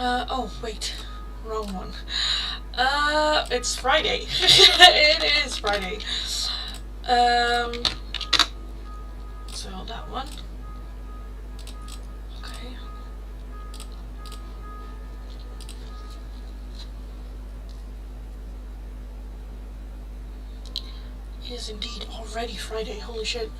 Oh, wait. Wrong one. It's Friday. It is Friday. So that one. Okay. It is indeed already Friday. Holy shit.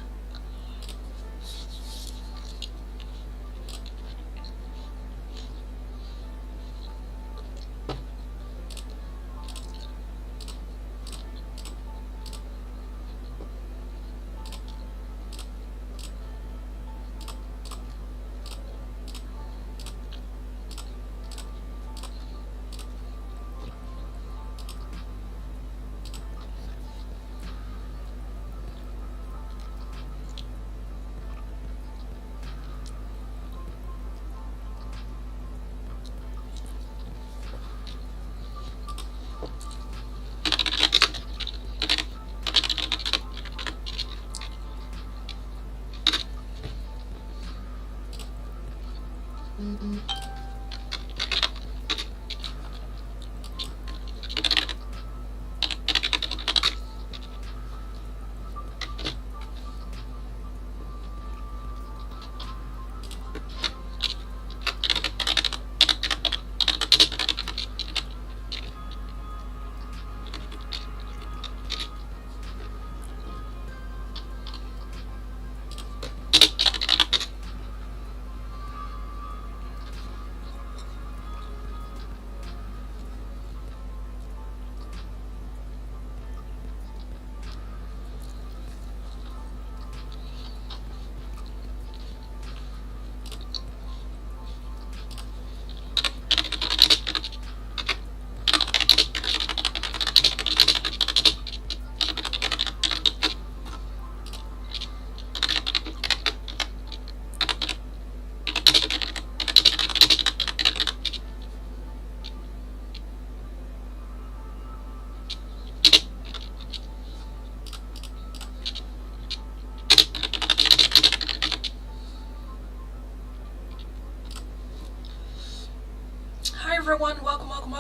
Everyone, welcome. Welcome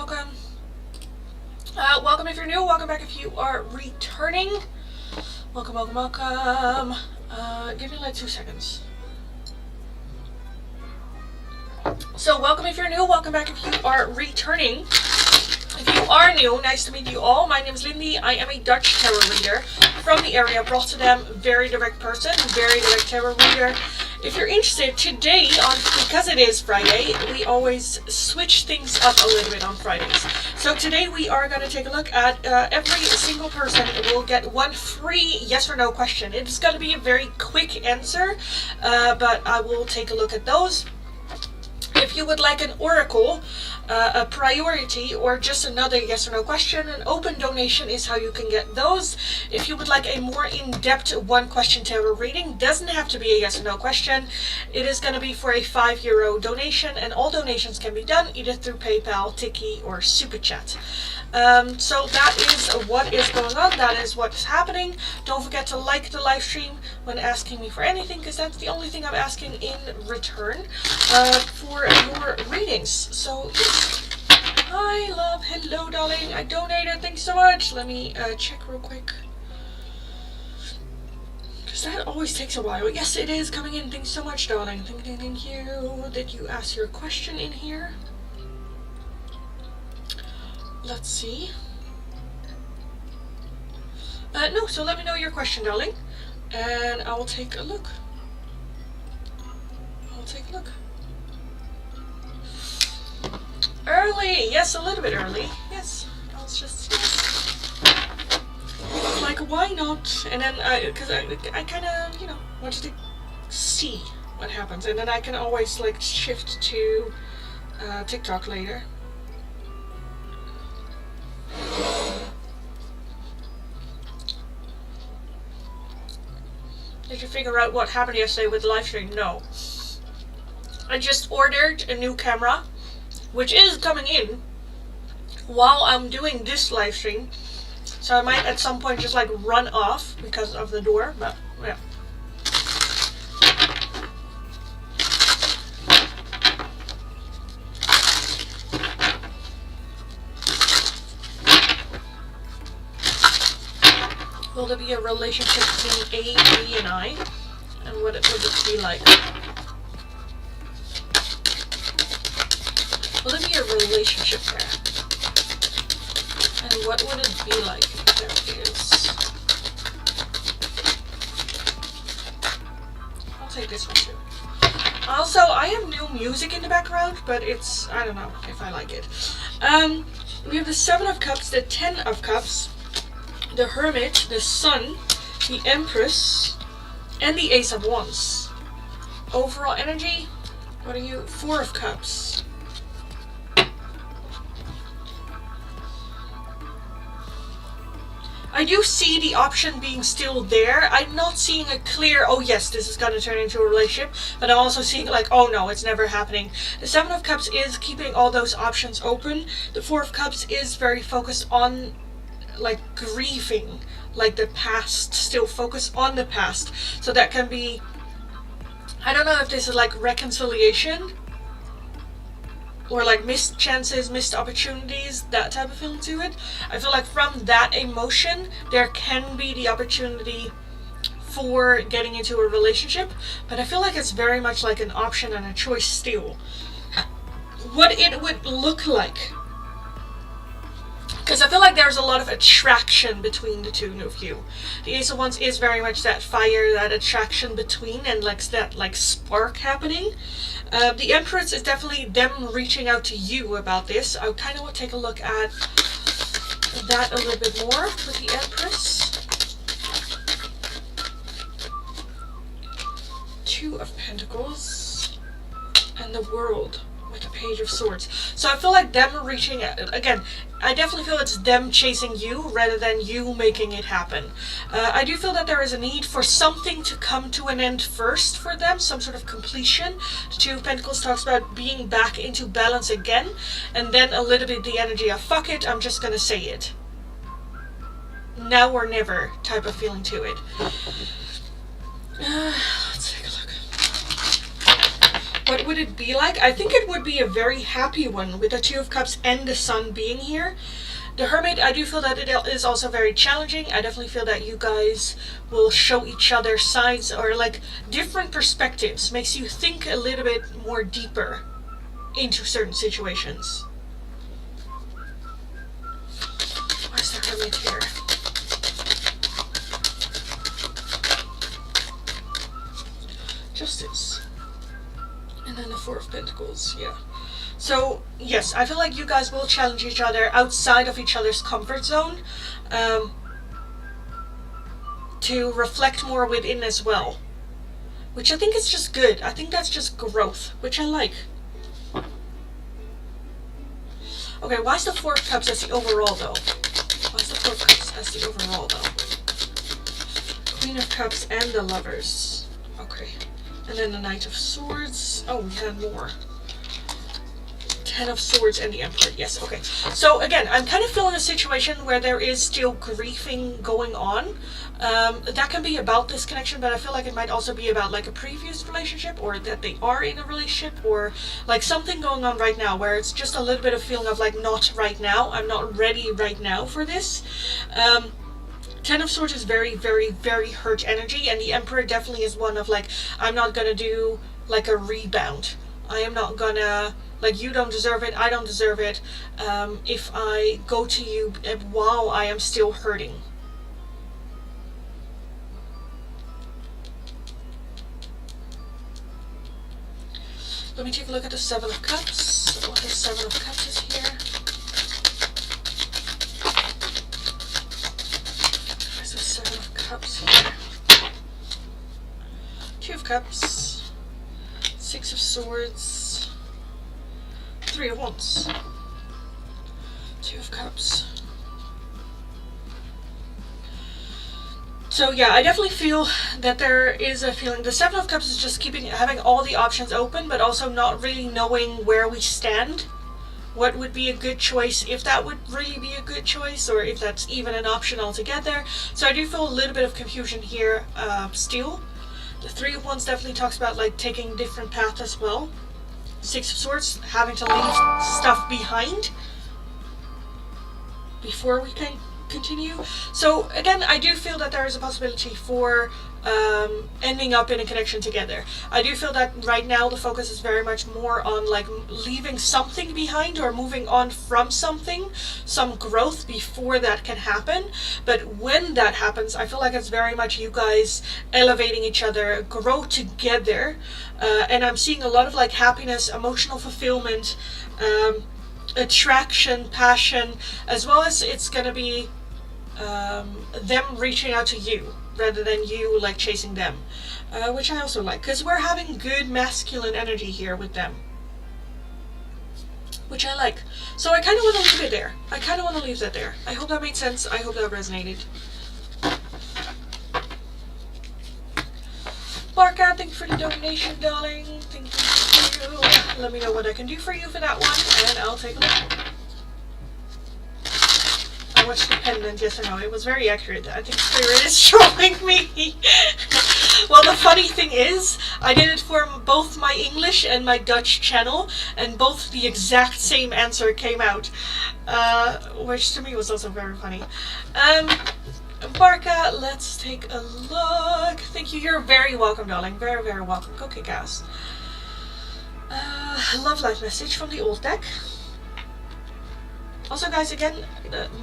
if you're new, welcome back if you are returning. Welcome. Give me like 2 seconds. So welcome if you're new, welcome back if you are returning. If you are new, nice to meet you all. My name is Lindy. I am a Dutch tarot reader from the area of Rotterdam. Very direct person, very direct tarot reader. If you're interested, today, because it is Friday, we always switch things up a little bit on Fridays. So today we are going to take a look at every single person will get one free yes or no question. It's going to be a very quick answer, but I will take a look at those. If you would like an oracle, a priority, or just another yes or no question, an open donation is how you can get those. If you would like a more in-depth one question tarot reading, doesn't have to be a yes or no question. It is going to be for a €5 donation, and all donations can be done either through PayPal, Tiki, or Super Chat. So that is what is going on. That is what's happening. Don't forget to like the live stream when asking me for anything, because that's the only thing I'm asking in return for your readings. So yes. Hi love, hello darling, I donated, thanks so much. Let me check real quick, because that always takes a while. Yes, it is coming in. Thanks so much darling. Thank you. Did you ask your question in here? Let's see. No, so let me know your question, darling, and I will take a look. Early, yes, a little bit early. Yes, I was just like, why not? And then because I kind of, wanted to see what happens, and then I can always like shift to TikTok later. Did you figure out what happened yesterday with the live stream? No. I just ordered a new camera, which is coming in while I'm doing this live stream. So I might at some point just like run off because of the door, but yeah. Will there be a relationship between A, B, and I? And what would it be like? Will there be a relationship there? And what would it be like if there is? I'll take this one too. Also, I have new music in the background, but it's, I don't know if I like it. We have the 7 of Cups, the 10 of Cups, the Hermit, the Sun, the Empress, and the Ace of Wands. Overall energy, what are you? 4 of Cups. I do see the option being still there. I'm not seeing a clear, oh yes, this is going to turn into a relationship, but I'm also seeing like, oh no, it's never happening. The 7 of Cups is keeping all those options open. The 4 of Cups is very focused on like grieving, like the past, still focus on the past. So that can be, I don't know if this is like reconciliation or like missed chances, missed opportunities, that type of feeling to it. I feel like from that emotion, there can be the opportunity for getting into a relationship, but I feel like it's very much like an option and a choice still. What it would look like, because I feel like there's a lot of attraction between the two of you. The Ace of Wands is very much that fire, that attraction between, and like that like spark happening. The Empress is definitely them reaching out to you about this. I kind of want to take a look at that a little bit more with the Empress. 2 of Pentacles and the World with the Page of Swords. So I feel like them reaching out, again, I definitely feel it's them chasing you rather than you making it happen. I do feel that there is a need for something to come to an end first for them, some sort of completion. The 2 of Pentacles talks about being back into balance again, and then a little bit the energy of fuck it, I'm just gonna say it. Now or never type of feeling to it. Let's take a look. What would it be like? I think it would be a very happy one with the 2 of Cups and the Sun being here. The Hermit, I do feel that it is also very challenging. I definitely feel that you guys will show each other sides or like different perspectives. Makes you think a little bit more deeper into certain situations. Where's the Hermit here? Justice. And then the 4 of Pentacles, yeah. So, yes, I feel like you guys will challenge each other outside of each other's comfort zone to reflect more within as well. Which I think is just good. I think that's just growth, which I like. Okay, why is the 4 of Cups as the overall, though? Why is the 4 of Cups as the overall, though? Queen of Cups and the Lovers. Okay. And then the Knight of Swords. Oh, we had more. 10 of Swords and the Emperor. Yes, okay. So again, I'm kind of feeling a situation where there is still grieving going on. That can be about this connection, but I feel like it might also be about like a previous relationship, or that they are in a relationship, or like something going on right now where it's just a little bit of feeling of like not right now. I'm not ready right now for this. 10 of Swords is very, very, very hurt energy, and the Emperor definitely is one of like, I'm not gonna do like a rebound. I am not gonna, like, you don't deserve it, I don't deserve it, if I go to you while I am still hurting. Let me take a look at the 7 of Cups. What the 7 of Cups is here. There's the 7 of Cups here. 2 of Cups. 6 of Swords. 3 of Wands. 2 of Cups. So yeah, I definitely feel that there is a feeling. The 7 of Cups is just having all the options open, but also not really knowing where we stand. What would be a good choice, if that would really be a good choice, or if that's even an option altogether. So I do feel a little bit of confusion here still. The 3 of Wands definitely talks about like taking different paths as well. 6 of Swords, having to leave stuff behind before we can continue. So again, I do feel that there is a possibility for ending up in a connection together. I do feel that right now the focus is very much more on like leaving something behind or moving on from something, some growth before that can happen. But when that happens, I feel like it's very much you guys elevating each other, grow together, and I'm seeing a lot of like happiness, emotional fulfillment, attraction, passion, as well as it's gonna be them reaching out to you rather than you like chasing them, which I also like, because we're having good masculine energy here with them, which I like. So I kind of want to leave it there. I kind of want to leave that there. I hope that made sense. I hope that resonated. Barka, thank you for the donation, darling. Thank you. Let me know what I can do for you for that one, and I'll take a look. I watched the pendant, yes or no. It was very accurate. I think Spirit is trolling me. Well, the funny thing is, I did it for both my English and my Dutch channel, and both the exact same answer came out, which to me was also very funny. Barka, let's take a look. Thank you. You're very welcome, darling. Very, very welcome. Go kick ass. Love life message from the old deck. Also, guys, again,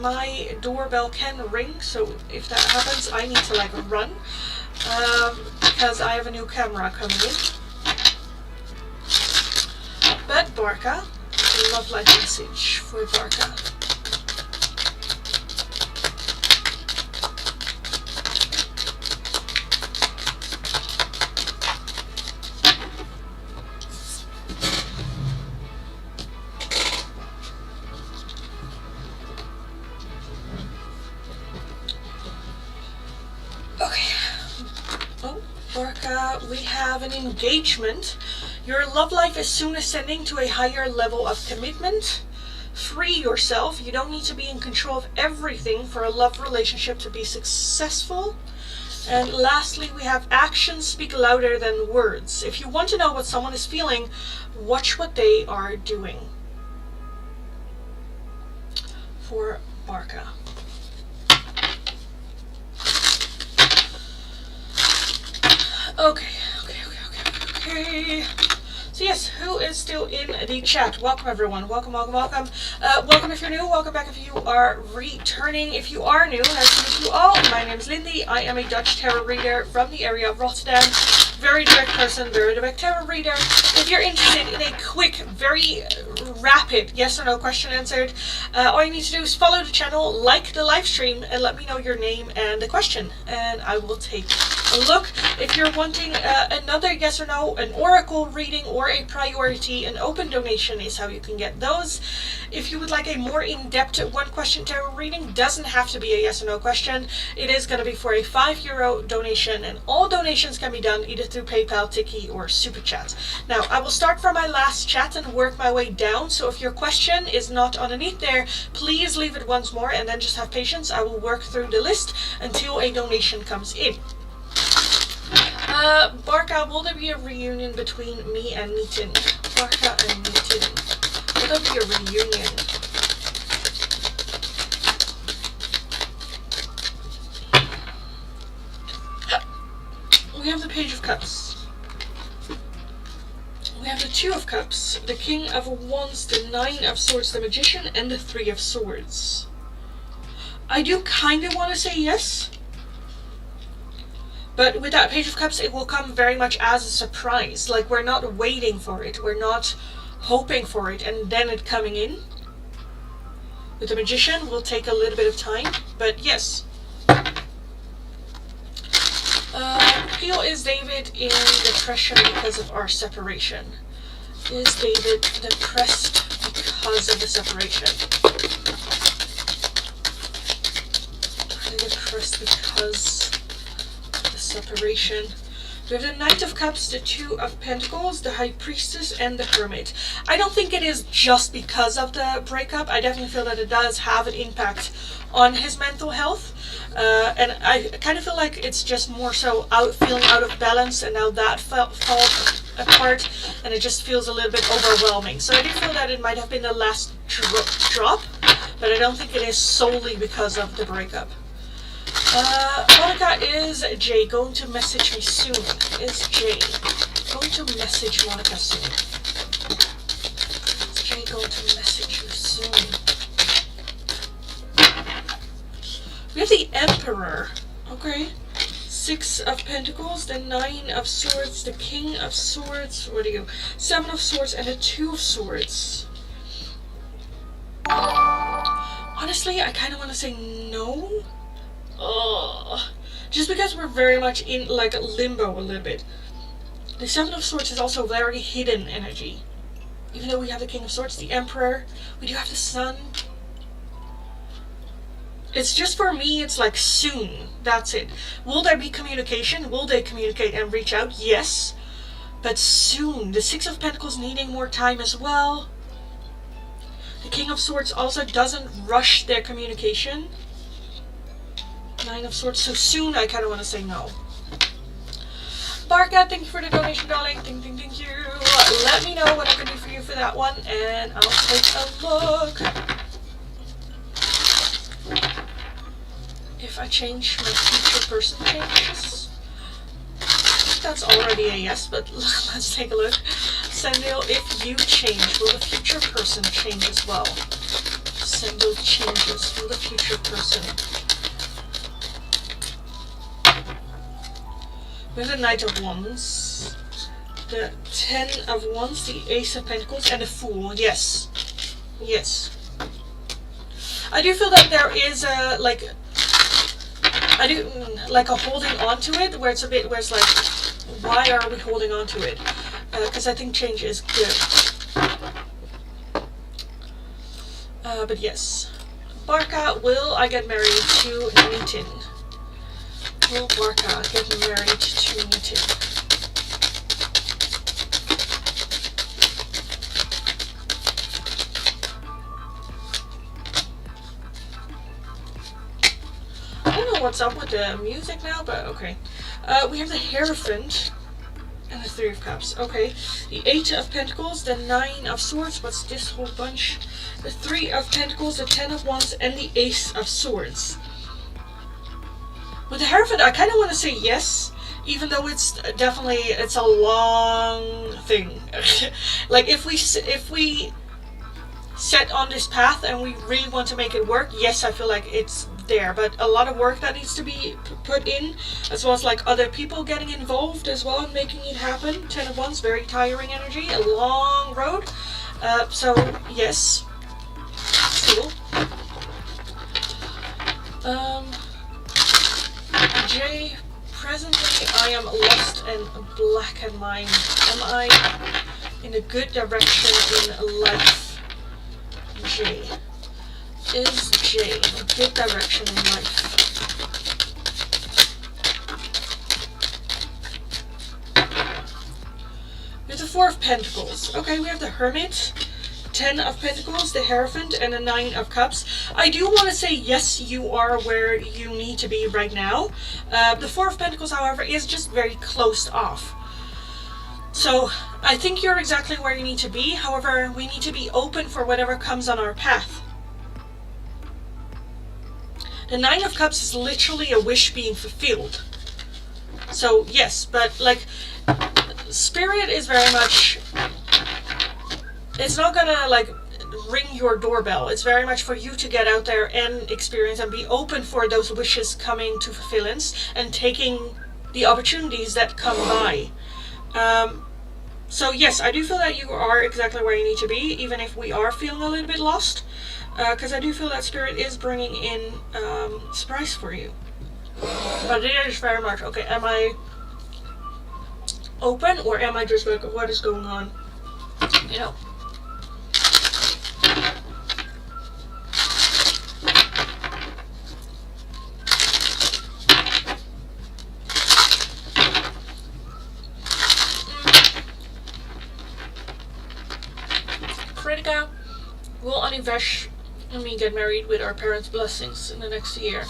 my doorbell can ring, so if that happens, I need to like run, because I have a new camera coming in. But Barka, love life message for Barka. We have an engagement. Your love life is soon ascending to a higher level of commitment. Free yourself. You don't need to be in control of everything for a love relationship to be successful. And lastly, we have actions speak louder than words. If you want to know what someone is feeling, watch what they are doing. For Barka. Okay. So yes, who is still in the chat? Welcome everyone. Welcome. Welcome if you're new. Welcome back if you are returning. If you are new, nice to meet you all. My name is Lindy. I am a Dutch tarot reader from the area of Rotterdam. Very direct person, very direct tarot reader. If you're interested in a quick, very rapid yes or no question answered, all you need to do is follow the channel, like the live stream, and let me know your name and the question, and I will take a look. If you're wanting another yes or no, an oracle reading, or a priority, an open donation is how you can get those. If you would like a more in-depth one question tarot reading, doesn't have to be a yes or no question. It is going to be for a €5 donation, and all donations can be done either through PayPal, Tiki, or Super Chat. Now, I will start from my last chat and work my way down, so if your question is not underneath there, please leave it once more and then just have patience. I will work through the list until a donation comes in. Barka, will there be a reunion between me and Nitin? Barka and Nitin. Will there be a reunion? We have the Page of Cups. We have the Two of Cups, the King of Wands, the Nine of Swords, the Magician, and the Three of Swords. I do kind of want to say yes. But with that Page of Cups, it will come very much as a surprise. Like, we're not waiting for it. We're not hoping for it and then it coming in. With the Magician, will take a little bit of time. But yes. Peel, is David in depression because of our separation? Is David depressed because of the separation? Are they depressed because separation? We have the Knight of Cups, the Two of Pentacles, the High Priestess, and the Hermit. I don't think it is just because of the breakup. I definitely feel that it does have an impact on his mental health. And I kind of feel like it's just more so feeling out of balance, and now that falls apart, and it just feels a little bit overwhelming. So I do feel that it might have been the last drop, but I don't think it is solely because of the breakup. Monica, is Jay going to message me soon? Is Jay going to message Monica soon? Is Jay going to message you soon? We have the Emperor. Okay. 6 of Pentacles, the 9 of Swords, the King of Swords, what are you? 7 of Swords, and the 2 of Swords. Honestly, I kind of want to say no. Just because we're very much in like limbo a little bit. The 7 of Swords is also very hidden energy. Even though we have the King of Swords, the Emperor, we do have the Sun. It's just for me, it's like soon. That's it. Will there be communication? Will they communicate and reach out? Yes. But soon. The 6 of Pentacles needing more time as well. The King of Swords also doesn't rush their communication. 9 of Swords. So soon, I kind of want to say no. Barca, thank you for the donation, darling. Thank you. Let me know what I can do for you for that one, and I'll take a look. If I change, my future person changes. That's already a yes, but let's take a look. Sendil, if you change, will the future person change as well? Sendil changes, will the future person? We have the Knight of Wands, the 10 of Wands, the Ace of Pentacles, and the Fool. Yes. Yes. I do feel that there is a, like a holding on to it, where it's a bit, where it's like, why are we holding on to it? Because I think change is good. But yes. Barca, will I get married to Newton? Will Barca get married to Newton? I don't know what's up with the music now, but okay. We have the Hierophant and the 3 of Cups. Okay. The 8 of Pentacles, the 9 of Swords. What's this whole bunch? The 3 of Pentacles, the 10 of Wands, and the Ace of Swords. With the Hierophant, I kind of want to say yes, even though it's definitely, it's a long thing. Like, if we set on this path and we really want to make it work, yes, I feel like it's there, but a lot of work that needs to be put in, as well as like other people getting involved as well and making it happen. 10 of Wands, very tiring energy, a long road. So yes, still. Jay, presently I am lost and black and mine. Am I in a good direction in life? Jay. Is Jay in a good direction in life? We have the 4 of Pentacles. Okay, we have the Hermit, 10 of Pentacles, the Hierophant, and the 9 of Cups. I do want to say yes, you are where you need to be right now. The 4 of Pentacles, however, is just very closed off. So I think you're exactly where you need to be. However, we need to be open for whatever comes on our path. The 9 of Cups is literally a wish being fulfilled. So yes, but like, Spirit is very much, it's not gonna like ring your doorbell. It's very much for you to get out there and experience and be open for those wishes coming to fulfillance and taking the opportunities that come by. So yes, I do feel that you are exactly where you need to be, even if we are feeling a little bit lost. Because I do feel that Spirit is bringing in surprise for you. But it is very much, okay, am I open or am I just like, what is going on? You know. Kritika, will Anivesh and me get married with our parents' blessings in the next year?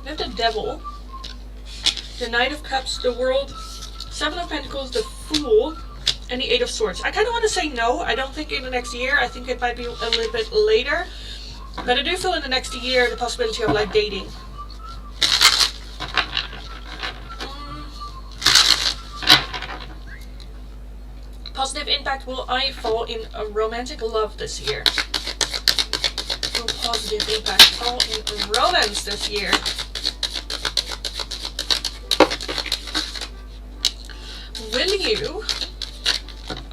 We have the Devil, the Knight of Cups, the World, Seven of Pentacles, the Fool, and the Eight of Swords. I kind of want to say no. I don't think in the next year. I think it might be a little bit later. But I do feel in the next year the possibility of like dating. Positive impact. Will I fall in a romantic love this year? Will positive impact fall in romance this year? Will you?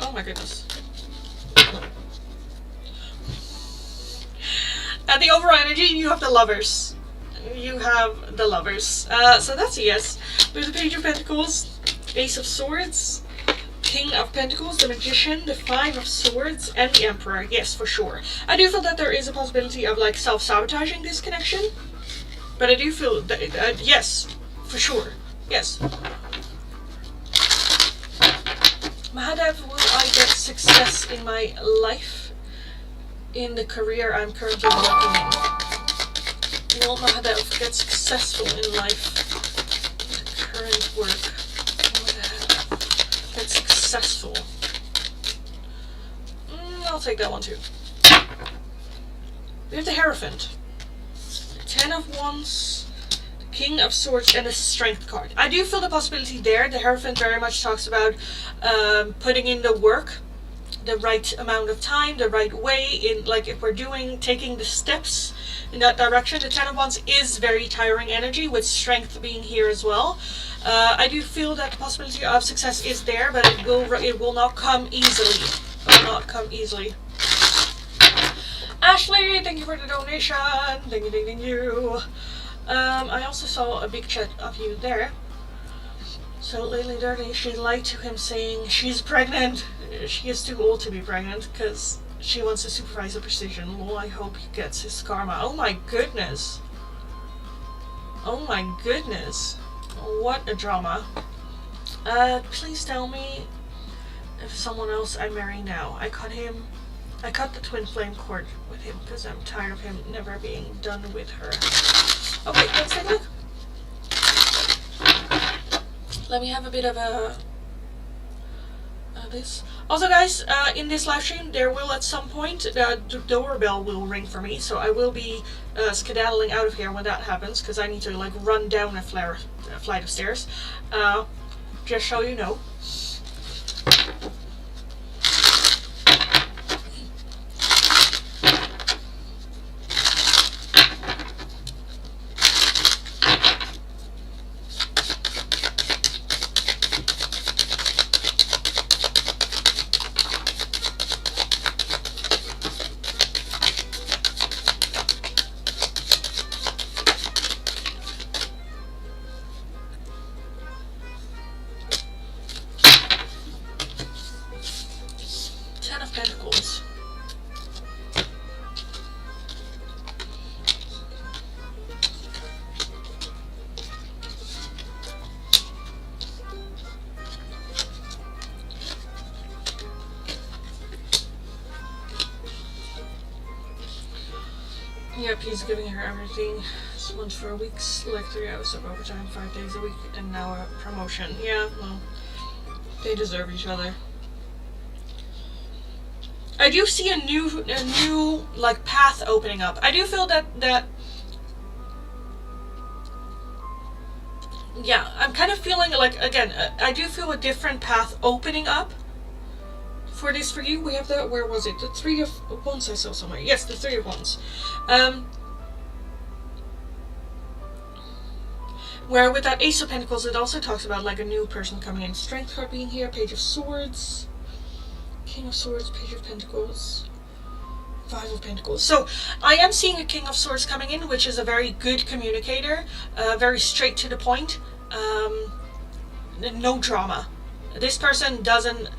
Oh my goodness. At the overall energy, you have the Lovers. You have the Lovers. So that's a yes. There's the Page of Pentacles, Ace of Swords, King of Pentacles, the Magician, the Five of Swords, and the Emperor. Yes, for sure. I do feel that there is a possibility of like self-sabotaging this connection. But I do feel that, yes, for sure. Yes. Mahadev, will I get success in my life? In the career I'm currently working in? Will Mahadev get successful in life? The current work. Mahadev get successful. I'll take that one too. We have the Hierophant. 10 of Wands, King of Swords, and a Strength card. I do feel the possibility there. The Hierophant very much talks about putting in the work, the right amount of time, the right way, in like if we're taking the steps in that direction. The 10 of Wands is very tiring energy, with Strength being here as well. I do feel that the possibility of success is there, but it will not come easily. It will not come easily. Ashley, thank you for the donation. Thank you, thank you. I also saw a big chat of you there. So lately, Dirty, she lied to him saying she's pregnant. She is too old to be pregnant because she wants to supervise the precision. Well, I hope he gets his karma. Oh my goodness. Oh my goodness. What a drama. Please tell me if someone else I marry now. I cut the twin flame cord with him because I'm tired of him never being done with her. Okay, let's take a look. Let me have a bit of this. Also, guys, in this live stream, there will at some point the doorbell will ring for me, so I will be skedaddling out of here when that happens because I need to like run down a flight of stairs. Just so you know. Pentacles. Yep, he's giving her everything. This one's for weeks, like 3 hours of overtime, 5 days a week, and now a promotion. Yeah, well, they deserve each other. I do see a new like path opening up. I do feel that yeah, I'm kind of feeling like, again, I do feel a different path opening up for this for you. We have the, where was it? The Three of Wands I saw somewhere. Yes, the Three of Wands. Where with that Ace of Pentacles, it also talks about like a new person coming in. Strength card being here, Page of Swords, King of Swords, Page of Pentacles, Five of Pentacles. So I am seeing a King of Swords coming in, which is a very good communicator, very straight to the point, no drama. This person doesn't,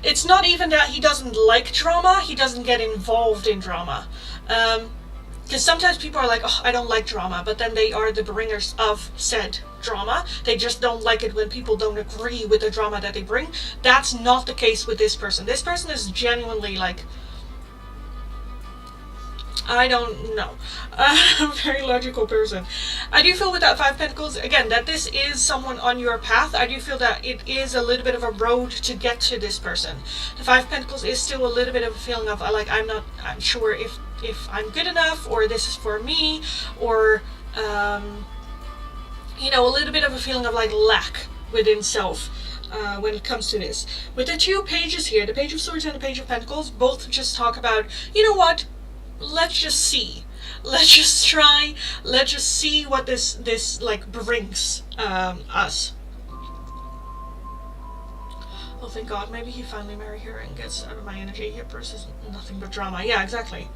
it's not even that he doesn't like drama, he doesn't get involved in drama. Because sometimes people are like, oh, I don't like drama, but then they are the bringers of said drama. They just don't like it when people don't agree with the drama that they bring. That's not the case with this person. This person is genuinely like, I don't know. I'm a very logical person. I do feel with that Five of Pentacles, again, that this is someone on your path. I do feel that it is a little bit of a road to get to this person. The Five of Pentacles is still a little bit of a feeling of, like, I'm sure if I'm good enough, or this is for me, or, you know, a little bit of a feeling of, like, lack within self. When it comes to this. With the two pages here, the Page of Swords and the Page of Pentacles, both just talk about, you know what, let's just see. Let's just try. Let's just see what this like brings us. Oh, thank God. Maybe he finally marries her and gets out of my energy. Here versus nothing but drama. Yeah, exactly.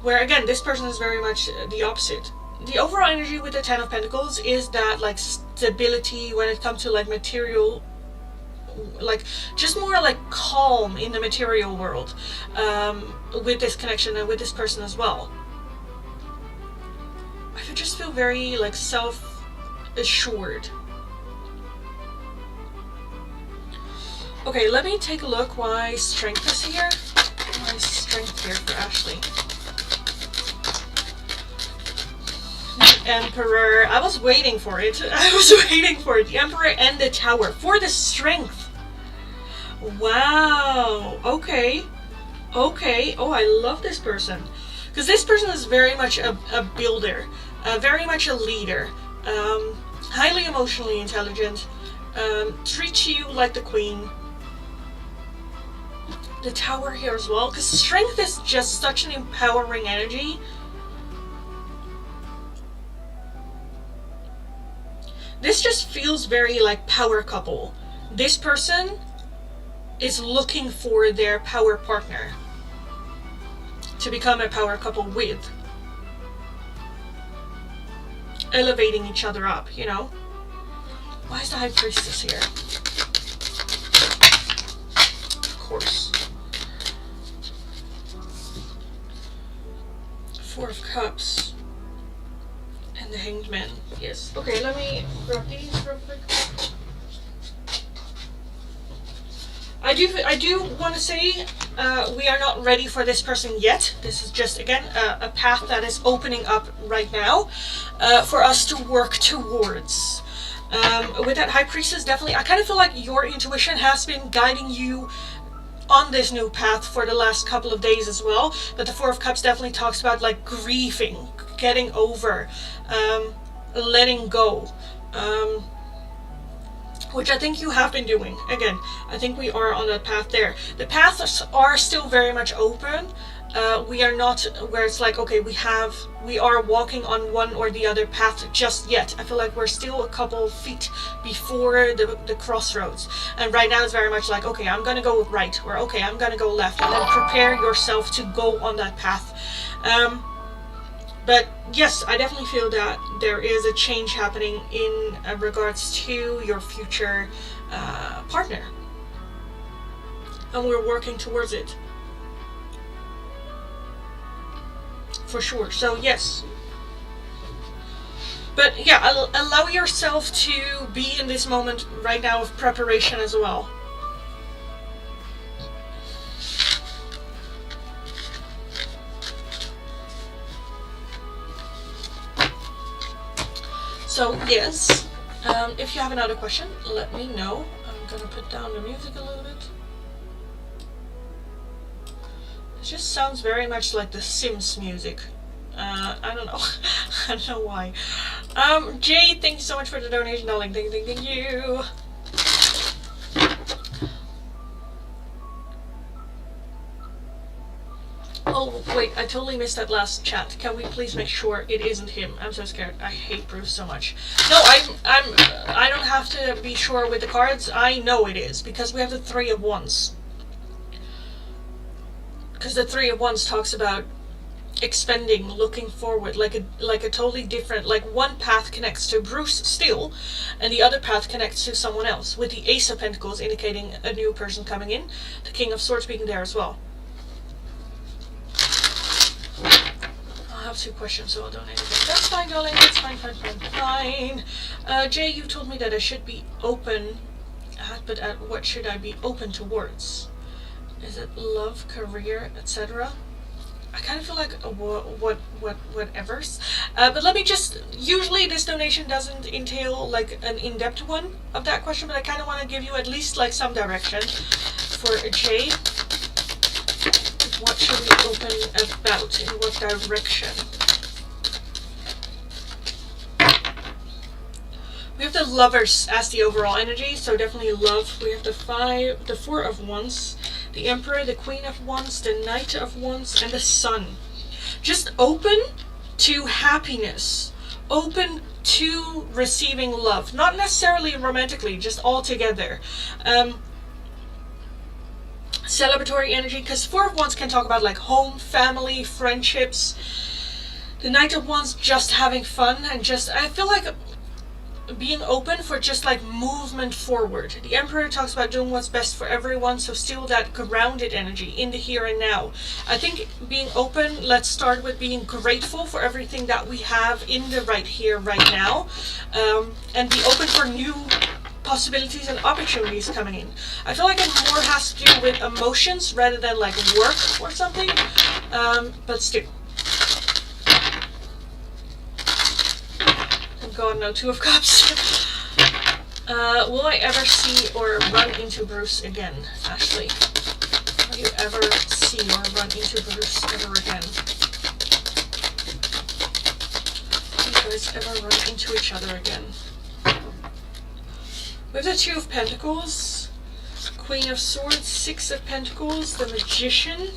Where again, this person is very much the opposite. The overall energy with the Ten of Pentacles is that like stability when it comes to like material, like just more like calm in the material world, with this connection and with this person as well. I just feel very like self-assured. Okay, let me take a look why strength is here. Why is strength here for Ashley? Emperor. I was waiting for it. I was waiting for it. The Emperor and the Tower for the strength. Wow. Okay. Okay. Oh, I love this person. Because this person is very much a builder. Very much a leader. Highly emotionally intelligent. Treats you like the queen. The Tower here as well. Because strength is just such an empowering energy. This just feels very like power couple. This person is looking for their power partner to become a power couple with. Elevating each other up, you know? Why is the High Priestess here? Of course. Four of Cups. The Hanged Man, yes. Okay, let me grab these real quick. I do want to say we are not ready for this person yet. This is just again a path that is opening up right now for us to work towards. With that High Priestess, definitely, I kind of feel like your intuition has been guiding you on this new path for the last couple of days as well. But the Four of Cups definitely talks about like grieving, getting over, letting go, which I think you have been doing. Again, I think we are on that path there. The paths are still very much open. We are not where it's like, okay, we are walking on one or the other path just yet. I feel like we're still a couple of feet before the crossroads. And right now it's very much like, okay, I'm gonna go right, or okay, I'm gonna go left, and then prepare yourself to go on that path. But yes, I definitely feel that there is a change happening in regards to your future partner. And we're working towards it. For sure. So yes. But yeah, allow yourself to be in this moment right now of preparation as well. So yes, if you have another question, let me know. I'm gonna put down the music a little bit. It just sounds very much like the Sims music. I don't know. I don't know why. Jay, thank you so much for the donation, darling. Thank you. Oh wait, I totally missed that last chat. Can we please make sure it isn't him? I'm so scared. I hate Bruce so much. No, I don't have to be sure with the cards. I know it is because we have the Three of Wands. Because the Three of Wands talks about expanding, looking forward, like a totally different, like one path connects to Bruce still, and the other path connects to someone else, with the Ace of Pentacles indicating a new person coming in, the King of Swords being there as well. I have two questions, so I'll donate again. That's fine, darling. That's fine. Jay, you told me that I should be open but at what should I be open towards? Is it love, career, etc.? I kind of feel like whatever's. But let me just. Usually, this donation doesn't entail like an in-depth one of that question, but I kind of want to give you at least like some direction for Jay. What should we open about? In what direction? We have the Lovers as the overall energy, so definitely love. We have the Four of Wands, the Emperor, the Queen of Wands, the Knight of Wands, and the Sun. Just open to happiness. Open to receiving love. Not necessarily romantically, just all together. Celebratory energy, because Four of Wands can talk about like home, family, friendships. The Knight of Wands, just having fun, and just, I feel like being open for just like movement forward. The Emperor talks about doing what's best for everyone, so still that grounded energy in the here and now. I think being open, let's start with being grateful for everything that we have in the right here, right now, and be open for new possibilities and opportunities coming in. I feel like it more has to do with emotions rather than like work or something, but still. God, no, Two of Cups. Will I ever see or run into Bruce again, Ashley? Will you ever see or run into Bruce ever again? Will you guys ever run into each other again? We have the Two of Pentacles, Queen of Swords, Six of Pentacles, the Magician,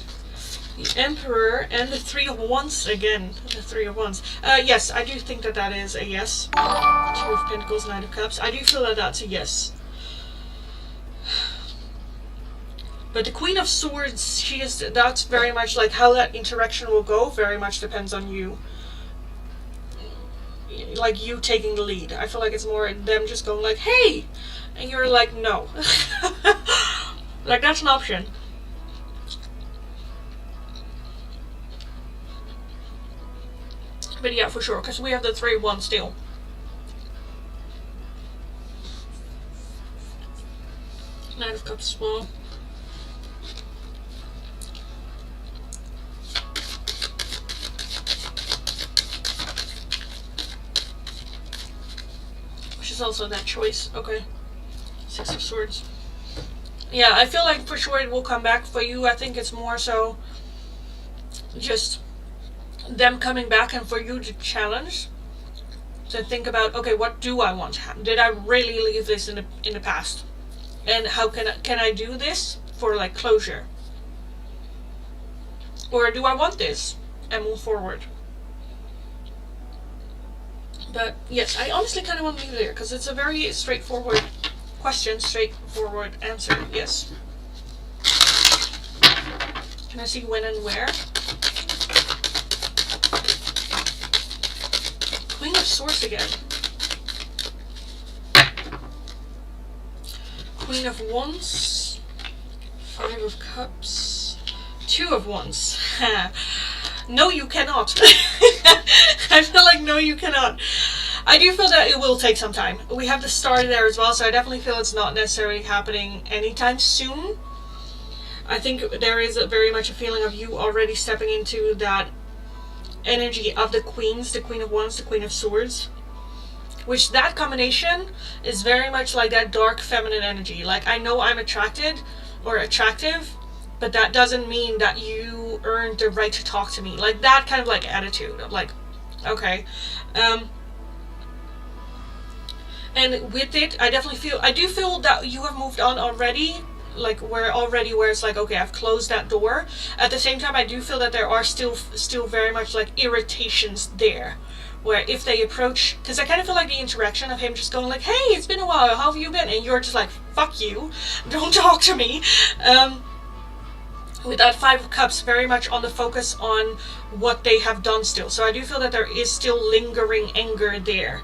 the Emperor, and the Three of Wands again. The Three of Wands. Yes, I do think that that is a yes. Two of Pentacles, Nine of Cups. I do feel that that's a yes. But the Queen of Swords, that's very much like how that interaction will go, very much depends on you. Like you taking the lead. I feel like it's more them just going like, hey! And you're like, no. Like, that's an option. But yeah, for sure, because we have the 3-1 still. Nine of Cups as well. Which is also that choice. Okay. Six of Swords. Yeah, I feel like for sure it will come back for you. I think it's more so just them coming back and for you to challenge, to think about, okay, what do I want to happen? Did I really leave this in the past? And how can I do this for like closure? Or do I want this and move forward? But yes, I honestly kind of want to leave it there because it's a very straightforward question, straightforward answer. Yes. Can I see when and where? Queen of Swords again. Queen of Wands. Five of Cups. Two of Wands. No, you cannot. I feel like no, you cannot. I do feel that it will take some time. We have the Star there as well, so I definitely feel it's not necessarily happening anytime soon. I think there is very much a feeling of you already stepping into that energy of the Queens, the Queen of Wands, the Queen of Swords. Which that combination is very much like that dark feminine energy. Like, I know I'm attracted or attractive, but that doesn't mean that you earned the right to talk to me. Like, that kind of like attitude of like, okay. And with it, I do feel that you have moved on already. Like, where it's like, okay, I've closed that door. At the same time, I do feel that there are still very much like irritations there. Where if they approach, because I kind of feel like the interaction of him just going like, hey, it's been a while, how have you been? And you're just like, fuck you, don't talk to me. With that Five of Cups, very much on the focus on what they have done still. So I do feel that there is still lingering anger there.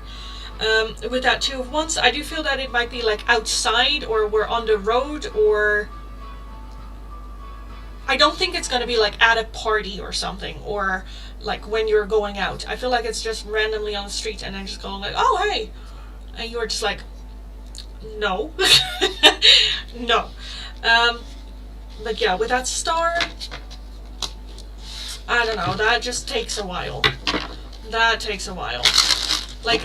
With that Two of Wands, I do feel that it might be like outside, or we're on the road, or I don't think it's going to be like at a party or something, or like when you're going out. I feel like it's just randomly on the street and then just going like, oh, hey. And you're just like, no. No. But yeah, with that Star, I don't know, that just takes a while. That takes a while. Like,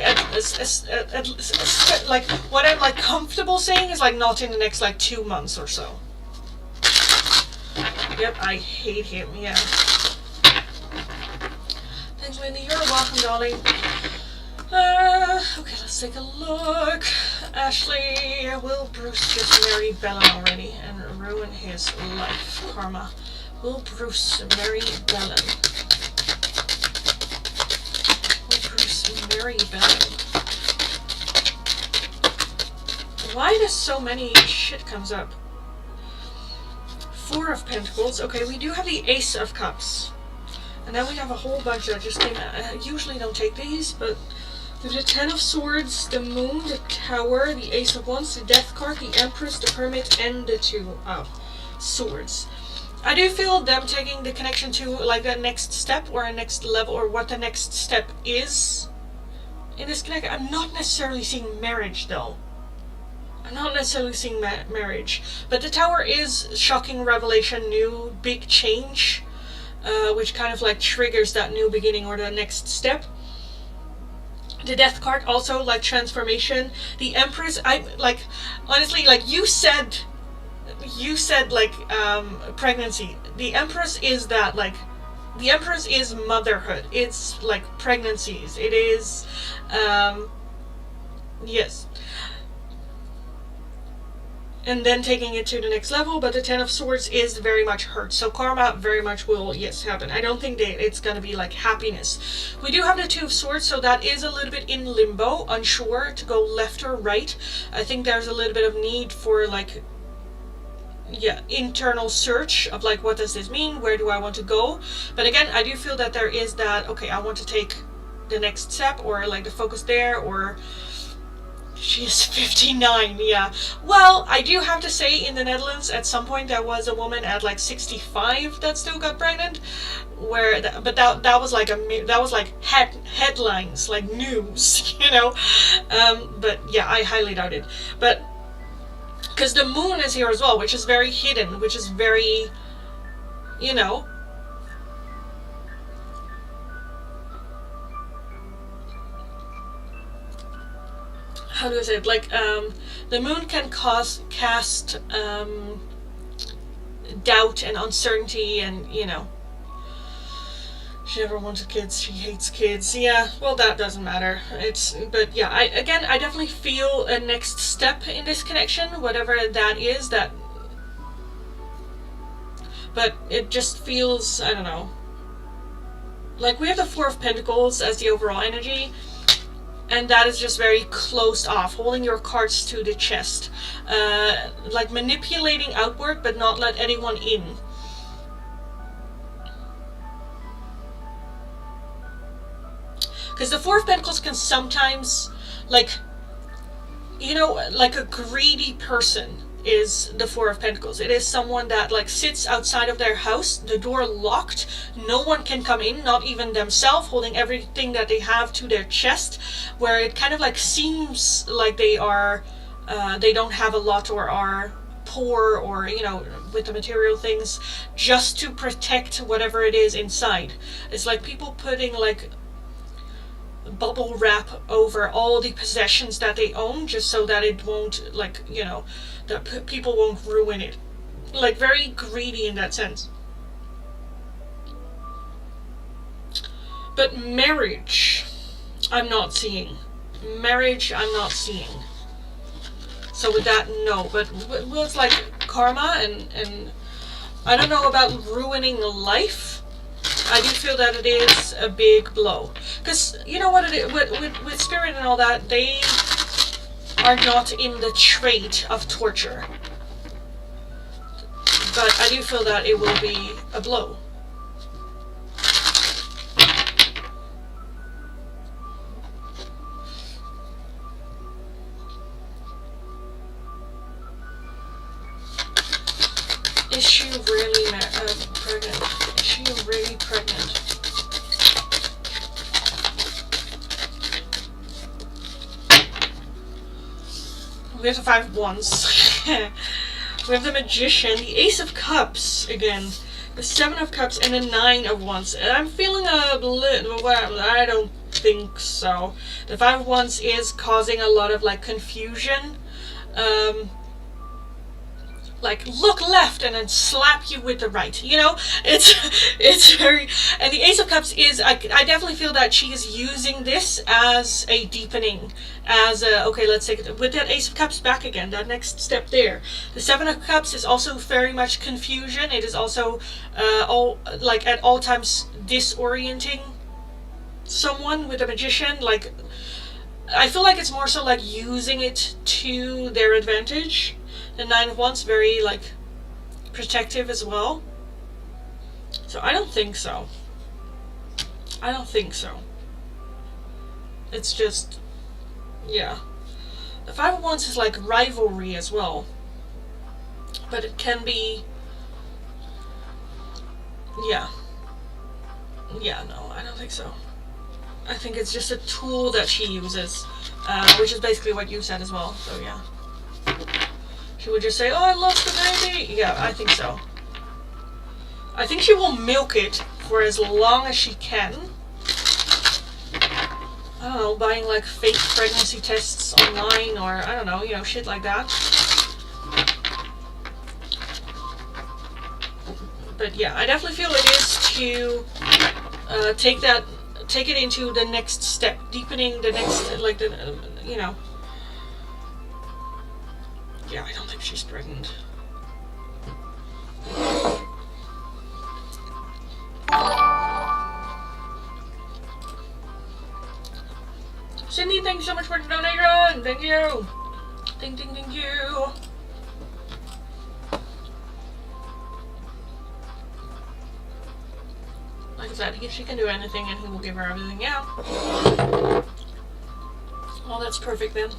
like, what I'm, like, comfortable saying is, like, not in the next, like, 2 months or so. Yep, I hate him, yeah. Thanks, Lindy. You're welcome, darling. Okay, let's take a look. Ashley, will Bruce just marry Bella already and ruin his life? Karma. Will Bruce marry Bella? Will Bruce marry Bella? Why does so many shit comes up? 4 of Pentacles. Okay, we do have the Ace of Cups. And then we have a whole bunch that just came out. I usually don't take these, but there's the 10 of Swords, the Moon, the Tower, the Ace of Wands, the Death card, the Empress, the Hermit, and the 2 of Swords. I do feel them taking the connection to like that next step or a next level or what the next step is in this connection. I'm not necessarily seeing marriage though. I'm not necessarily seeing marriage. But the Tower is shocking revelation, new, big change, which kind of like triggers that new beginning or the next step. The Death card also like transformation. The Empress, I like, honestly, like you said like pregnancy. The Empress is that like, the Empress is motherhood. It's like pregnancies. It is, yes. And then taking it to the next level, but the 10 of Swords is very much hurt. So karma very much will, yes, happen. I don't think that it's going to be like happiness. We do have the 2 of Swords, so that is a little bit in limbo, unsure to go left or right. I think there's a little bit of need for like, yeah, internal search of like, what does this mean? Where do I want to go? But again, I do feel that there is that, okay, I want to take the next step or like the focus there, or she is 59, yeah. Well, I do have to say in the Netherlands at some point there was a woman at like 65 that still got pregnant, where but that was like headlines, like news, you know. But yeah, I highly doubt it. But because the Moon is here as well, which is very hidden, which is very, you know, how do I say it? Like, the Moon can cast doubt and uncertainty, and you know, she never wanted kids. She hates kids. Yeah, well, that doesn't matter. But yeah, I definitely feel a next step in this connection, whatever that is. But it just feels, I don't know. Like we have the 4 of Pentacles as the overall energy. And that is just very closed off, holding your cards to the chest. Like manipulating outward, but not let anyone in. Because the 4 of Pentacles can sometimes, like, you know, like a greedy person is the 4 of Pentacles. It is someone that like sits outside of their house, the door locked, no one can come in, not even themselves, holding everything that they have to their chest, where it kind of like seems like they are, they don't have a lot or are poor or, you know, with the material things, just to protect whatever it is inside. It's like people putting like bubble wrap over all the possessions that they own, just so that it won't, like, you know, that people won't ruin it. Like very greedy in that sense. But marriage, I'm not seeing. Marriage, I'm not seeing. So with that, no. But well, it's like karma, and I don't know about ruining life. I do feel that it is a big blow. Because, you know what it is, with spirit and all that, they are not in the trait of torture. But I do feel that it will be a blow. Is she really pregnant? Is she really pregnant? We have the 5 of Wands. We have the Magician, the Ace of Cups again. the Seven of Cups, and the Nine of Wands. And I'm feeling a little, well, I don't think so. The Five of Wands is causing a lot of like confusion. Like look left and then slap you with the right, you know. It's very, and the Ace of Cups is, I definitely feel that she is using this as a deepening, as a, okay, let's take it with that Ace of Cups back again, that next step there. The Seven of Cups is also very much confusion. It is also all like at all times disorienting someone with a Magician. Like I feel like it's more so like using it to their advantage. The Nine of Wands, very like protective as well. So I don't think so. I don't think so. It's just, yeah. The Five of Wands is like rivalry as well. But it can be, yeah. Yeah, no, I don't think so. I think it's just a tool that she uses, which is basically what you said as well, so yeah. She would just say, oh, I lost the baby. Yeah, I think so. I think she will milk it for as long as she can. I don't know, buying like fake pregnancy tests online, or I don't know, you know, shit like that. But yeah, I definitely feel it is to take it into the next step, deepening the next, like the, you know. Yeah, I don't think she's pregnant. Cindy, thank you so much for the donation. Thank you. Thank you. Like I said, she can do anything and he will give her everything, yeah. Well, that's perfect then.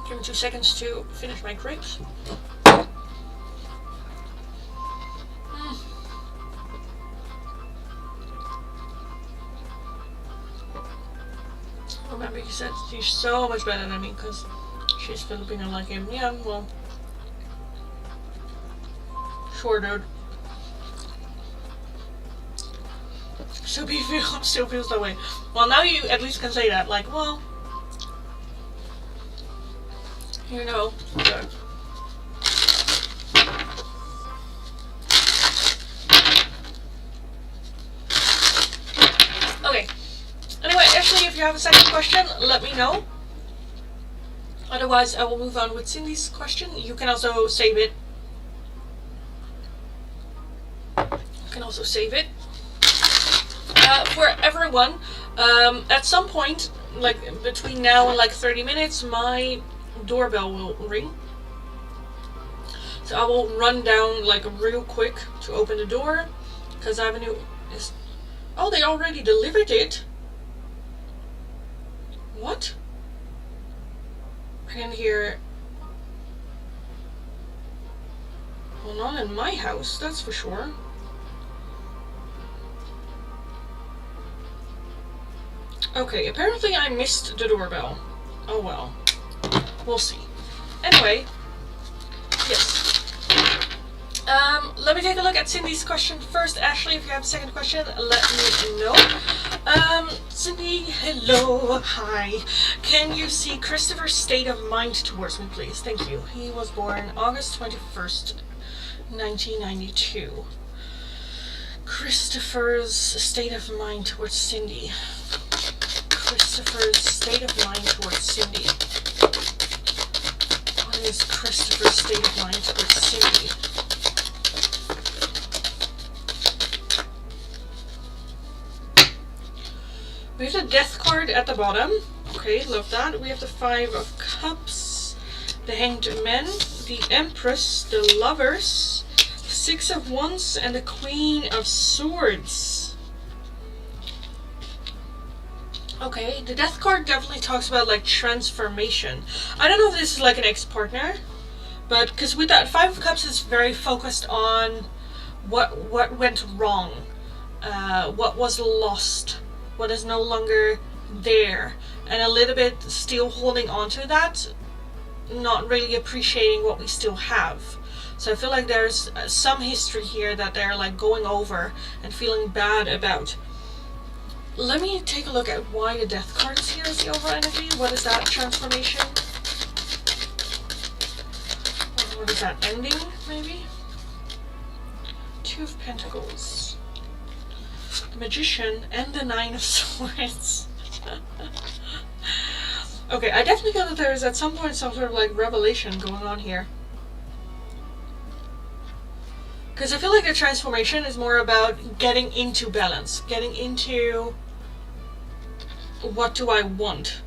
Give me 2 seconds to finish my grapes. Remember, you said she's so much better than me because she's Filipino like him. Yeah, well, sure, dude. Still feels that way. Well, now you at least can say that. Like, well, you know. Good. Okay. Anyway, Ashley, if you have a second question, let me know. Otherwise, I will move on with Cindy's question. You can also save it. For everyone, at some point, like between now and like 30 minutes, my doorbell will ring. So I will run down like real quick to open the door, because I have a new... Oh, they already delivered it? What? I didn't hear... Well, not in my house, that's for sure. Okay, apparently I missed the doorbell. Oh well. We'll see. Anyway, yes. Let me take a look at Cindy's question first. Ashley, if you have a second question, let me know. Cindy, hello, hi. Can you see Christopher's state of mind towards me, please? Thank you. He was born August 21st, 1992. Christopher's state of mind towards Cindy. Christopher's state of mind towards Cindy. What is Christopher's state of mind towards Cindy? We have the Death card at the bottom. Okay, love that. We have the Five of Cups, the Hanged Men, the Empress, the Lovers, the Six of Wands, and the Queen of Swords. Okay, the Death card definitely talks about like transformation. I don't know if this is like an ex-partner, but because with that Five of Cups, it's very focused on what went wrong, what was lost, what is no longer there, and a little bit still holding on to that, not really appreciating what we still have. So I feel like there's some history here that they're like going over and feeling bad about. Let me take a look at why the Death card is here as the overall energy. What is that transformation? Or what is that ending, maybe? Two of Pentacles, the Magician, and the Nine of Swords. Okay, I definitely feel that there is at some point some sort of like revelation going on here. Because I feel like the transformation is more about getting into balance, getting into what do I want.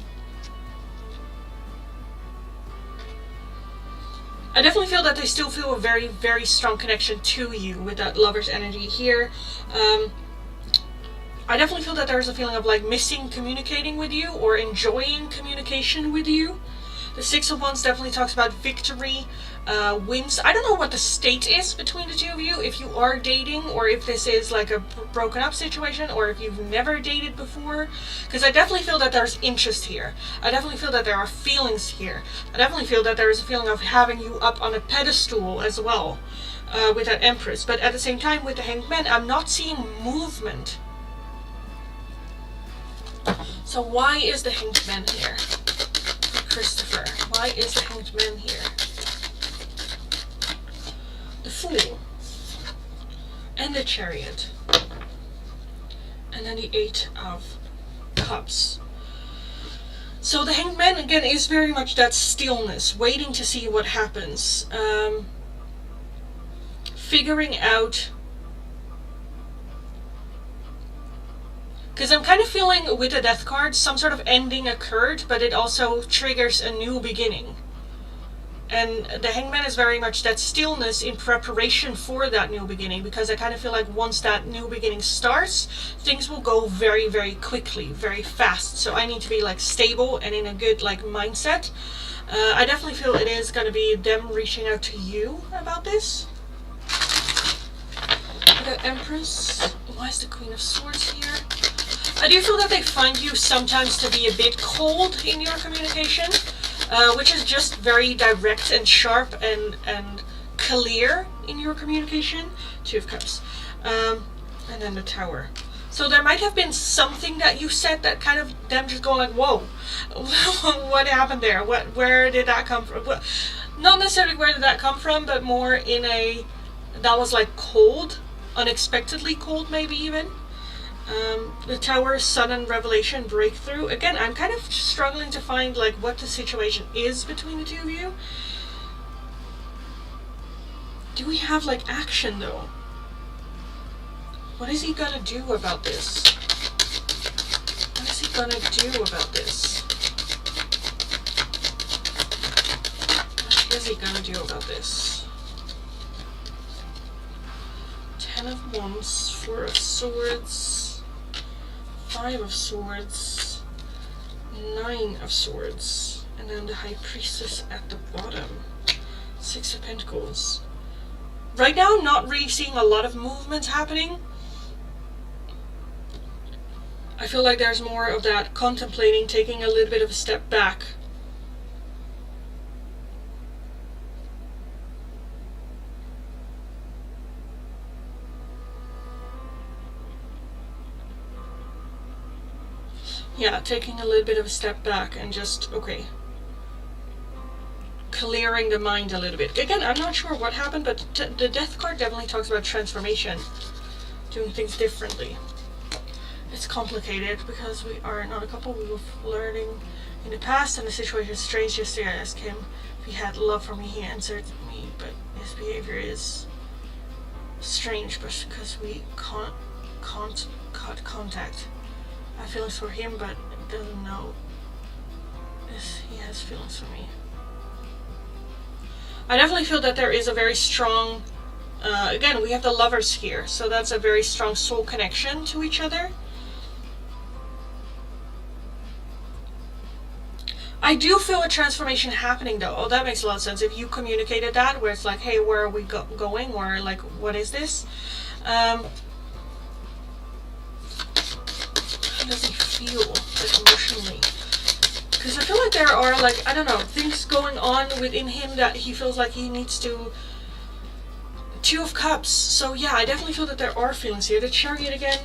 I definitely feel that they still feel a very, very strong connection to you with that Lover's energy here. I definitely feel that there's a feeling of like missing communicating with you or enjoying communication with you. The Six of Wands definitely talks about victory, wins. I don't know what the state is between the two of you, if you are dating or if this is like a broken up situation or if you've never dated before. Because I definitely feel that there's interest here. I definitely feel that there are feelings here. I definitely feel that there is a feeling of having you up on a pedestal as well with that Empress. But at the same time with the Hanged Man, I'm not seeing movement. So why is the Hanged Man here? Christopher, why is the Hanged Man here? The Fool. And the Chariot. And then the Eight of Cups. So the Hanged Man, again, is very much that stillness, waiting to see what happens. Figuring out. Because I'm kind of feeling with the Death card, some sort of ending occurred, but it also triggers a new beginning. And the Hanged Man is very much that stillness in preparation for that new beginning, because I kind of feel like once that new beginning starts, things will go very, very quickly, very fast. So I need to be like stable and in a good like mindset. I definitely feel it is going to be them reaching out to you about this. The Empress. Why is the Queen of Swords here? I do feel that they find you sometimes to be a bit cold in your communication, which is just very direct and sharp and clear in your communication. Two of Cups. And then the Tower. So there might have been something that you said that kind of them just going like, whoa, what happened there? Where did that come from? Well, not necessarily where did that come from, but more in a, that was like cold, unexpectedly cold maybe even. The Tower, sudden revelation, breakthrough. Again, I'm kind of struggling to find like what the situation is between the two of you. Do we have like action though? What is he gonna do about this? What is he gonna do about this? What is he gonna do about this? Ten of Wands, Four of Swords, Five of Swords, Nine of Swords, and then the High Priestess at the bottom. Six of Pentacles. Right now, I'm not really seeing a lot of movement happening. I feel like there's more of that contemplating, taking a little bit of a step back. Yeah, taking a little bit of a step back and just, okay, clearing the mind a little bit. Again, I'm not sure what happened, but the Death card definitely talks about transformation, doing things differently. It's complicated because we are not a couple. We were flirting in the past and the situation is strange. Yesterday I asked him if he had love for me. He answered me, but his behavior is strange because we can't cut contact. I have feelings for him, but doesn't know if he has feelings for me. I definitely feel that there is a very strong, again, we have the Lovers here, so that's a very strong soul connection to each other. I do feel a transformation happening though. Oh, that makes a lot of sense. If you communicated that, where it's like, hey, where are we going? Or like, what is this? How does he feel like emotionally? Because I feel like there are, like, I don't know, things going on within him that he feels like he needs to... Two of Cups. So yeah, I definitely feel that there are feelings here. The Chariot again,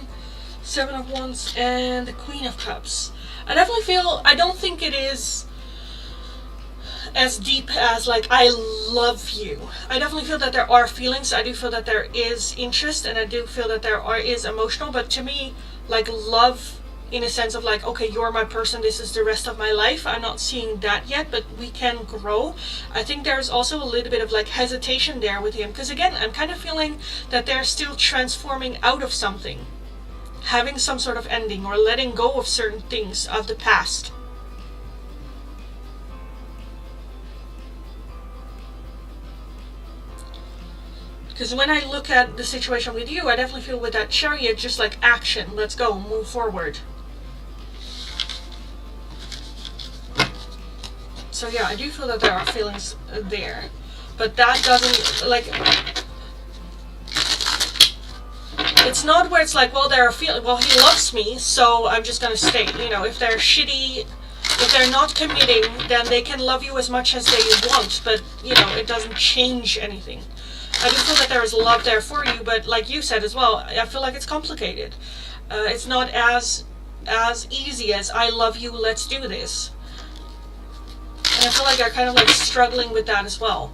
Seven of Wands, and the Queen of Cups. I definitely feel, I don't think it is as deep as like, I love you. I definitely feel that there are feelings. I do feel that there is interest, and I do feel that there is emotional, but to me, like, love in a sense of like, okay, you're my person, this is the rest of my life. I'm not seeing that yet, but we can grow. I think there's also a little bit of like hesitation there with him, because again, I'm kind of feeling that they're still transforming out of something, having some sort of ending, or letting go of certain things of the past. Because when I look at the situation with you, I definitely feel with that Chariot, just like action, let's go, move forward. So yeah, I do feel that there are feelings there, but that doesn't, like, it's not where it's like, well, there are feelings, well, he loves me, so I'm just gonna stay. You know, if they're shitty, if they're not committing, then they can love you as much as they want, but, you know, it doesn't change anything. I do feel that there is love there for you, but like you said as well, I feel like it's complicated. It's not as easy as, I love you, let's do this. And I feel like they're kind of like struggling with that as well.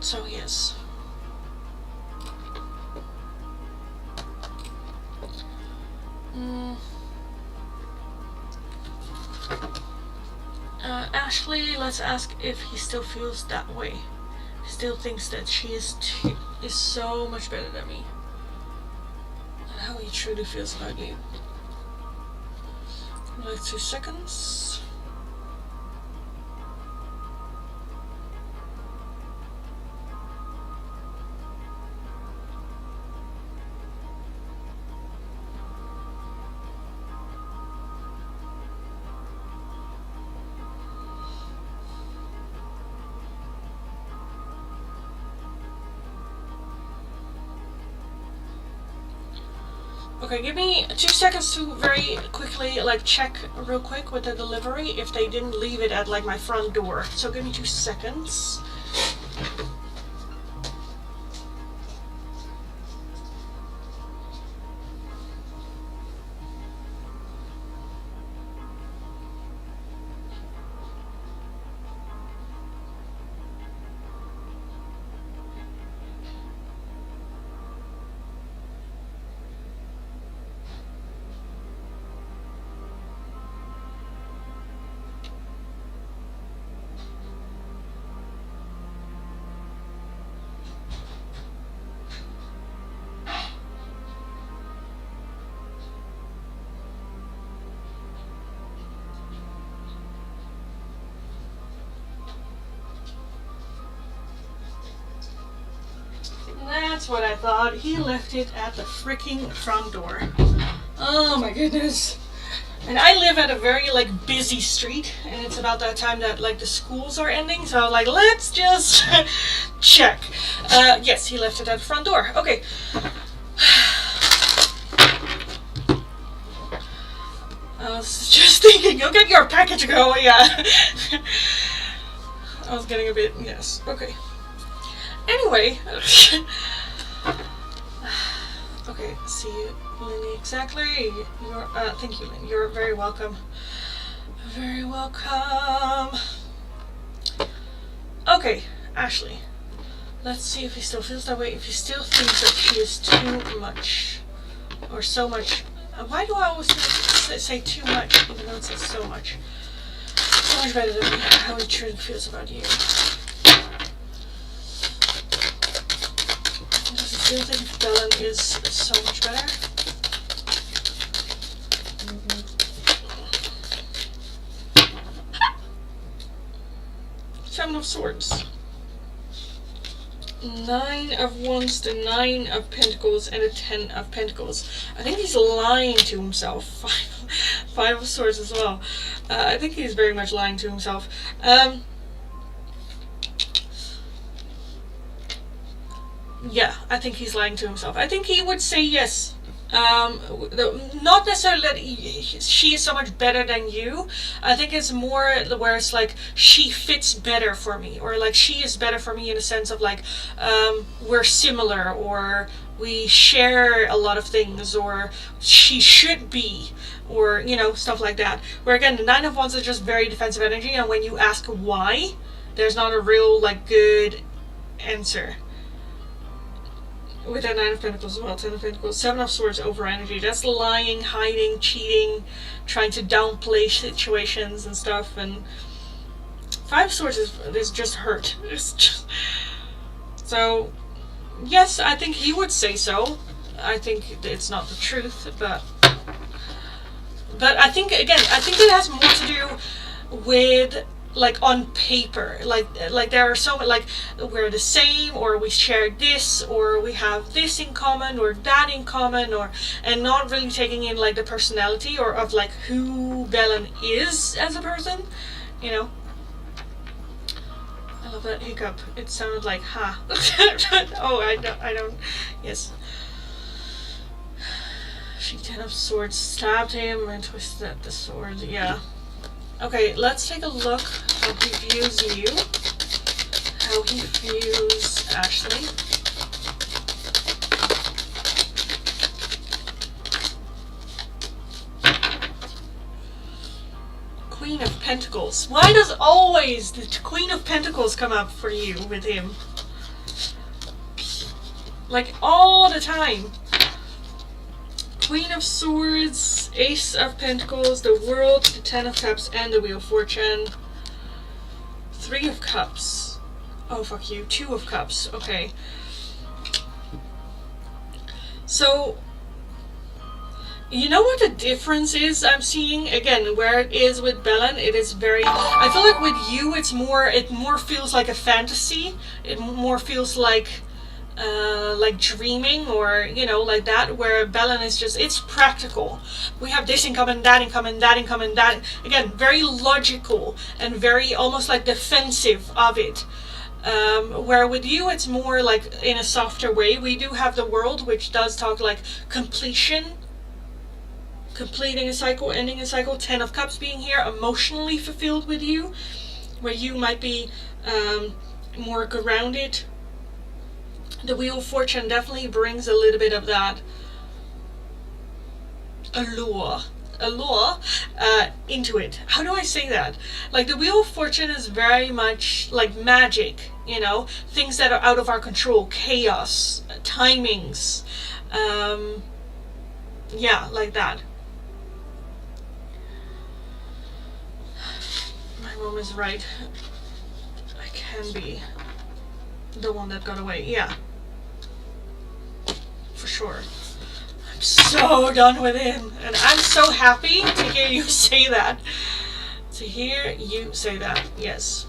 So yes. Ashley, let's ask if he still feels that way. He still thinks that she is so much better than me. And how he truly feels about you. Like 2 seconds. Okay, give me 2 seconds to very quickly like check real quick with the delivery if they didn't leave it at like my front door. So give me 2 seconds. That's what I thought. He left it at the freaking front door. Oh my goodness. And I live at a very like busy street, and it's about that time that like the schools are ending, so I was like, let's just check. Yes, he left it at the front door. Okay. I was just thinking, you'll get your package go, yeah. I was getting a bit, yes, okay. Anyway, okay, see you, Lindy, exactly. You're, thank you, Lindy, you're very welcome. Very welcome. Okay, Ashley, let's see if he still feels that way, if he still thinks that she is too much, or so much. Why do I always say too much, even though it says so much? So much better than how he truly feels about you. I still think Dylan is so much better. Seven of Swords. 9 of Wands, the 9 of Pentacles, and the 10 of Pentacles. I think he's lying to himself. 5 of Swords as well. I think he's very much lying to himself. Yeah, I think he's lying to himself. I think he would say yes. Not necessarily that she is so much better than you. I think it's more where it's like she fits better for me, or like she is better for me in a sense of like we're similar, or we share a lot of things, or she should be, or you know, stuff like that. Where again, the Nine of Wands is just very defensive energy, and when you ask why, there's not a real like good answer. With that Nine of Pentacles as well, Ten of Pentacles, Seven of Swords, over energy. That's lying, hiding, cheating, trying to downplay situations and stuff. And Five of Swords is just hurt. It's just... So, yes, I think he would say so. I think it's not the truth, but I think, again, I think it has more to do with like on paper, like there are so like we're the same, or we share this, or we have this in common, or that in common, or and not really taking in like the personality or of like who Belen is as a person, you know. I love that hiccup. It sounded like ha. Oh, I don't. Yes. She Ten of Swords stabbed him and twisted at the sword. Yeah. Okay, let's take a look how he views you, how he views Ashley. Queen of Pentacles. Why does always the Queen of Pentacles come up for you with him? Like all the time. Queen of Swords, Ace of Pentacles, the World, the Ten of Cups, and the Wheel of Fortune. Three of Cups. Oh, fuck you. Two of Cups. Okay. So, you know what the difference is I'm seeing? Again, where it is with Belen, it is very... I feel like with you, it's more... It more feels like a fantasy. It more feels like dreaming, or you know, like that, where Belen is just, it's practical. We have this in common, that in common, that in common, that again, very logical and very almost like defensive of it, where with you it's more like in a softer way. We do have the World, which does talk like completion, completing a cycle, ending a cycle. Ten of Cups being here, emotionally fulfilled with you, where you might be more grounded. The Wheel of Fortune definitely brings a little bit of that allure into it. How do I say that? Like the Wheel of Fortune is very much like magic, you know, things that are out of our control, chaos, timings, yeah, like that. My mom is right. I can be the one that got away, yeah. For sure. I'm so done with him, and I'm so happy to hear you say that. To hear you say that, yes.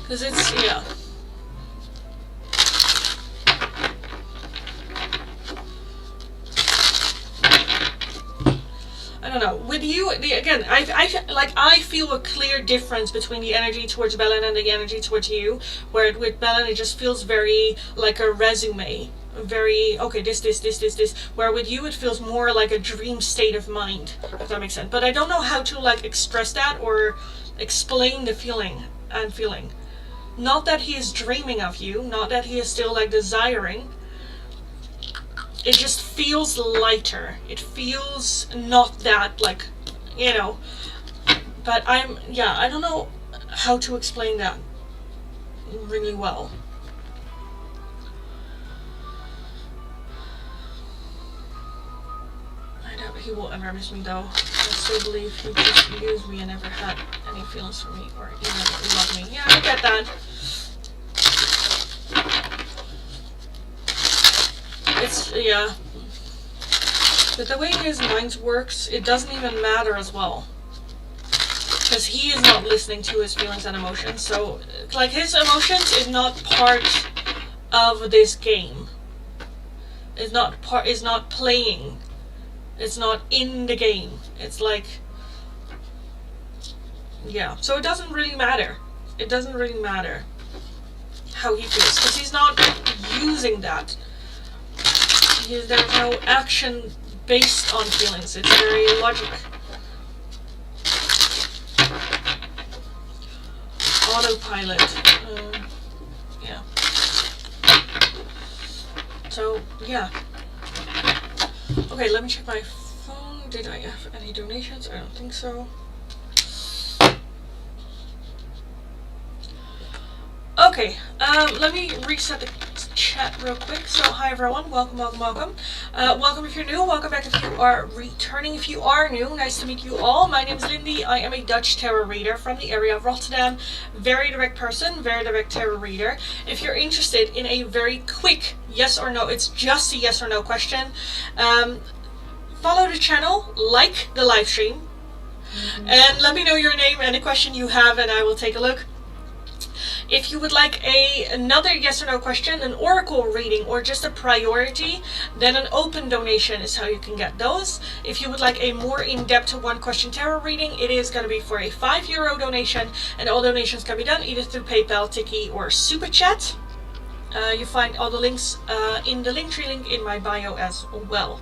Because it's, yeah. I don't know. With you, again, I feel a clear difference between the energy towards Belen and the energy towards you. Where with Belen, it just feels very like a resume, very okay. This. Where with you, it feels more like a dream state of mind. If that makes sense. But I don't know how to like express that or explain the feeling I'm feeling. Not that he is dreaming of you. Not that he is still like desiring. It just feels lighter. It feels not that, like, you know. But yeah, I don't know how to explain that really well. I doubt he will ever miss me, though. I still believe he just used me and never had any feelings for me, or even loved me. Yeah, I get that. It's, yeah. But the way his mind works, it doesn't even matter as well. Because he is not listening to his feelings and emotions. So, like, his emotions is not part of this game. It's not playing. It's not in the game. It's like, yeah. So it doesn't really matter. it doesn't really matter how he feels, because he's not using that. There's no action based on feelings. It's very logic. Autopilot. Yeah. So, yeah. Okay, let me check my phone. Did I have any donations? I don't think so. Okay, let me reset the chat real quick. So, hi everyone, welcome. Welcome if you're new, welcome back if you are returning. If you are new, nice to meet you all. My name is Lindy. I am a Dutch tarot reader from the area of Rotterdam. Very direct person, very direct tarot reader. If you're interested in a very quick yes or no, it's just a yes or no question, follow the channel, like the live stream, and let me know your name and the question you have, and I will take a look. If you would like another yes or no question, an oracle reading, or just a priority, then an open donation is how you can get those. If you would like a more in-depth one question tarot reading, it is going to be for a €5 donation, and all donations can be done either through PayPal, Tiki, or Super Chat. You find all the links in the Linktree link in my bio as well.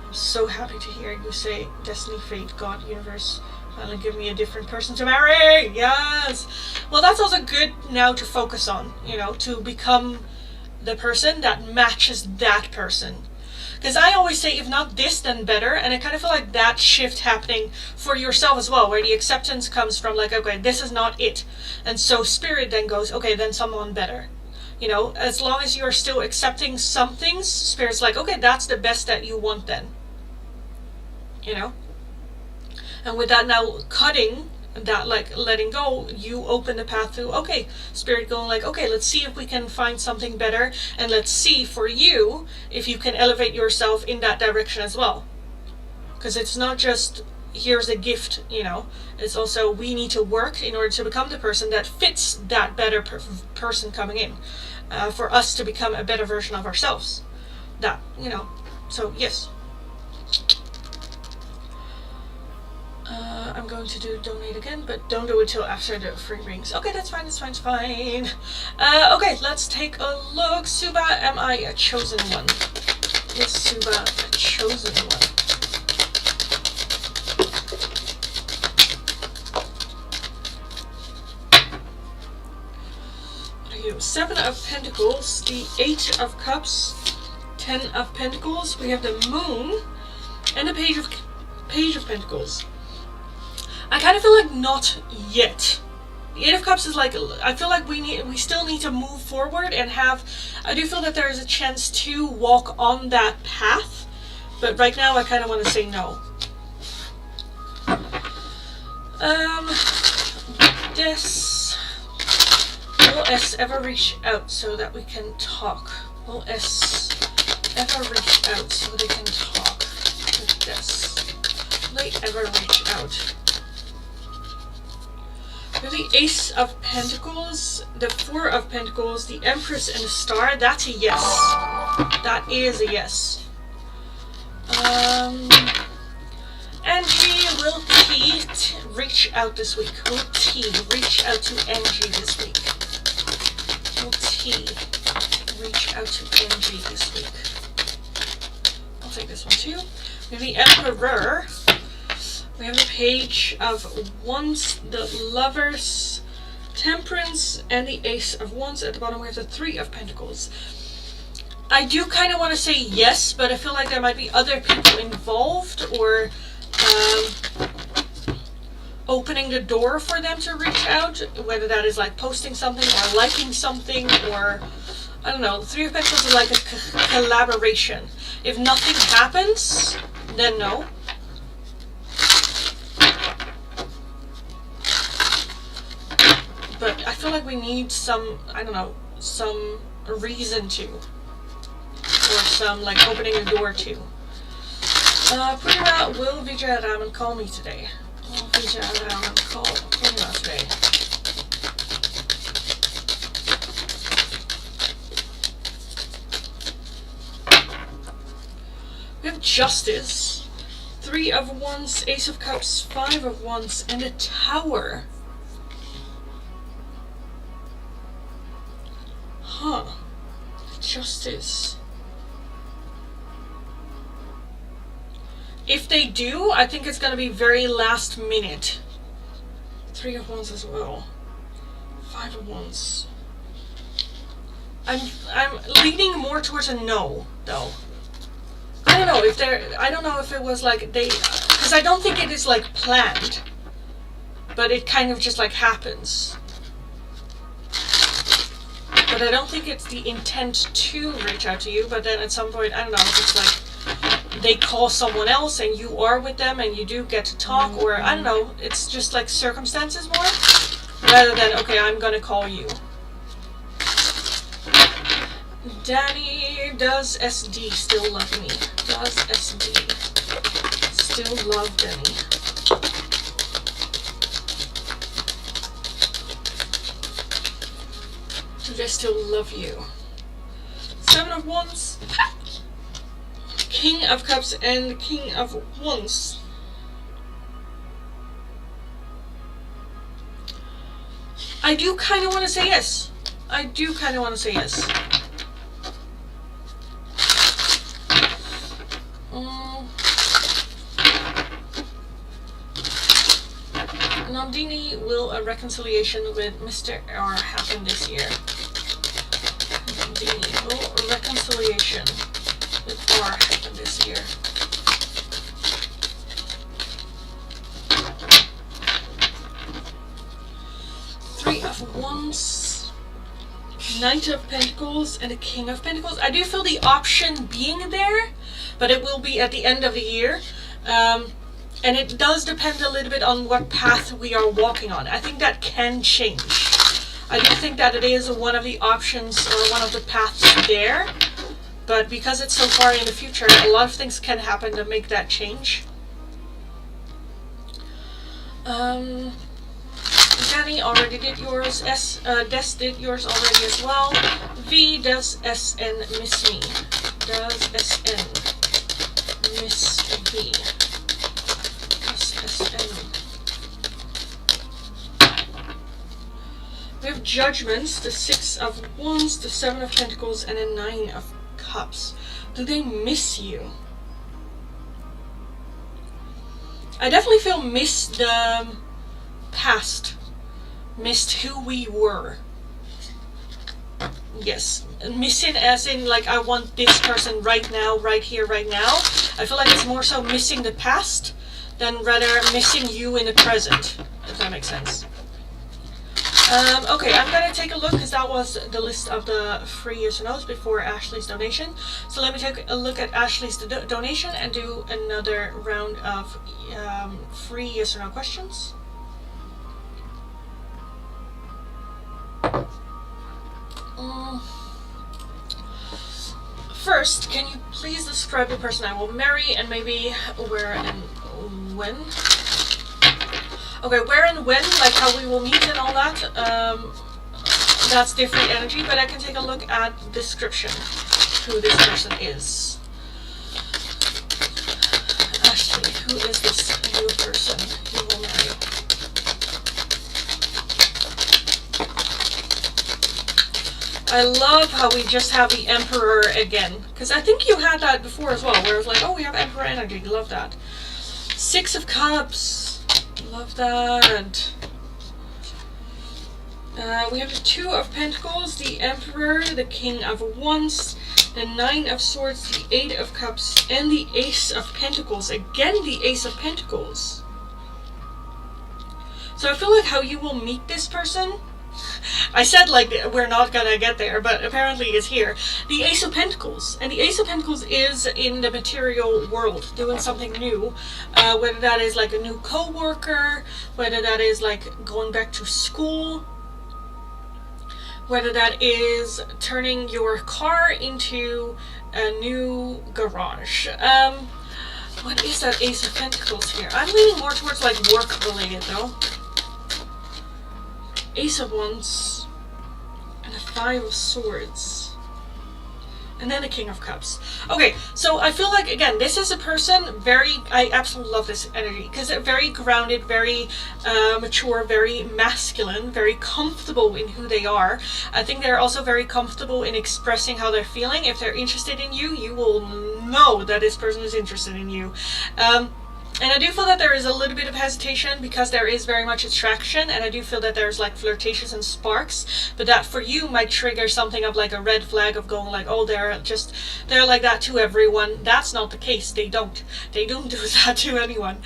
I'm so happy to hear you say Destiny, Fate, God, Universe. Finally give me a different person to marry. Yes. Well, that's also good now to focus on, you know, to become the person that matches that person. Because I always say, if not this, then better. And I kind of feel like that shift happening for yourself as well, where the acceptance comes from like, okay, this is not it. And so spirit then goes, okay, then someone better. You know, as long as you're still accepting some things, spirit's like, okay, that's the best that you want then. You know? And with that now cutting, that like letting go, you open the path to, okay, spirit going like, okay, let's see if we can find something better, and let's see for you if you can elevate yourself in that direction as well. Because it's not just, here's a gift, you know, it's also, we need to work in order to become the person that fits that better person coming in, for us to become a better version of ourselves. That, you know, so yes. I'm going to do donate again, but don't do it till after the free rings. Okay, that's fine, it's fine. Okay, let's take a look. Suba, am I a chosen one? Is Suba a chosen one? What are you? 7 of Pentacles, the 8 of Cups, 10 of Pentacles. We have the Moon, and the Page of Pentacles. I kind of feel like not yet. The 8 of Cups is like, I feel like we still need to move forward and have, I do feel that there is a chance to walk on that path, but right now I kind of want to say no. Will S ever reach out so that we can talk? Will S ever reach out so they can talk with this? Will they ever reach out? The Ace of Pentacles, the 4 of Pentacles, the Empress, and the Star. That's a yes. That is a yes. Angie, will T reach out this week? Will T reach out to Angie this week? Will T reach out to Angie this week? I'll take this one too. We have the Emperor. We have the Page of Wands, the Lovers, Temperance, and the Ace of Wands. At the bottom we have the 3 of Pentacles. I do kind of want to say yes, but I feel like there might be other people involved, or opening the door for them to reach out, whether that is like posting something or liking something, or I don't know. The 3 of Pentacles is like a collaboration. If nothing happens, then no. But I feel like we need some, I don't know, some reason to. Or some, like, opening a door to. Purnima, will Vijay Raman call me today? Will Vijay Raman call Purnima today? We have Justice. 3 of Wands, Ace of Cups, 5 of Wands, and a Tower. Huh. Justice. If they do, I think it's gonna be very last minute. 3 of Wands as well. 5 of Wands. I'm leaning more towards a no, though. I don't know if I don't know if it was like because I don't think it is like planned, but it kind of just like happens. But I don't think it's the intent to reach out to you, but then at some point, I don't know, if it's like they call someone else and you are with them and you do get to talk, or I don't know, it's just like circumstances more, rather than, okay, I'm gonna call you. Danny, does SD still love me? Does SD still love Danny? Do they still love you? 7 of Wands, King of Cups, and King of Wands. I do kind of want to say yes. I do kind of want to say yes. Nandini, will a reconciliation with Mr. R happen this year? Nandini, will a reconciliation with R happen this year? Three of Wands, Knight of Pentacles, and the King of Pentacles. I do feel the option being there, but it will be at the end of the year. And it does depend a little bit on what path we are walking on. I think that can change. I do think that it is one of the options or one of the paths there. But because it's so far in the future, a lot of things can happen to make that change. Danny already did yours. Des did yours already as well. V, does SN miss me? Does SN miss V? We have Judgments, the 6 of Wands, the 7 of Pentacles, and a 9 of Cups. Do they miss you? I definitely feel missed the past. Missed who we were. Yes. Missing as in like I want this person right now, right here, right now. I feel like it's more so missing the past than rather missing you in the present, if that makes sense. Okay, I'm gonna take a look because that was the list of the free yes or no's before Ashley's donation. So let me take a look at Ashley's donation and do another round of free yes or no questions. First, can you please describe the person I will marry and maybe where and when? Okay, where and when, like how we will meet and all that, that's different energy, but I can take a look at description, who this person is. Ashley, who is this new person you will marry? I love how we just have the Emperor again, because I think you had that before as well, where it was like, oh, we have Emperor energy, love that. 6 of Cups. Love that. We have the 2 of Pentacles, the Emperor, the King of Wands, the 9 of Swords, the 8 of Cups, and the Ace of Pentacles. Again, the Ace of Pentacles. So I feel like how you will meet this person. I said like we're not gonna get there, but apparently it's here. The Ace of Pentacles. And the Ace of Pentacles is in the material world, doing something new. Whether that is like a new co-worker, whether that is like going back to school, whether that is turning your car into a new garage. What is that Ace of Pentacles here? I'm leaning more towards like work related though. Ace of Wands, and a 5 of Swords, And then the King of Cups. Okay, so I feel like, again, this is a person I absolutely love this energy, because they're very grounded, very mature, very masculine, very comfortable in who they are. I think they're also very comfortable in expressing how they're feeling. If they're interested in you, you will know that this person is interested in you. And I do feel that there is a little bit of hesitation, because there is very much attraction, and I do feel that there's like flirtations and sparks, but that for you might trigger something of like a red flag of going like, oh, they're like that to everyone. That's not the case. They don't do that to anyone.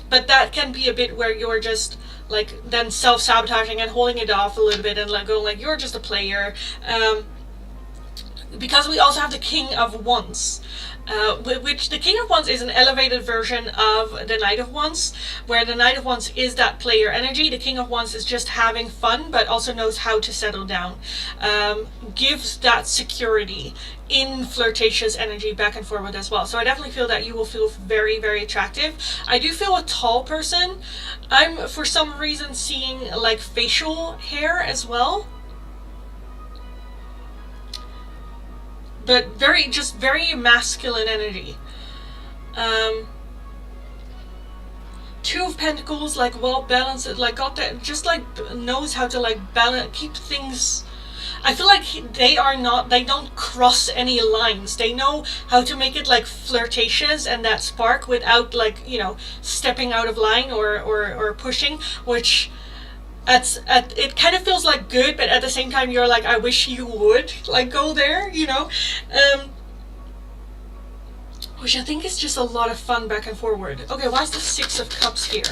But that can be a bit where you're just like then self-sabotaging and holding it off a little bit and like going like, you're just a player. Because we also have the King of Wands. Which the King of Wands is an elevated version of the Knight of Wands, where the Knight of Wands is that player energy. The King of Wands is just having fun, but also knows how to settle down. Gives that security in flirtatious energy back and forward as well. So I definitely feel that you will feel very, very attractive. I do feel a tall person. I'm for some reason seeing like facial hair as well. But very masculine energy. Two of Pentacles, like well balanced, like got that, just like knows how to like balance, keep things. I feel like they don't cross any lines. They know how to make it like flirtatious and that spark without like, you know, stepping out of line or pushing, which it kind of feels like good, but at the same time you're like, I wish you would like go there, you know. Which I think is just a lot of fun back and forward. Okay, why is the Six of Cups here?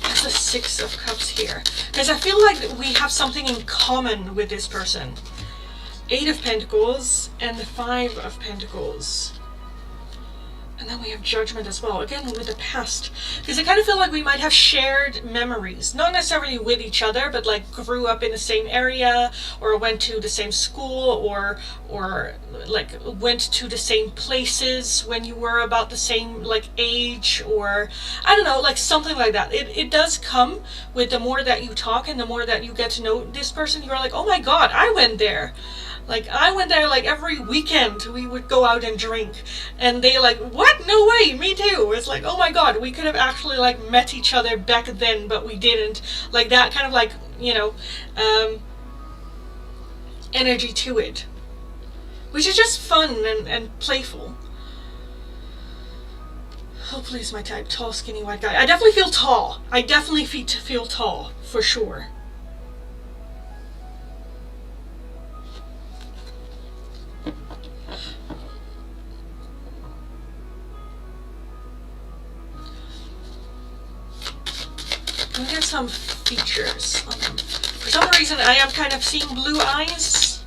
Why's the Six of Cups here? Because I feel like we have something in common with this person. Eight of Pentacles and the Five of Pentacles. And then we have Judgment as well, again with the past. Because I kind of feel like we might have shared memories. Not necessarily with each other, but like grew up in the same area, or went to the same school, or like went to the same places when you were about the same like age, or I don't know, like something like that. It does come with the more that you talk and the more that you get to know this person, you're like, oh my god, I went there. Like, I went there, like, every weekend we would go out and drink. And they like, what? No way, me too. It's like, oh my god, we could have actually, like, met each other back then, but we didn't. Like, that kind of, like, you know, energy to it. Which is just fun and playful. Hopefully it's my type. Tall, skinny, white guy. I definitely feel tall. I definitely feel tall, for sure. We get some features on them. For some reason, I am kind of seeing blue eyes,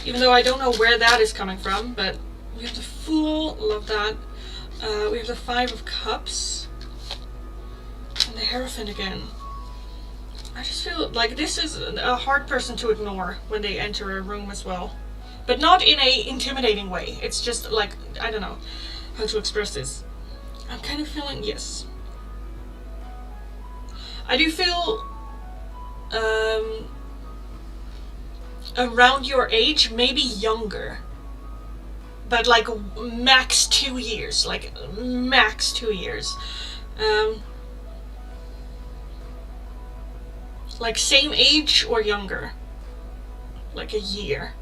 even though I don't know where that is coming from. But we have the Fool, love that. We have the Five of Cups, and the Hierophant again. I just feel like this is a hard person to ignore when they enter a room as well, but not in a intimidating way. It's just like, I don't know how to express this. I'm kind of feeling, yes. I do feel around your age, maybe younger, but like max 2 years, like max 2 years. Like same age or younger, like a year.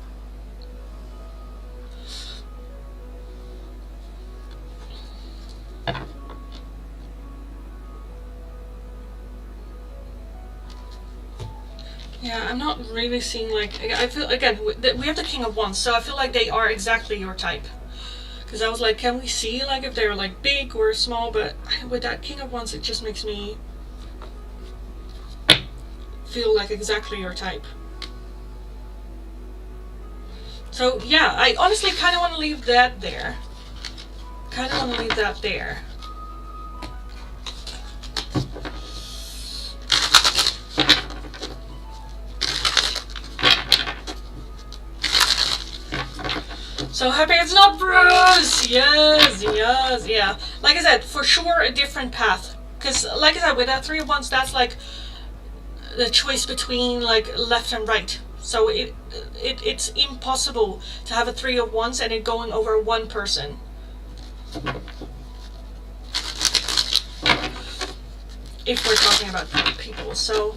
Yeah, I'm not really seeing like, I feel, again, we have the King of Wands, so I feel like they are exactly your type. Because I was like, can we see like if they're like big or small, but with that King of Wands, it just makes me feel like exactly your type. So yeah, I honestly kind of want to leave that there. So happy it's not Bruce! Yes, yeah. Like I said, for sure a different path. Because, like I said, with that Three of Wands, that's like the choice between like left and right. So it's impossible to have a Three of Wands and it going over one person. If we're talking about people. So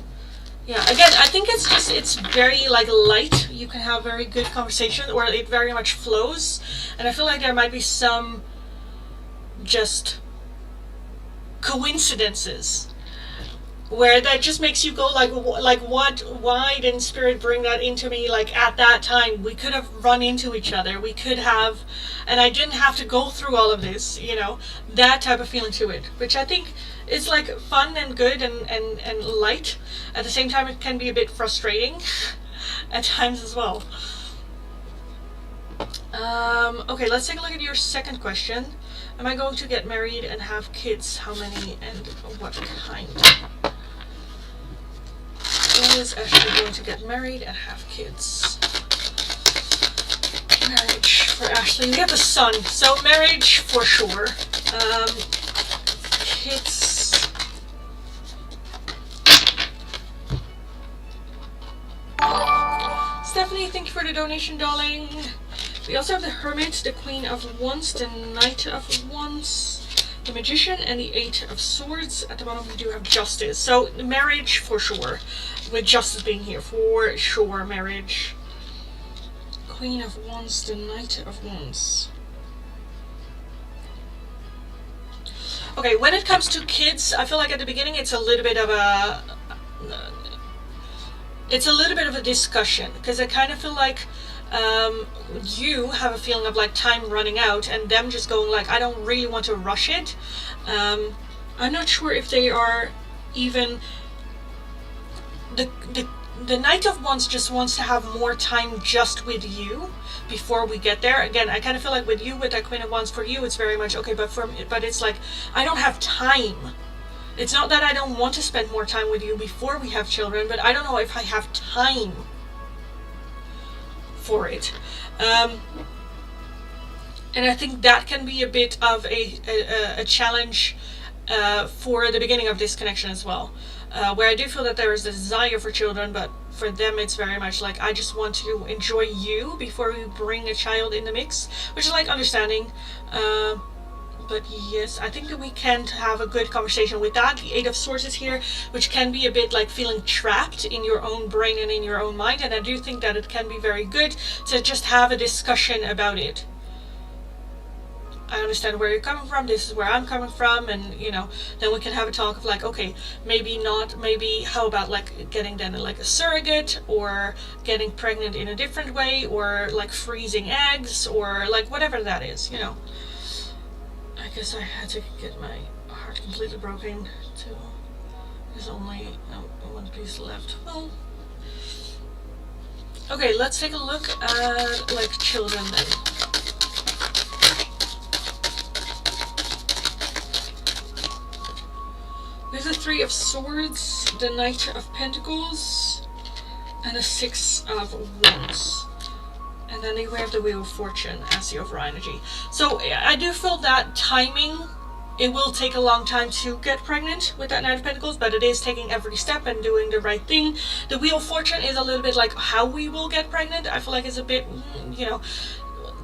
yeah, again, I think it's very like light. You can have very good conversation, or it very much flows. And I feel like there might be some just coincidences where that just makes you go like what, why didn't spirit bring that into me like at that time? We could have run into each other, we could have, and I didn't have to go through all of this, you know, that type of feeling to it, which I think is like fun and good and light. At the same time, it can be a bit frustrating at times as well. Okay, let's take a look at your second question. Am I going to get married and have kids? How many and what kind? Is Ashley going to get married and have kids? Marriage for Ashley. We have a son, so marriage for sure. Kids. Stephanie, thank you for the donation, darling. We also have the Hermit, the Queen of Wands, the Knight of Wands, the Magician, and the Eight of Swords. At the bottom we do have Justice. So marriage for sure. With Justice being here, for sure, marriage. Queen of Wands, the Knight of Wands. Okay, when it comes to kids, I feel like at the beginning it's a little bit of a discussion, because I kind of feel like you have a feeling of like time running out, and them just going like, I don't really want to rush it. I'm not sure if they are even the Knight of Wands just wants to have more time just with you before we get there. Again, I kind of feel like with you, with that Queen of Wands, for you it's very much okay, but it's like I don't have time. It's not that I don't want to spend more time with you before we have children, but I don't know if I have time for it. And I think that can be a bit of a challenge for the beginning of this connection as well. Where I do feel that there is a desire for children, but for them it's very much like, I just want to enjoy you before we bring a child in the mix, which is like understanding. But yes, I think that we can have a good conversation with that. The Eight of Swords is here, which can be a bit like feeling trapped in your own brain and in your own mind, and I do think that it can be very good to just have a discussion about it. I understand where you're coming from, this is where I'm coming from, and you know, then we can have a talk of like, okay, maybe not, maybe how about like getting then like a surrogate, or getting pregnant in a different way, or like freezing eggs, or like whatever that is, you know. I guess I had to get my heart completely broken too. There's only one piece left. Well, okay, let's take a look at like children then. There's a Three of Swords, the Knight of Pentacles, and a Six of Wands. And then we have the Wheel of Fortune as the overall energy. So I do feel that timing, it will take a long time to get pregnant with that Knight of Pentacles, but it is taking every step and doing the right thing. The Wheel of Fortune is a little bit like how we will get pregnant. I feel like it's a bit, you know,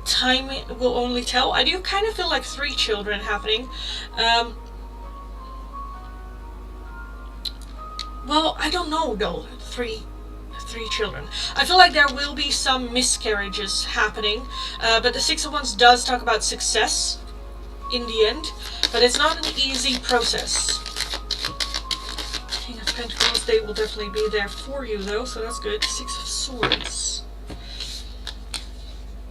time will only tell. I do kind of feel like 3 children happening. Well, I don't know though, three children. I feel like there will be some miscarriages happening, but the Six of Wands does talk about success in the end, but it's not an easy process. King of Pentacles, they will definitely be there for you though, so that's good. Six of Swords.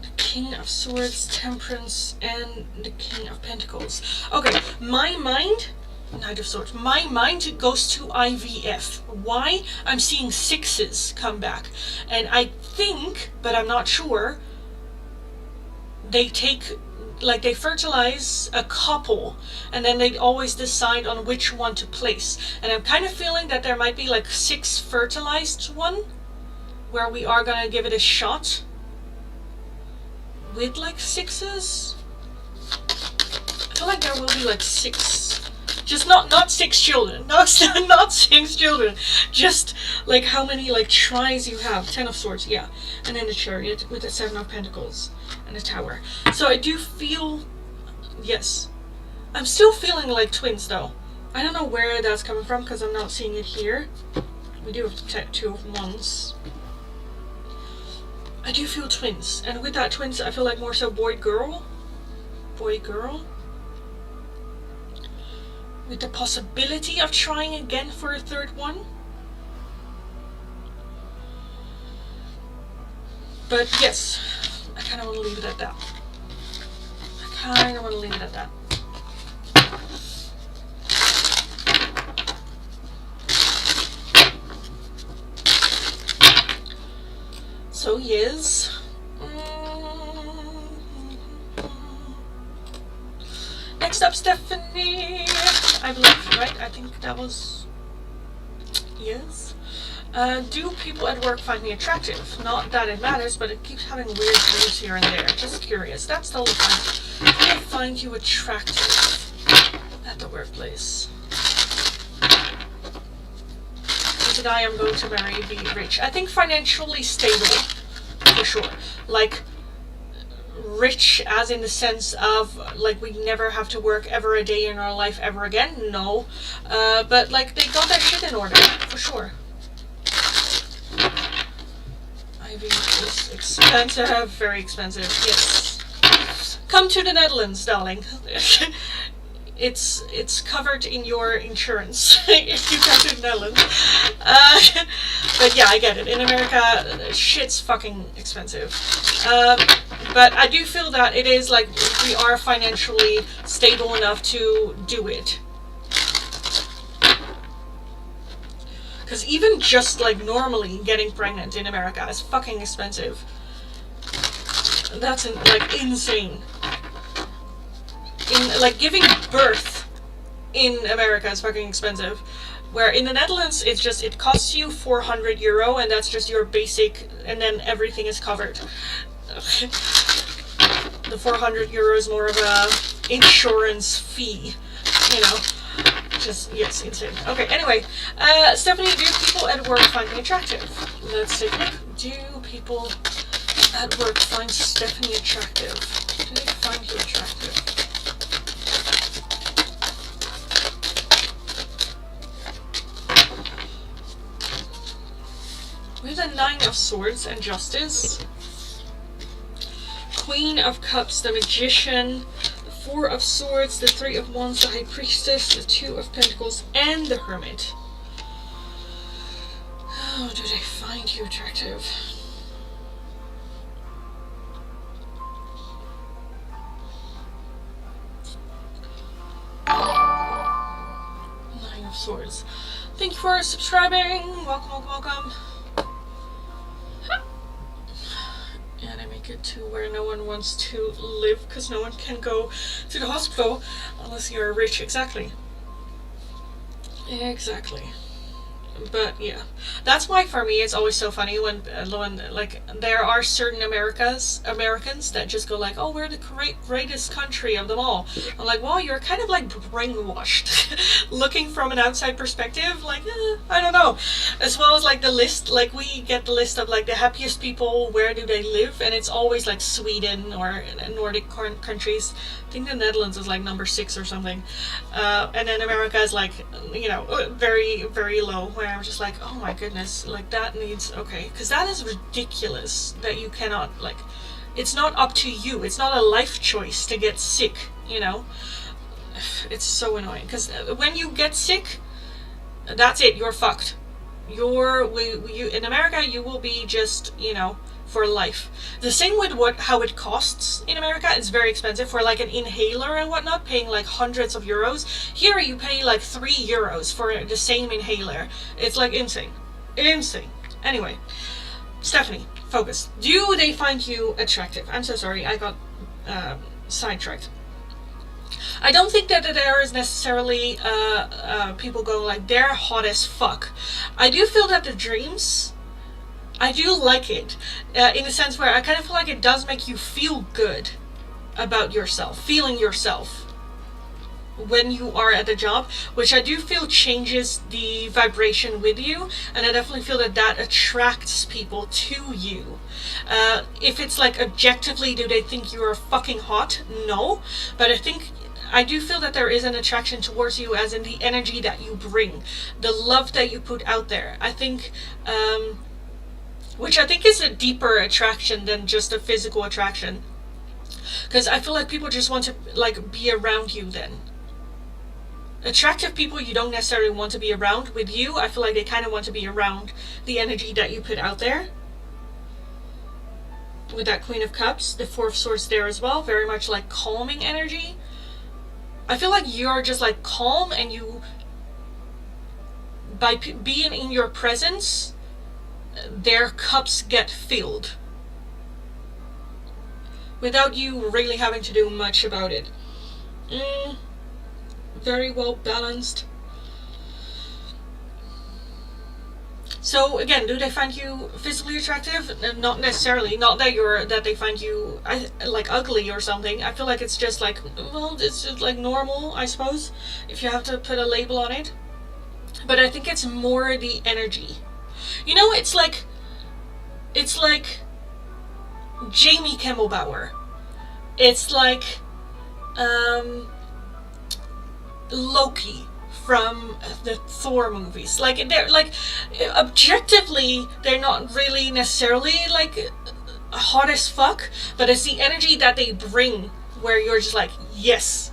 The King of Swords, Temperance, and the King of Pentacles. Okay, my mind... Knight of Swords. My mind goes to IVF. Why? I'm seeing 6s come back. And I think, but I'm not sure, they take, like they fertilize a couple and then they always decide on which one to place. And I'm kind of feeling that there might be like 6 fertilized one where we are gonna give it a shot with like 6s. I feel like there will be like 6 Just not 6 children, not 6 children, just like how many like tries you have. 10 of Swords, yeah, and then the Chariot with the 7 of Pentacles and the Tower. So I do feel, yes, I'm still feeling like twins though. I don't know where that's coming from because I'm not seeing it here. We do have 2 of Wands. I do feel twins, and with that twins, I feel like more so boy-girl. Boy-girl. With the possibility of trying again for a 3rd one. But yes, I kind of want to leave it at that. So yes. Next up, Stephanie. I believe, right? I think that was... Yes. Do people at work find me attractive? Not that it matters, but it keeps having weird dreams here and there. Just curious. That's the whole time. Do I find you attractive at the workplace? Is the guy I'm going to marry be rich? I think financially stable, for sure. Like, rich as in the sense of like we never have to work ever a day in our life ever again, no, but like they got their shit in order, for sure. Ivy is expensive, very expensive, yes. Come to the Netherlands, darling. It's covered in your insurance if you come to the Netherlands. But yeah, I get it. In America, shit's fucking expensive. But I do feel that it is like we are financially stable enough to do it. Because even just like normally getting pregnant in America is fucking expensive. That's like insane. Like giving birth in America is fucking expensive. Where in the Netherlands, it's just, it costs you €400 and that's just your basic, and then everything is covered. The €400 is more of a insurance fee, you know. Just, yes, insane. Okay, anyway, Stephanie, do people at work find me attractive? Let's take a look. Do people at work find Stephanie attractive? Do they find you attractive? We have the 9 of Swords and Justice. Queen of Cups, the Magician, the 4 of Swords, the 3 of Wands, the High Priestess, the 2 of Pentacles, and the Hermit. Oh, do they find you attractive? Nine of Swords. Thank you for subscribing. Welcome, welcome, welcome. And I make it to where no one wants to live because no one can go to the hospital unless you're rich. Exactly. Exactly. But yeah, that's why for me it's always so funny when like there are certain Americans that just go like, oh, we're the greatest country of them all. I'm like, well, you're kind of like brainwashed. Looking from an outside perspective, like, I don't know. As well as like the list, like we get the list of like the happiest people, where do they live, and it's always like Sweden or Nordic countries. I think the Netherlands is like number 6 or something, and then America is like, you know, very, very low, where I'm just like, oh my goodness, like that needs, okay, because that is ridiculous that you cannot, like, it's not up to you, it's not a life choice to get sick, you know. It's so annoying, because when you get sick, that's it, you're fucked. You in America, you will be just, you know, for life. The same with how it costs in America. It's very expensive for like an inhaler and whatnot, paying like hundreds of euros. Here you pay like €3 for the same inhaler. It's like insane. Insane. Anyway, Stephanie, focus. Do they find you attractive? I'm so sorry, I got sidetracked. I don't think that there is necessarily people go like, they're hot as fuck. I do feel that the dreams, I do like it, in a sense where I kind of feel like it does make you feel good about yourself, feeling yourself. when you are at the job, which I do feel changes the vibration with you, and I definitely feel that that attracts people to you. If it's like objectively, do they think you are fucking hot? No, but I do feel that there is an attraction towards you, as in the energy that you bring, the love that you put out there. I think, which I think is a deeper attraction than just a physical attraction, because I feel like people just want to like be around you. Then attractive people you don't necessarily want to be around. With you, I feel like they kind of want to be around the energy that you put out there. With that Queen of Cups, the Four of Swords there as well, very much like calming energy. I feel like you're just like calm, and you, by being in your presence, their cups get filled without you really having to do much about it. Very well balanced. So again, do they find you physically attractive? Not necessarily. Not that they find you like ugly or something. I feel like it's just like, well, it's just like normal, I suppose, if you have to put a label on it. But I think it's more the energy. You know, it's like Jamie Kemmelbauer. It's like Loki from the Thor movies. Like, they're like, objectively, they're not really necessarily like hot as fuck, but it's the energy that they bring where you're just like, yes.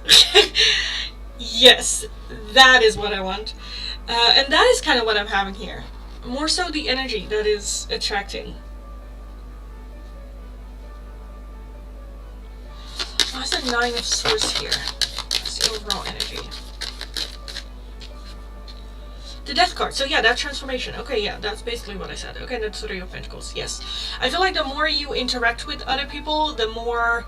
Yes, that is what I want. And that is kind of what I'm having here. More so the energy that is attracting. What's the Nine of Swords here? That's the overall energy. The Death card. So yeah, that transformation. Okay, yeah, that's basically what I said. Okay, that's Three of Pentacles. Yes. I feel like the more you interact with other people, the more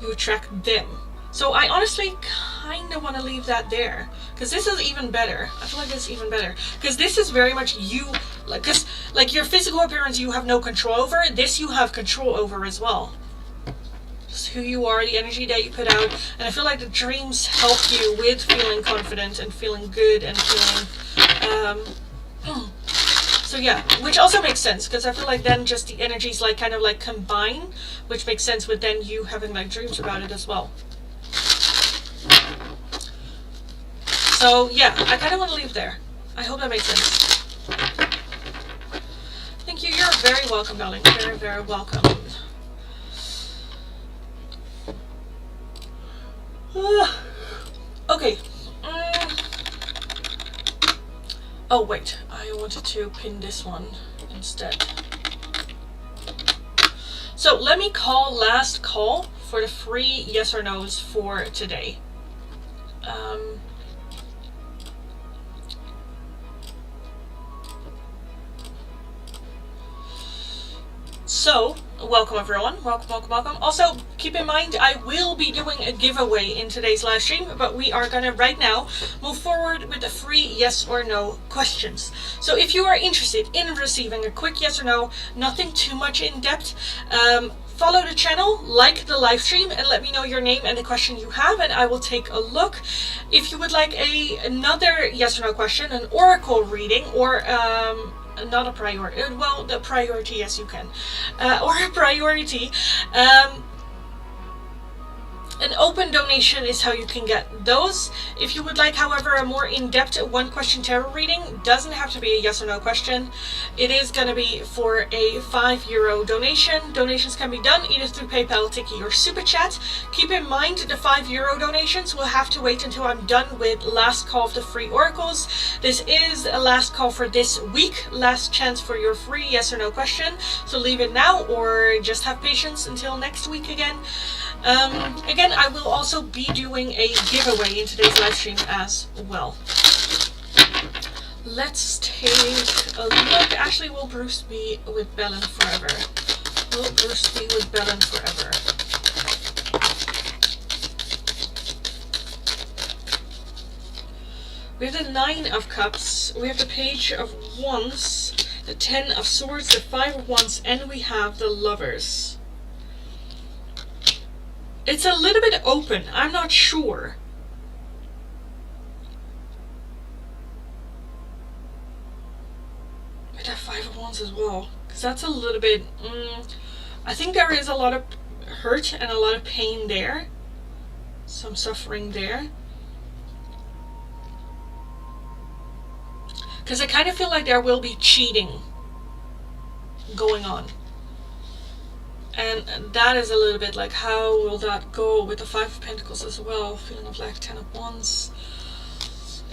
you attract them. So I honestly kind of want to leave that there, because this is even better. I feel like this is even better, because this is very much you, like, because like your physical appearance you have no control over. This you have control over as well. Just who you are, the energy that you put out, and I feel like the dreams help you with feeling confident and feeling good and feeling so yeah, which also makes sense, because I feel like then just the energies like kind of like combine, which makes sense with then you having like dreams about it as well. So yeah, I kind of want to leave there. I hope that makes sense. Thank you. You're very welcome, darling. Very, very welcome. Okay. Oh wait, I wanted to pin this one instead. So let me call last call for the free yes or no's for today. So, welcome everyone, welcome. Also, keep in mind, I will be doing a giveaway in today's live stream, but we are gonna right now move forward with the free yes or no questions. So if you are interested in receiving a quick yes or no, nothing too much in depth, follow the channel, like the live stream, and let me know your name and the question you have, and I will take a look. If you would like another yes or no question, an oracle reading, or not a priority, well, the priority, yes you can, or a priority, an open donation is how you can get those. If you would like, however, a more in-depth one question tarot reading, doesn't have to be a yes or no question. It is going to be for a €5 donation. Donations can be done either through PayPal, Tiki, or Super Chat. Keep in mind the €5 donations will have to wait until I'm done with last call of the free oracles. This is a last call for this week, last chance for your free yes or no question. So leave it now or just have patience until next week again. Again, I will also be doing a giveaway in today's live stream as well. Let's take a look. Actually, will Bruce be with Belen forever? Will Bruce be with Belen forever? We have the 9 of Cups, we have the Page of Wands, the 10 of Swords, the 5 of Wands, and we have the Lovers. It's a little bit open. I'm not sure. With that Five of Wands as well. Because that's a little bit... I think there is a lot of hurt and a lot of pain there. Some suffering there. Because I kind of feel like there will be cheating going on. And that is a little bit like, how will that go with the Five of Pentacles as well? Feeling of like 10 of Wands.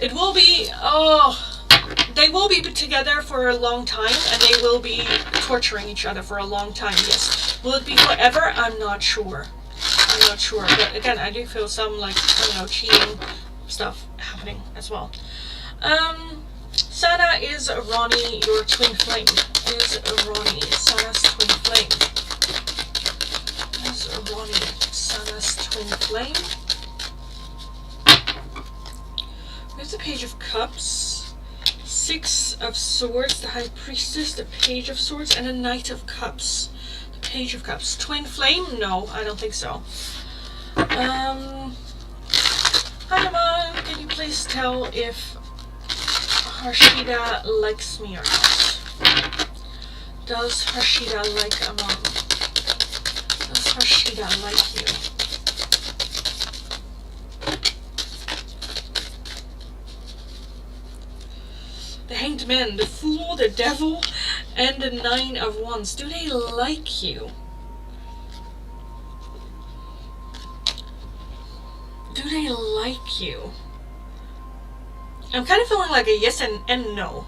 It will be, they will be together for a long time, and they will be torturing each other for a long time, yes. Will it be forever? I'm not sure. I'm not sure. But again, I do feel some, like, I don't know, cheating stuff happening as well. Sana, is Ronnie your twin flame? Is Ronnie Sana's twin flame? Is Ronnie Sana's twin flame? We have the Page of Cups, Six of Swords, the High Priestess, the Page of Swords, and the Knight of Cups. The Page of Cups. Twin flame? No, I don't think so. Hi, Aman. Can you please tell if Harshida likes me or not? Does Harshida like Aman? Does Harshida like you? The Hanged Man, the Fool, the Devil, and the Nine of Wands. Do they like you? Do they like you? I'm kind of feeling like a yes and no.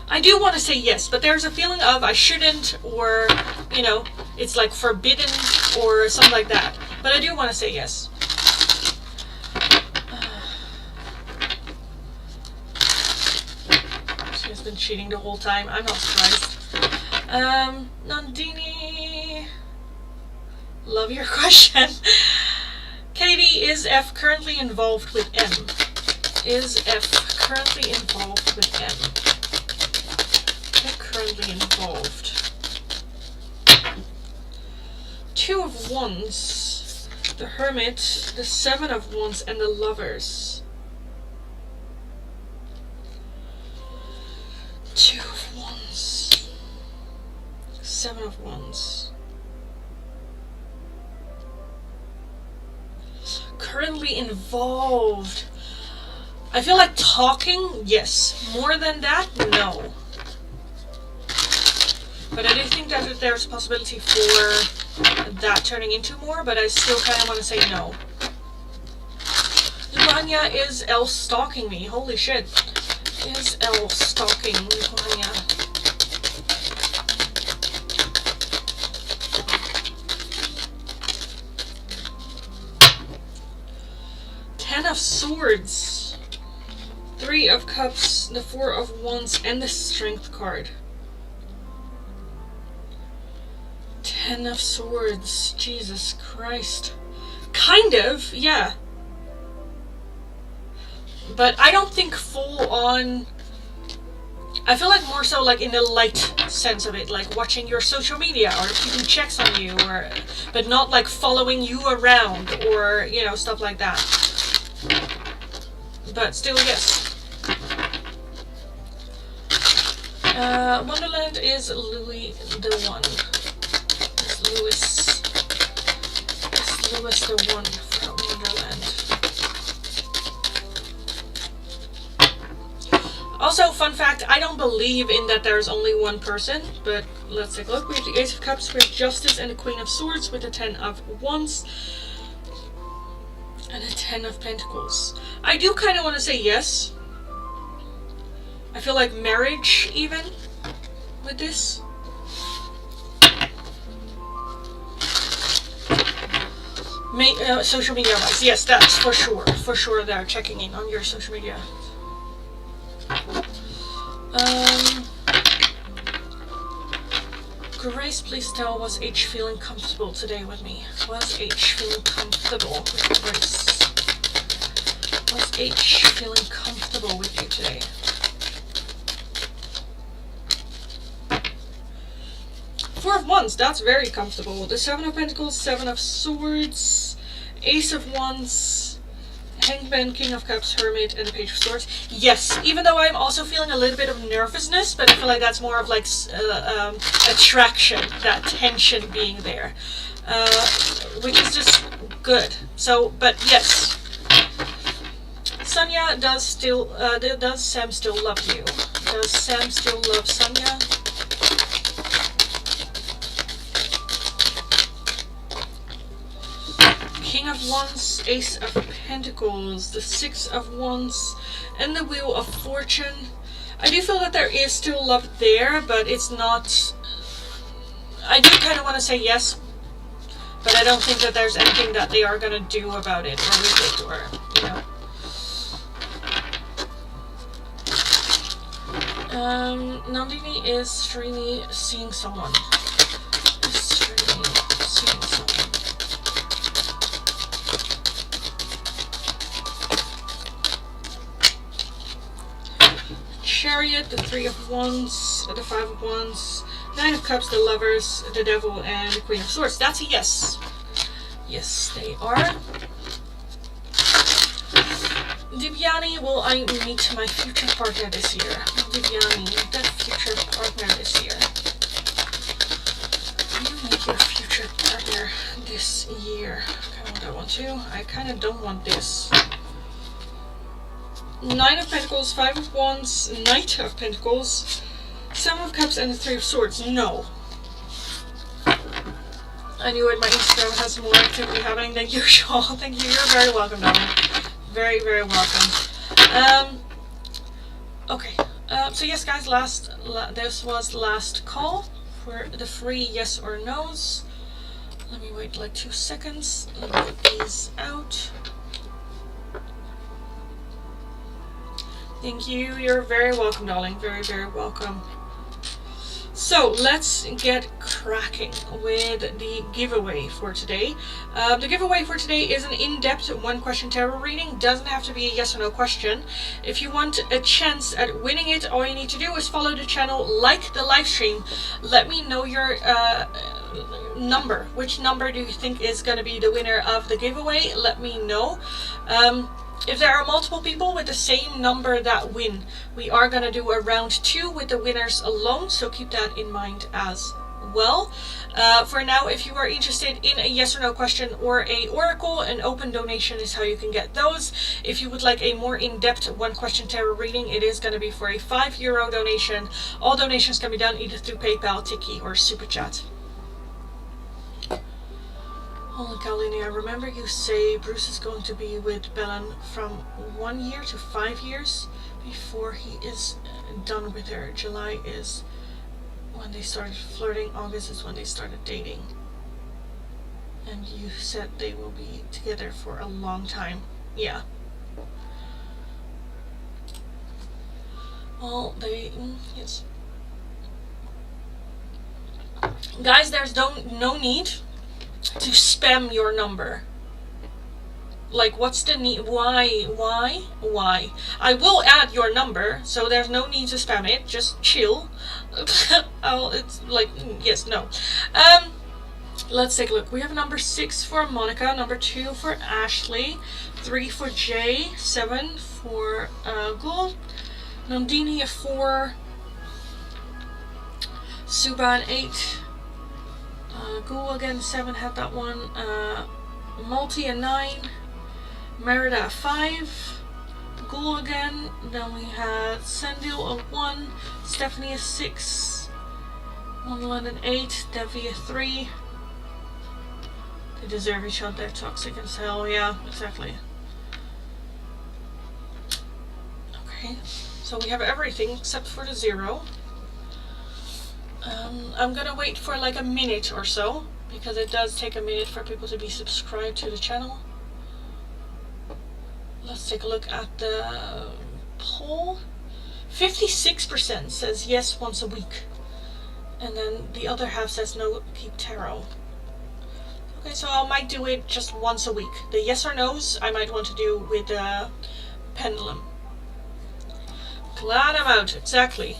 I do want to say yes, but there's a feeling of I shouldn't, or, you know, it's like forbidden or something like that. But I do want to say yes. She has been cheating the whole time. I'm not surprised. Nandini, love your question. Katie, is F currently involved with M? Is F currently involved with M? F currently involved. Two of Wands, the Hermit, the Seven of Wands, and the Lovers. Two of Wands, Seven of Wands. Currently involved. I feel like talking, yes. More than that, no. But I do think that there's a possibility for that turning into more, but I still kind of want to say no. Vanya, is Elle stalking me? Holy shit. Is Elle stalking Vanya? Ten of Swords, Three of Cups, the Four of Wands, and the Strength card. Ten of Swords, Jesus Christ. Kind of, yeah. But I don't think full on. I feel like more so like in the light sense of it, like watching your social media or keeping checks on you, or but not like following you around or, you know, stuff like that. But still, yes. Wonderland, is Louis the one? Is Louis the one for Wonderland? Also, fun fact, I don't believe in that there's only one person, but let's take a look. We have the Ace of Cups, we have Justice, and the Queen of Swords with the Ten of Wands. And a Ten of Pentacles. I do kind of want to say yes. I feel like marriage, even, with this. Social media wise, yes, that's for sure. For sure they're checking in on your social media. Grace, please tell, was H feeling comfortable today with me? Was H feeling comfortable with Grace? Was H feeling comfortable with you today? Four of Wands, that's very comfortable. The Seven of Pentacles, Seven of Swords, Ace of Wands, Hangman, King of Cups, Hermit, and the Page of Swords. Yes, even though I'm also feeling a little bit of nervousness, but I feel like that's more of like attraction, that tension being there, which is just good. So, but yes, Sonia does Sam still love you? Does Sam still love Sonia? King of Wands, Ace of Pentacles, the Six of Wands, and the Wheel of Fortune. I do feel that there is still love there, but it's not... I do kind of want to say yes, but I don't think that there's anything that they are going to do about it, or with it, or, you know. Nandini is really seeing someone. Chariot, the Three of Wands, the Five of Wands, Nine of Cups, the Lovers, the Devil, and the Queen of Swords. That's a yes. Yes, they are. Divyani, will I meet my future partner this year? Divyani, that future partner this year. Will you meet your future partner this year? I kind of don't want to. I kind of don't want this. Nine of Pentacles, Five of Wands, Knight of Pentacles, Seven of Cups, and the Three of Swords. No. I knew it. My Instagram has more activity happening than usual. Thank you. You're very welcome, darling. Very, very welcome. Okay. So yes, guys. This was last call for the free yes or no's. Let me wait like 2 seconds. Let me get these out. Thank you. You're very welcome, darling. Very, very welcome. So let's get cracking with the giveaway for today. The giveaway for today is an in-depth one-question tarot reading. Doesn't have to be a yes or no question. If you want a chance at winning it, all you need to do is follow the channel, like the live stream. Let me know your number. Which number do you think is going to be the winner of the giveaway? Let me know. If there are multiple people with the same number that win, we are going to do a round 2 with the winners alone, so keep that in mind as well. For now, if you are interested in a yes or no question or a oracle, an open donation is how you can get those. If you would like a more in-depth one-question tarot reading, it is going to be for a €5 donation. All donations can be done either through PayPal, Tiki, or Super Chat. Holy cow, Lindy, I remember you say Bruce is going to be with Belen from 1 year to 5 years before he is done with her. July is when they started flirting, August is when they started dating. And you said they will be together for a long time. Yeah. Well, yes. Guys, there's no need to spam your number. Like, what's the need? Why? I will add your number, so there's no need to spam it. Just chill. It's like, yes, no. Let's take a look. We have number 6 for Monica, number 2 for Ashley, 3 for Jay, 7 for Gul, Nandini a 4, Suban 8, Gul again 7, had that one, Multi a 9, Merida a 5, Gul again, then we had Sandil a 1, Stephanie a 6, Wonderland an 8, Devi a 3. They deserve each other, toxic as hell, yeah, exactly. Okay, so we have everything except for the 0. I'm gonna wait for like a minute or so, because it does take a minute for people to be subscribed to the channel. Let's take a look at the poll. 56% says yes once a week, and then the other half says no, keep tarot. Okay, so I might do it just once a week. The yes or no's I might want to do with the pendulum. Glad I'm out. Exactly.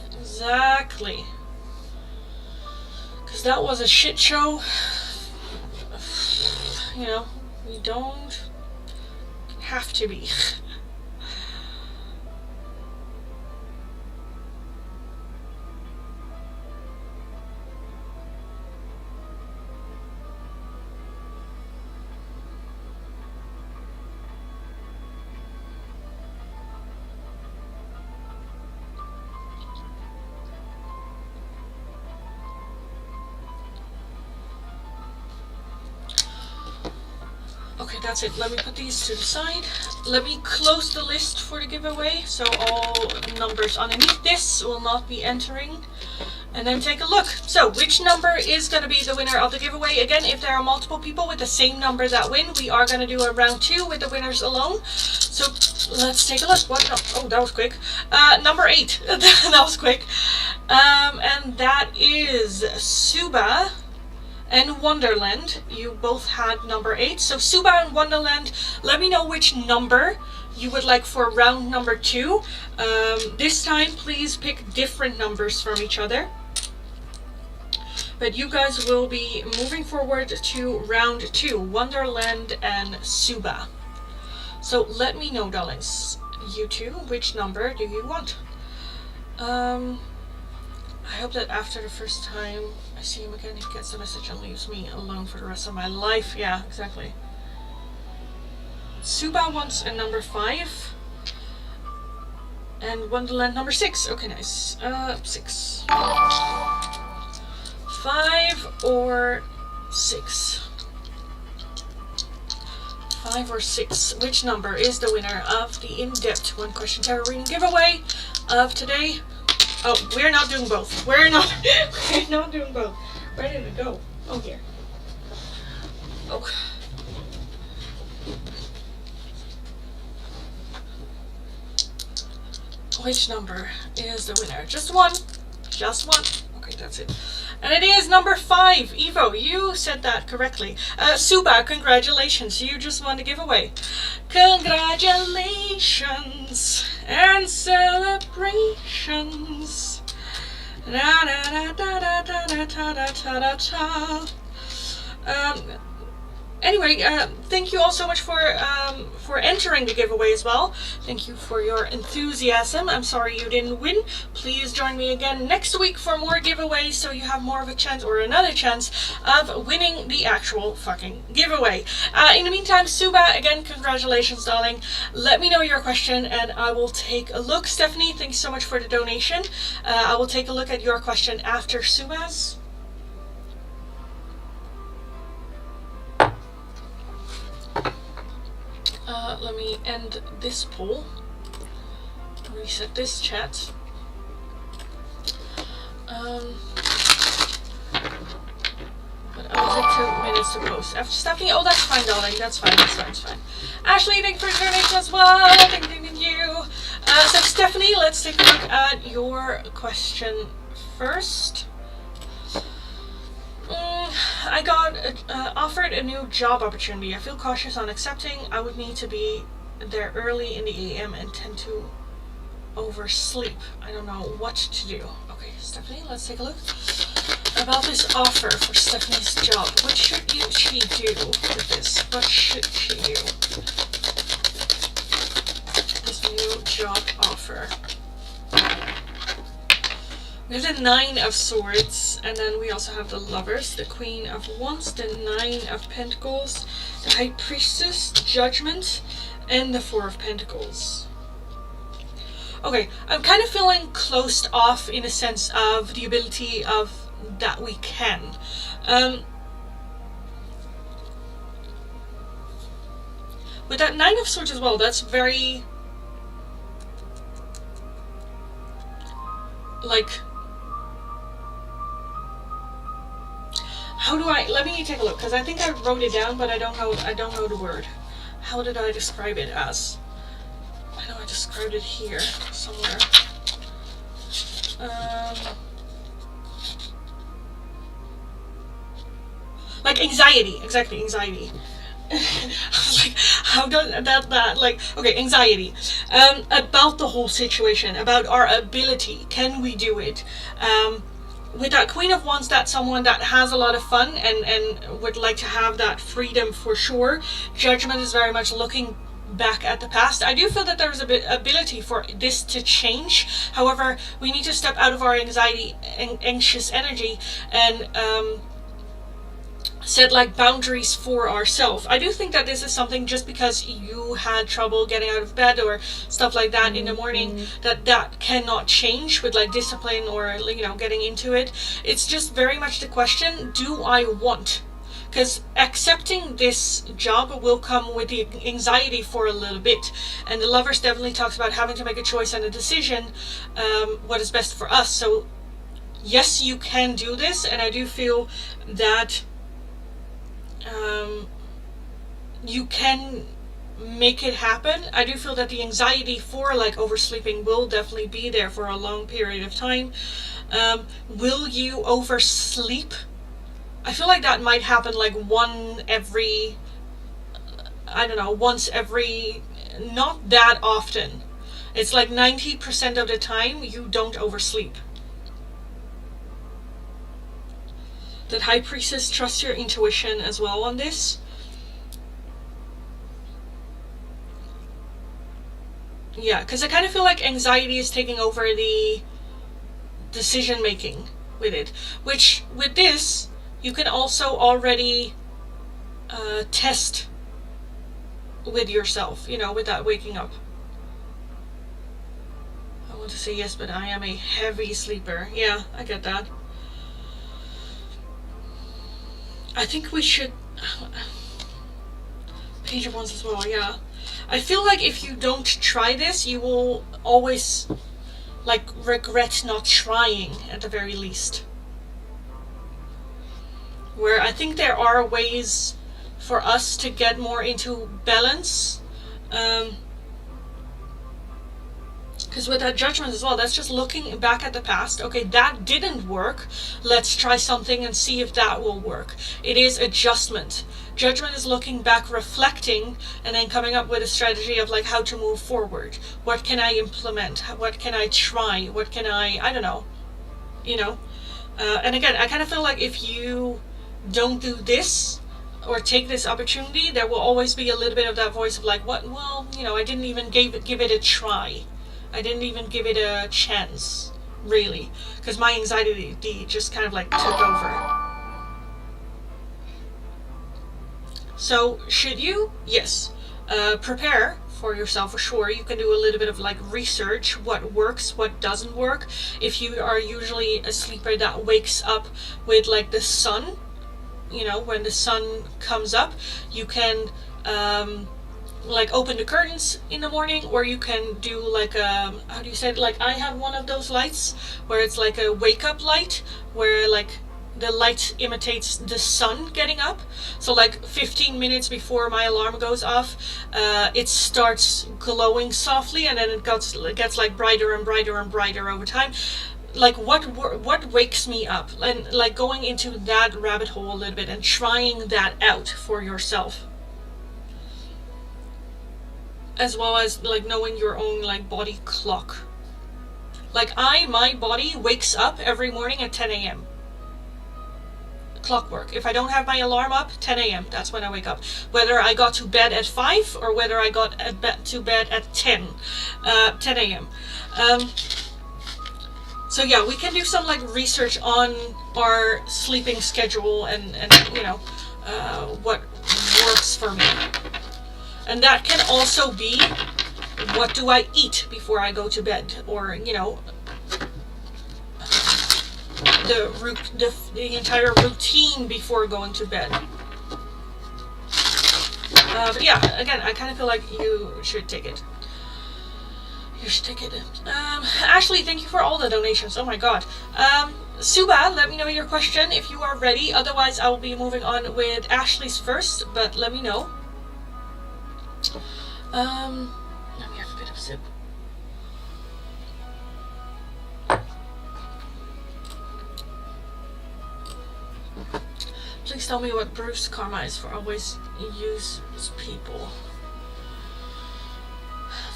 that was a shit show. You know, we don't have to be. Okay, that's it. Let me put these to the side. Let me close the list for the giveaway, so all numbers underneath this will not be entering. And then take a look. So, which number is going to be the winner of the giveaway? Again, if there are multiple people with the same number that win, we are going to do a round 2 with the winners alone. So, let's take a look. What? Oh, that was quick. Number 8. That was quick. And that is Suba and Wonderland. You both had number 8. So Suba and Wonderland, let me know which number you would like for round number 2. This time, please pick different numbers from each other. But you guys will be moving forward to round 2, Wonderland and Suba. So let me know, darlings, you two, which number do you want? I hope that after the first time I see him again, he gets a message and leaves me alone for the rest of my life. Yeah, exactly. Suba wants a number 5. And Wonderland number 6. Okay, nice. 6. 5 or 6? 5 or 6. Which number is the winner of the in-depth 1 question tarot reading giveaway of today? Oh, we're not doing both. We're not doing both. Where did it go? Oh, here. Oh. Which number is the winner? Just one. Just one. Okay, that's it. And it is number 5. Evo, you said that correctly. Suba, congratulations. You just won the giveaway. Congratulations and celebrations. Da, da, da, da, da, da, da, da, da, da. Anyway, thank you all so much for entering the giveaway as well. Thank you for your enthusiasm. I'm sorry you didn't win. Please join me again next week for more giveaways so you have more of a chance, or another chance, of winning the actual fucking giveaway. In the meantime, Suba, again, congratulations, darling. Let me know your question and I will take a look. Stephanie, thanks so much for the donation. I will take a look at your question after Suba's. Let me end this poll, reset this chat. But I will take 2 minutes to post. After Stephanie, oh, that's fine, darling. That's fine. It's fine. Ashley, thank you for the donation as well. Thank you. So Stephanie, let's take a look at your question first. I got offered a new job opportunity. I feel cautious on accepting. I would need to be there early in the AM and tend to oversleep. I don't know what to do. Okay, Stephanie, let's take a look about this offer for Stephanie's job. What should she do with this? What should she do? This new job offer. We have the 9 of Swords, and then we also have the Lovers, the Queen of Wands, the 9 of Pentacles, the High Priestess, Judgment, and the 4 of Pentacles. Okay, I'm kind of feeling closed off in a sense of the ability of that we can. With that 9 of Swords as well, that's very, like, how do I, let me take a look, because I think I wrote it down, but I don't know the word. How did I describe it as? I know I described it here somewhere. Like anxiety, exactly, anxiety. I was like, how does that like, okay, anxiety. About the whole situation, about our ability, can we do it? with that Queen of Wands, that's someone that has a lot of fun and would like to have that freedom for sure. Judgment is very much looking back at the past. I do feel that there's a bit ability for this to change. However, we need to step out of our anxiety and anxious energy and set like boundaries for ourselves. I do think that this is something, just because you had trouble getting out of bed or stuff like that in the morning, that cannot change with like discipline or, you know, getting into it. It's just very much the question, do I want? Because accepting this job will come with the anxiety for a little bit. And the Lovers definitely talks about having to make a choice and a decision, what is best for us. So yes, you can do this, and I do feel that you can make it happen. I do feel that the anxiety for like oversleeping will definitely be there for a long period of time. Will you oversleep? I feel like that might happen like once every, not that often. It's like 90% of the time you don't oversleep. That High Priestess, trust your intuition as well on this. Yeah, because I kind of feel like anxiety is taking over the decision making with it. Which, with this, you can also already test with yourself, you know, with that waking up. I want to say yes, but I am a heavy sleeper. Yeah, I get that. I think we should... Page of Wands as well, yeah. I feel like if you don't try this, you will always, like, regret not trying, at the very least. Where I think there are ways for us to get more into balance. Because with that Judgment as well, that's just looking back at the past. Okay, that didn't work. Let's try something and see if that will work. It is adjustment. Judgment is looking back, reflecting, and then coming up with a strategy of like how to move forward. What can I implement? What can I try? What can I don't know. You know? And again, I kind of feel like if you don't do this or take this opportunity, there will always be a little bit of that voice of like, what? Well, you know, I didn't even give it a try. I didn't even give it a chance, really, because my anxiety just kind of like took over. So should you? Yes. Prepare for yourself for sure. You can do a little bit of like research, what works, what doesn't work. If you are usually a sleeper that wakes up with like the sun, you know, when the sun comes up, you can like open the curtains in the morning, or you can do like a, how do you say it, like I have one of those lights where it's like a wake up light, where like the light imitates the sun getting up. So like 15 minutes before my alarm goes off, it starts glowing softly, and then it gets like brighter and brighter and brighter over time. Like what wakes me up, and like going into that rabbit hole a little bit and trying that out for yourself, as well as like knowing your own like body clock. Like my body wakes up every morning at 10 a.m. Clockwork. If I don't have my alarm up, 10 a.m. that's when I wake up. Whether I got to bed at 5 or whether I got to bed at 10 a.m. So yeah, we can do some like research on our sleeping schedule and you know, what works for me. And that can also be, what do I eat before I go to bed? Or, you know, the entire routine before going to bed. But yeah, again, I kind of feel like you should take it. You should take it. Ashley, thank you for all the donations. Oh my god. Suba, let me know your question if you are ready. Otherwise, I will be moving on with Ashley's first, but let me know. Let me have a bit of a sip. Please tell me what Bruce karma is for always use people.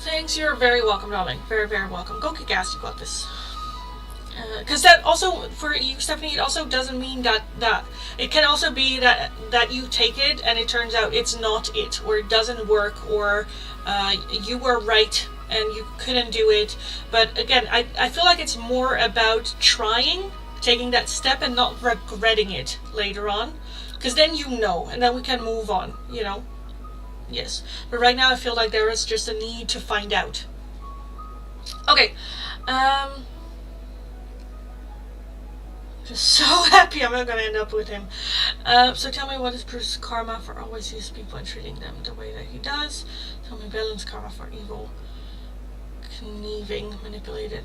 Thanks, you're very welcome, darling. Very, very welcome. Go kick ass, you got this. because that also, for you, Stephanie, it also doesn't mean that it can also be that you take it and it turns out it's not it, or it doesn't work, or you were right and you couldn't do it. But again, I feel like it's more about taking that step and not regretting it later on, because then and then we can move on, Yes, but right now I feel like there is just a need to find out. Okay, just so happy I'm not going to end up with him. So tell me, what is Bruce's karma for always use people and treating them the way that he does? Tell me Belen's karma for evil, conniving, manipulated.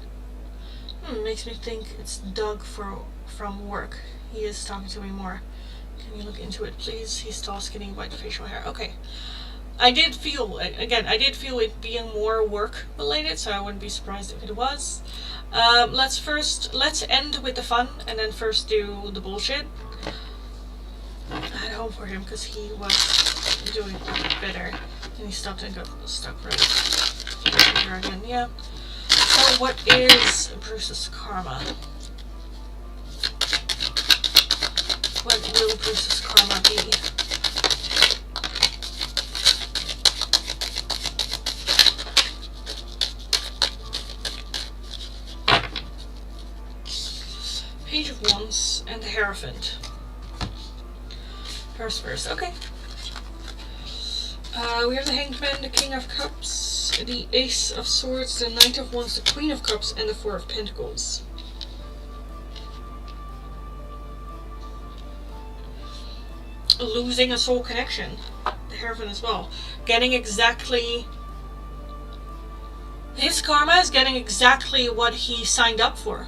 Makes me think it's Doug from work. He is talking to me more. Can you look into it, please? He's tall, skinny, white facial hair. Okay. I did feel it being more work related, so I wouldn't be surprised if it was. Let's end with the fun and then first do the bullshit. I had hope for him because he was doing better, and he stopped and got stuck right here again. Yeah. So what is Bruce's karma? What will Bruce's karma be? Page of Wands and the Hierophant. First. Okay. We have the Hanged Man, the King of Cups, the Ace of Swords, the Knight of Wands, the Queen of Cups, and the Four of Pentacles. Losing a soul connection. The Hierophant as well. Getting exactly... His karma is getting exactly what he signed up for.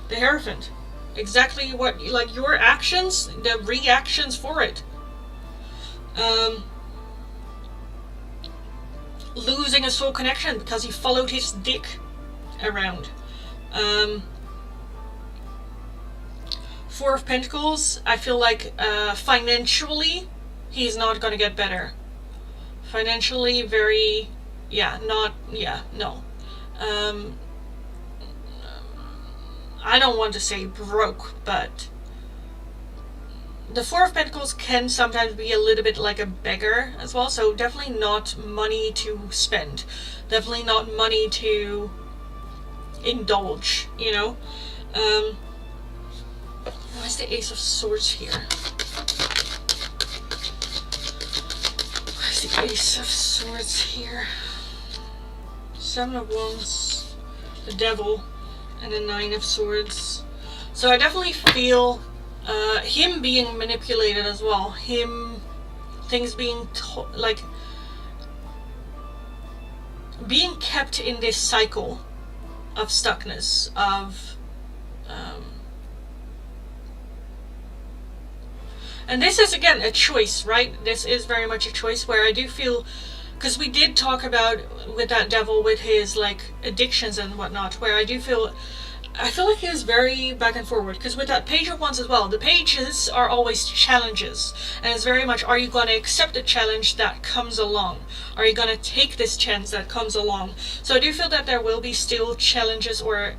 The Hierophant. Exactly what, like, your actions, the reactions for it. Losing a soul connection because he followed his dick around. Four of Pentacles, I feel like financially he's not gonna get better. Financially very, no. I don't want to say broke, but the Four of Pentacles can sometimes be a little bit like a beggar as well, so definitely not money to spend. Definitely not money to indulge, Why is the Ace of Swords here? Why is the Ace of Swords here? Seven of Wands, the Devil, and the Nine of Swords. So I definitely feel him being manipulated as well. Things being being kept in this cycle of stuckness, and this is again a choice, right? This is very much a choice where I do feel, because we did talk about with that devil with his like addictions and whatnot, where I feel like he was very back and forward, because with that Page of Wands as well, the pages are always challenges, and it's very much, are you going to accept the challenge that comes along? Are you going to take this chance that comes along? So I do feel that there will be still challenges or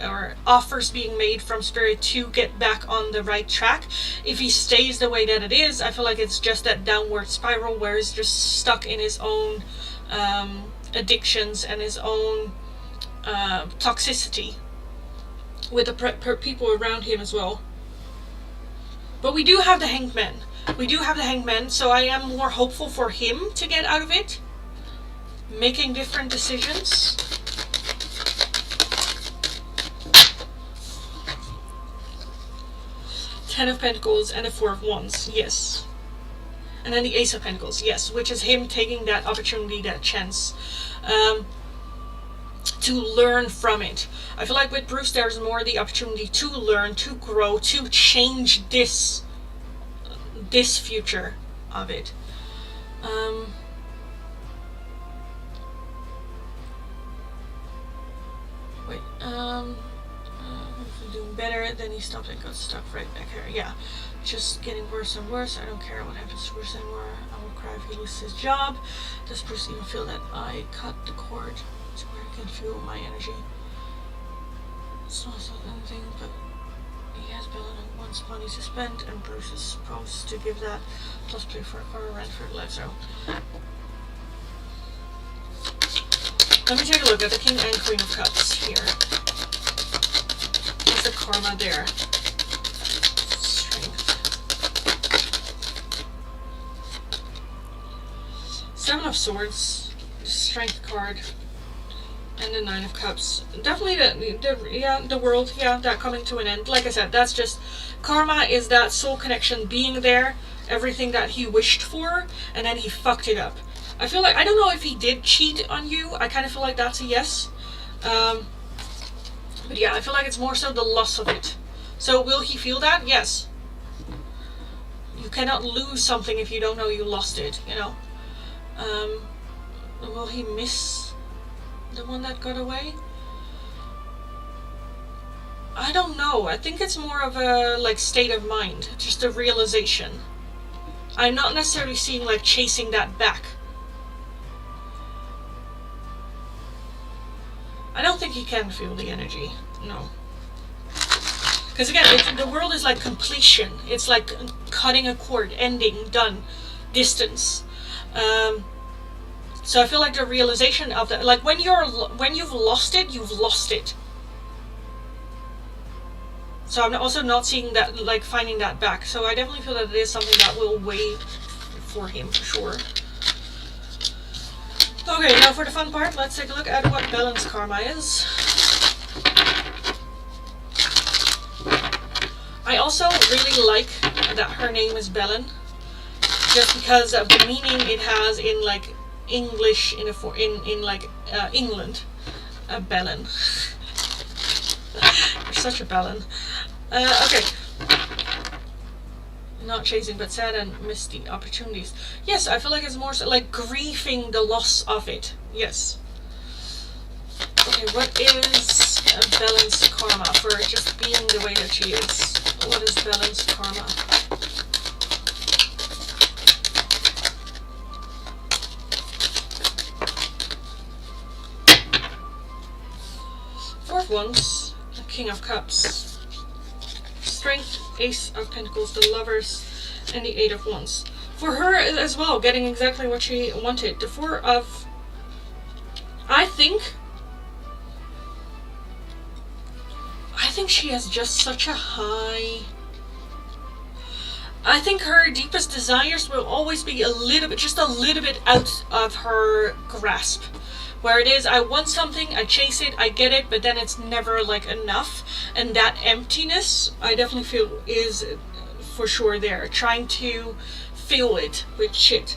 offers being made from Spirit to get back on the right track. If he stays the way that it is, I feel like it's just that downward spiral where he's just stuck in his own addictions and his own toxicity with the people around him as well. But we do have the Hanged Man. So I am more hopeful for him to get out of it, making different decisions. Ten of Pentacles and the Four of Wands, yes. And then the Ace of Pentacles, yes, which is him taking that opportunity, that chance, to learn from it. I feel like with Bruce there's more the opportunity to learn, to grow, to change this future of it. Doing better, then he stopped and got stuck right back here. Yeah, just getting worse and worse. I don't care what happens to Bruce anymore. I will cry if he loses his job. Does Bruce even feel that I cut the cord to where I can feel my energy? It's not anything, but he has Belen and wants money to spend, and Bruce is supposed to give that plus pay for a car rent for life. So let me take a look at the King and Queen of Cups here. What's the karma there? Strength. 7 of Swords, Strength card, and the 9 of Cups. Definitely the world, that coming to an end. Like I said, that's just karma, is that soul connection being there, everything that he wished for, and then he fucked it up. I feel like, I don't know if he did cheat on you. I kind of feel like that's a yes. But yeah, I feel like it's more so the loss of it. So will he feel that? Yes. You cannot lose something if you don't know you lost it, you know. Will he miss the one that got away? I don't know. I think it's more of a like state of mind, just a realization. I'm not necessarily seeing like chasing that back. I don't think he can feel the energy, no. Because again, the world is like completion. It's like cutting a cord, ending, done, distance. So I feel like the realization of that, like when you've lost it, you've lost it. So I'm also not seeing that, like finding that back. So I definitely feel that it is something that will weigh for him, for sure. Okay, now for the fun part, let's take a look at what Belen's karma is. I also really like that her name is Belen, just because of the meaning it has in like English, in like England. Belen. You're such a Belen. Okay. Not chasing but sad and missed the opportunities. Yes, I feel like it's more so like grieving the loss of it. Yes. Okay, what is Belen's karma for just being the way that she is? What is Belen's karma? Four of Wands, the King of Cups. Strength, Ace of Pentacles, the Lovers, and the 8 of Wands. For her as well, getting exactly what she wanted. The 4 of... I think she has just such a high... I think her deepest desires will always be a little bit, just a little bit out of her grasp. Where it is, I want something, I chase it, I get it, but then it's never like enough. And that emptiness, I definitely feel is for sure there. Trying to fill it with shit.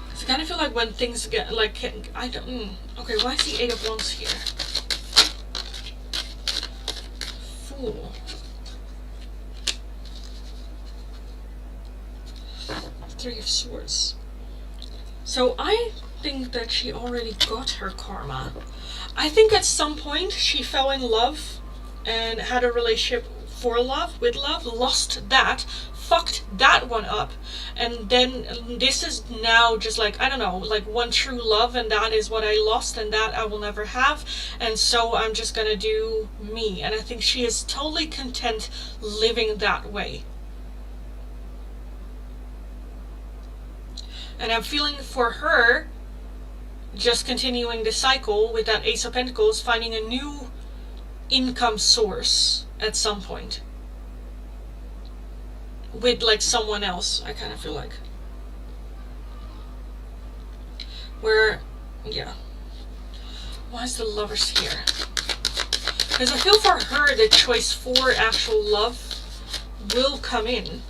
Cause I kind of feel like when things get like, I don't, okay, why is the 8 of Wands here? Fool. 3 of Swords. So I think that she already got her karma. I think at some point she fell in love and had a relationship for love, with love, lost that, fucked that one up, and then this is now just like, I don't know, like one true love, and that is what I lost and that I will never have, and so I'm just gonna do me. And I think she is totally content living that way. And I'm feeling for her, just continuing the cycle with that Ace of Pentacles, finding a new income source at some point. With like someone else, I kind of feel like. Where, yeah. Why is the Lovers here? Because I feel for her the choice for actual love will come in.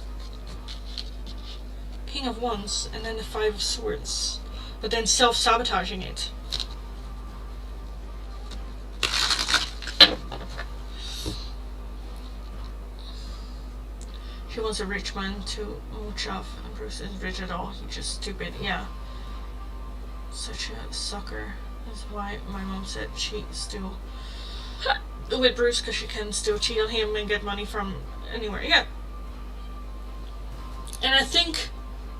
King of Wands, and then the 5 of Swords, but then self-sabotaging it. She wants a rich man to mooch off, and Bruce isn't rich at all, he's just stupid. Yeah, such a sucker. That's why my mom said she's still with Bruce, because she can still cheat on him and get money from anywhere. Yeah. And I think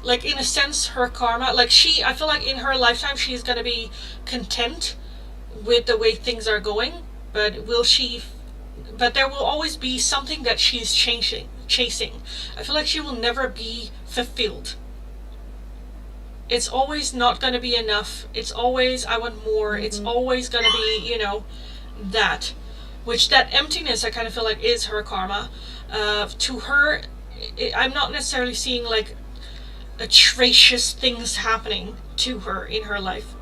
like in a sense her karma, like I feel like in her lifetime she's gonna be content with the way things are going, but but there will always be something that she's chasing. I feel like she will never be fulfilled. It's always not going to be enough. It's always, I want more. Mm-hmm. It's always going to be, you know, that. Which, that emptiness, I kind of feel like is her karma. To her, I'm not necessarily seeing like atrocious things happening to her in her life.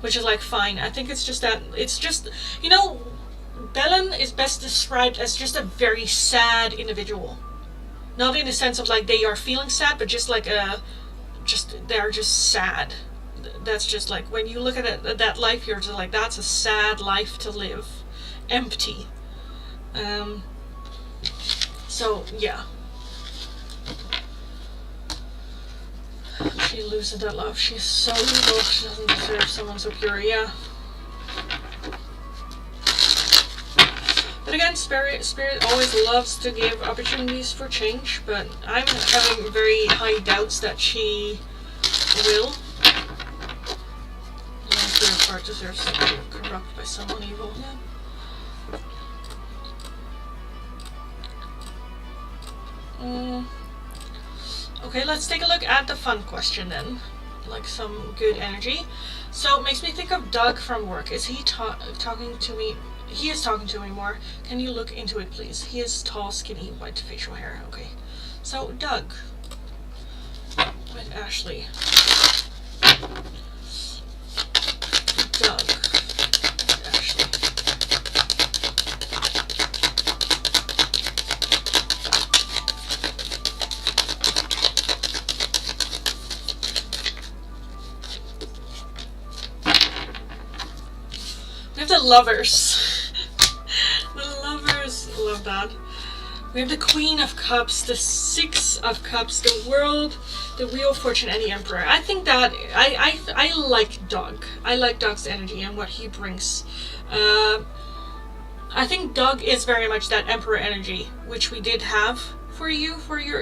Which is like fine. I think it's just that, it's just, you know, Belen is best described as just a very sad individual. Not in the sense of like they are feeling sad, but just like they're just sad. That's just like, when you look at it, that life, you're just like, that's a sad life to live. Empty. So, yeah. She loses that love. She's so evil. She doesn't deserve someone so pure. Yeah. But again, Spirit always loves to give opportunities for change, but I'm having very high doubts that she will. Spirit part deserves to be corrupted by someone evil. Yeah. Okay, let's take a look at the fun question then. Like some good energy. So it makes me think of Doug from work. Is he talking to me? He is talking to me more. Can you look into it, please? He is tall, skinny, white facial hair. Okay. So, Doug. With Ashley. Doug. With Ashley. We have the lovers. Love that. We have the Queen of Cups, the Six of Cups, the World, the Wheel of Fortune, and the Emperor. I think that I like Doug. I like Doug's energy and what he brings. I think Doug is very much that Emperor energy, which we did have for you,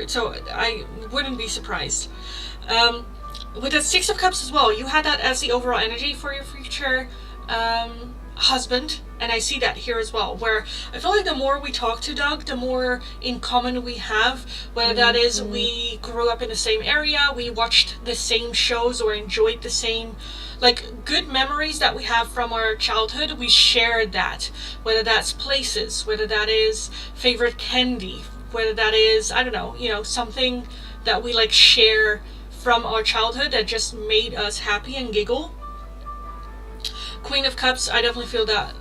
so I wouldn't be surprised. With the Six of Cups as well, you had that as the overall energy for your future husband, and I see that here as well, where I feel like the more we talk to Doug, the more in common we have, whether that is we grew up in the same area, we watched the same shows, or enjoyed the same, like, good memories that we have from our childhood. We shared that, whether that's places, whether that is favorite candy, whether that is, I don't know, you know, something that we like share from our childhood that just made us happy and giggle. Queen of Cups, I definitely feel that.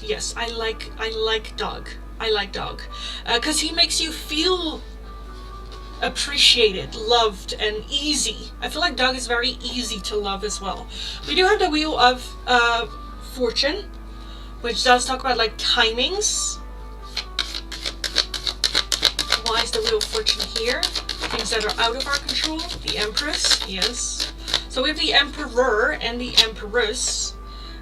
Yes, I like Doug. I like Doug. Because he makes you feel appreciated, loved, and easy. I feel like Doug is very easy to love as well. We do have the Wheel of Fortune, which does talk about like timings. Why is the Wheel of Fortune here? Things that are out of our control. The Empress, yes. So we have the Emperor and the Empress.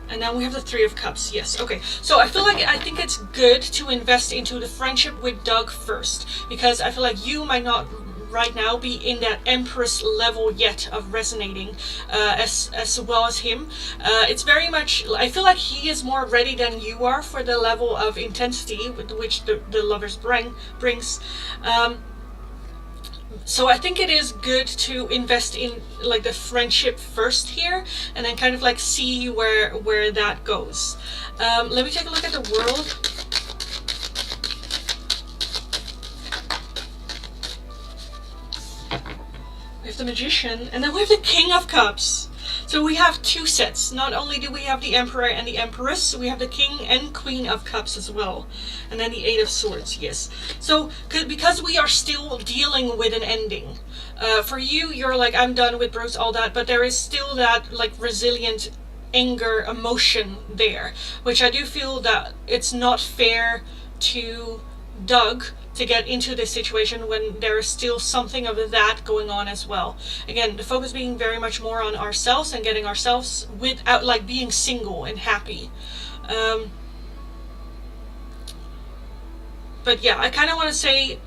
And then we have the Three of Cups. Yes, okay. So I think it's good to invest into the friendship with Doug first, because I feel like you might not right now be in that Empress level yet of resonating as well as him. It's very much, I feel like he is more ready than you are for the level of intensity with which the lovers brings. So I think it is good to invest in like the friendship first here, and then kind of like see where that goes. Let me take a look at the World. We have the Magician, and then we have the King of Cups. So we have two sets. Not only do we have the Emperor and the Empress, we have the King and Queen of Cups as well. And then the Eight of Swords, yes. So, because we are still dealing with an ending. For you, you're like, I'm done with Bruce, all that, but there is still that, like, resilient anger, emotion there. Which I do feel that it's not fair to Doug to get into this situation when there is still something of that going on as well. Again, the focus being very much more on ourselves and getting ourselves without, like, being single and happy. But yeah, I kind of want to say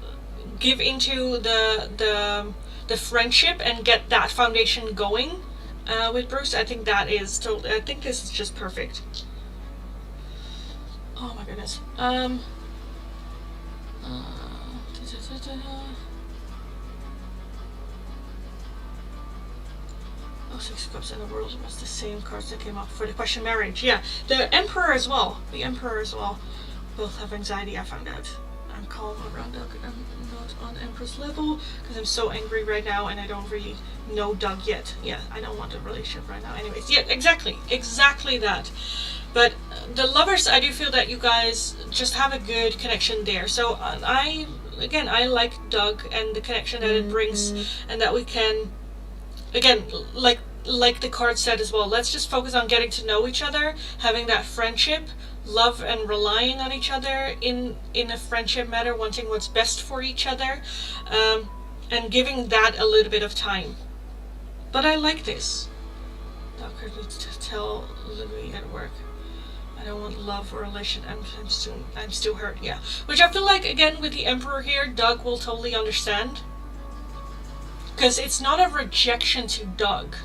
give into the the friendship and get that foundation going with Bruce. I think that is totally, I think this is just perfect. Oh my goodness. Oh, Six of Cups and the World was the same cards that came up for the question marriage. Yeah, the Emperor as well. The Emperor as well. Both have anxiety, I found out. I'm calm around Doug. I'm not on Empress level because I'm so angry right now and I don't really know Doug yet. Yeah, I don't want a relationship right now. Anyways, yeah, exactly that. But the Lovers, I do feel that you guys just have a good connection there. So I like Doug and the connection that it brings, and that we can, again, like the card said as well, let's just focus on getting to know each other, having that friendship, love and relying on each other in a friendship matter, wanting what's best for each other, and giving that a little bit of time. But I like this. Doctor needs to tell Lindy at work, I don't want love or relation. I'm still hurt. Yeah, which I feel like, again, with the Emperor here, Doug will totally understand, because it's not a rejection to Doug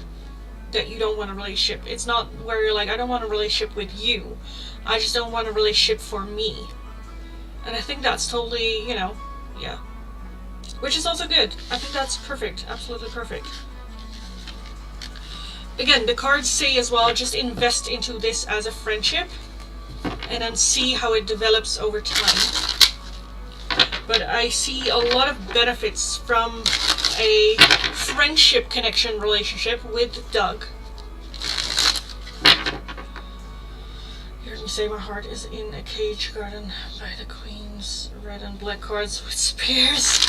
that you don't want a relationship. It's not where you're like, I don't want a relationship with you, I just don't want a relationship for me. And I think that's totally, you know, yeah, which is also good. I think that's perfect, absolutely perfect. Again, the cards say as well, just invest into this as a friendship and then see how it develops over time. But I see a lot of benefits from a friendship connection relationship with Doug. Hear me say my heart is in a cage garden by the queens, red and black cards with spears.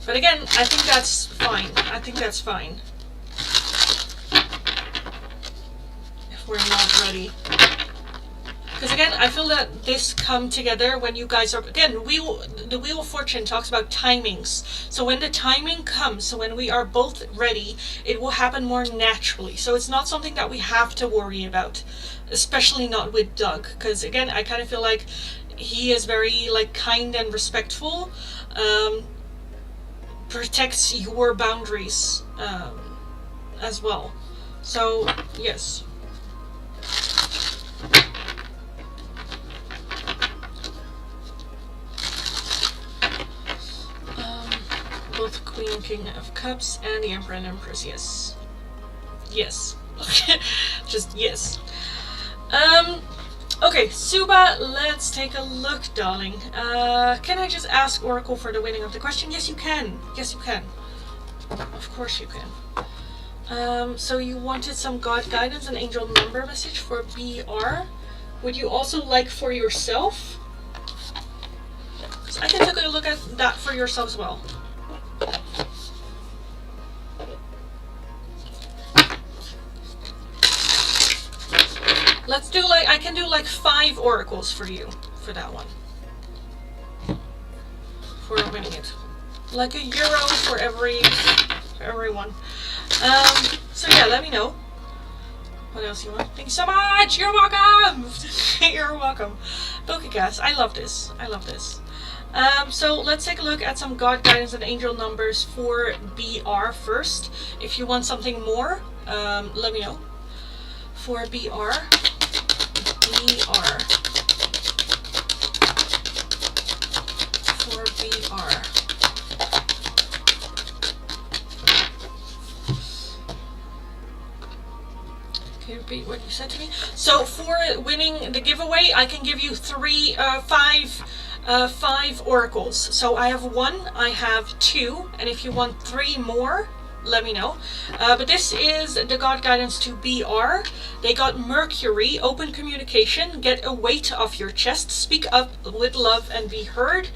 But again, I think that's fine. I think that's fine. If we're not ready. Because again, I feel that this come together when you guys are, again, the Wheel of Fortune talks about timings. So when the timing comes, so when we are both ready, it will happen more naturally. So it's not something that we have to worry about, especially not with Doug. Because again, I kind of feel like he is very like kind and respectful, protects your boundaries as well. So yes. Both Queen and King of Cups and the Emperor and Empress, yes. Yes. Just yes. Okay, Suba, let's take a look, darling. Can I just ask Oracle for the winning of the question? Yes, you can. Yes, you can. Of course you can. So you wanted some God guidance and angel number message for BR. Would you also like for yourself? So I can take a look at that for yourself as well. Let's do like, I can do like 5 oracles for you for that one. For winning it. Like €1 for everyone. So yeah, let me know. What else you want? Thank you so much! You're welcome! You're welcome. Pokegas, I love this. I love this. So let's take a look at some God guidance and angel numbers for BR first. If you want something more, let me know. For BR. For BR. Can you repeat what you said to me? So for winning the giveaway, I can give you 5 oracles. So I have 1, I have 2, and if you want 3 more, let me know. But this is the God guidance to BR. They got Mercury, open communication, get a weight off your chest, speak up with love and be heard.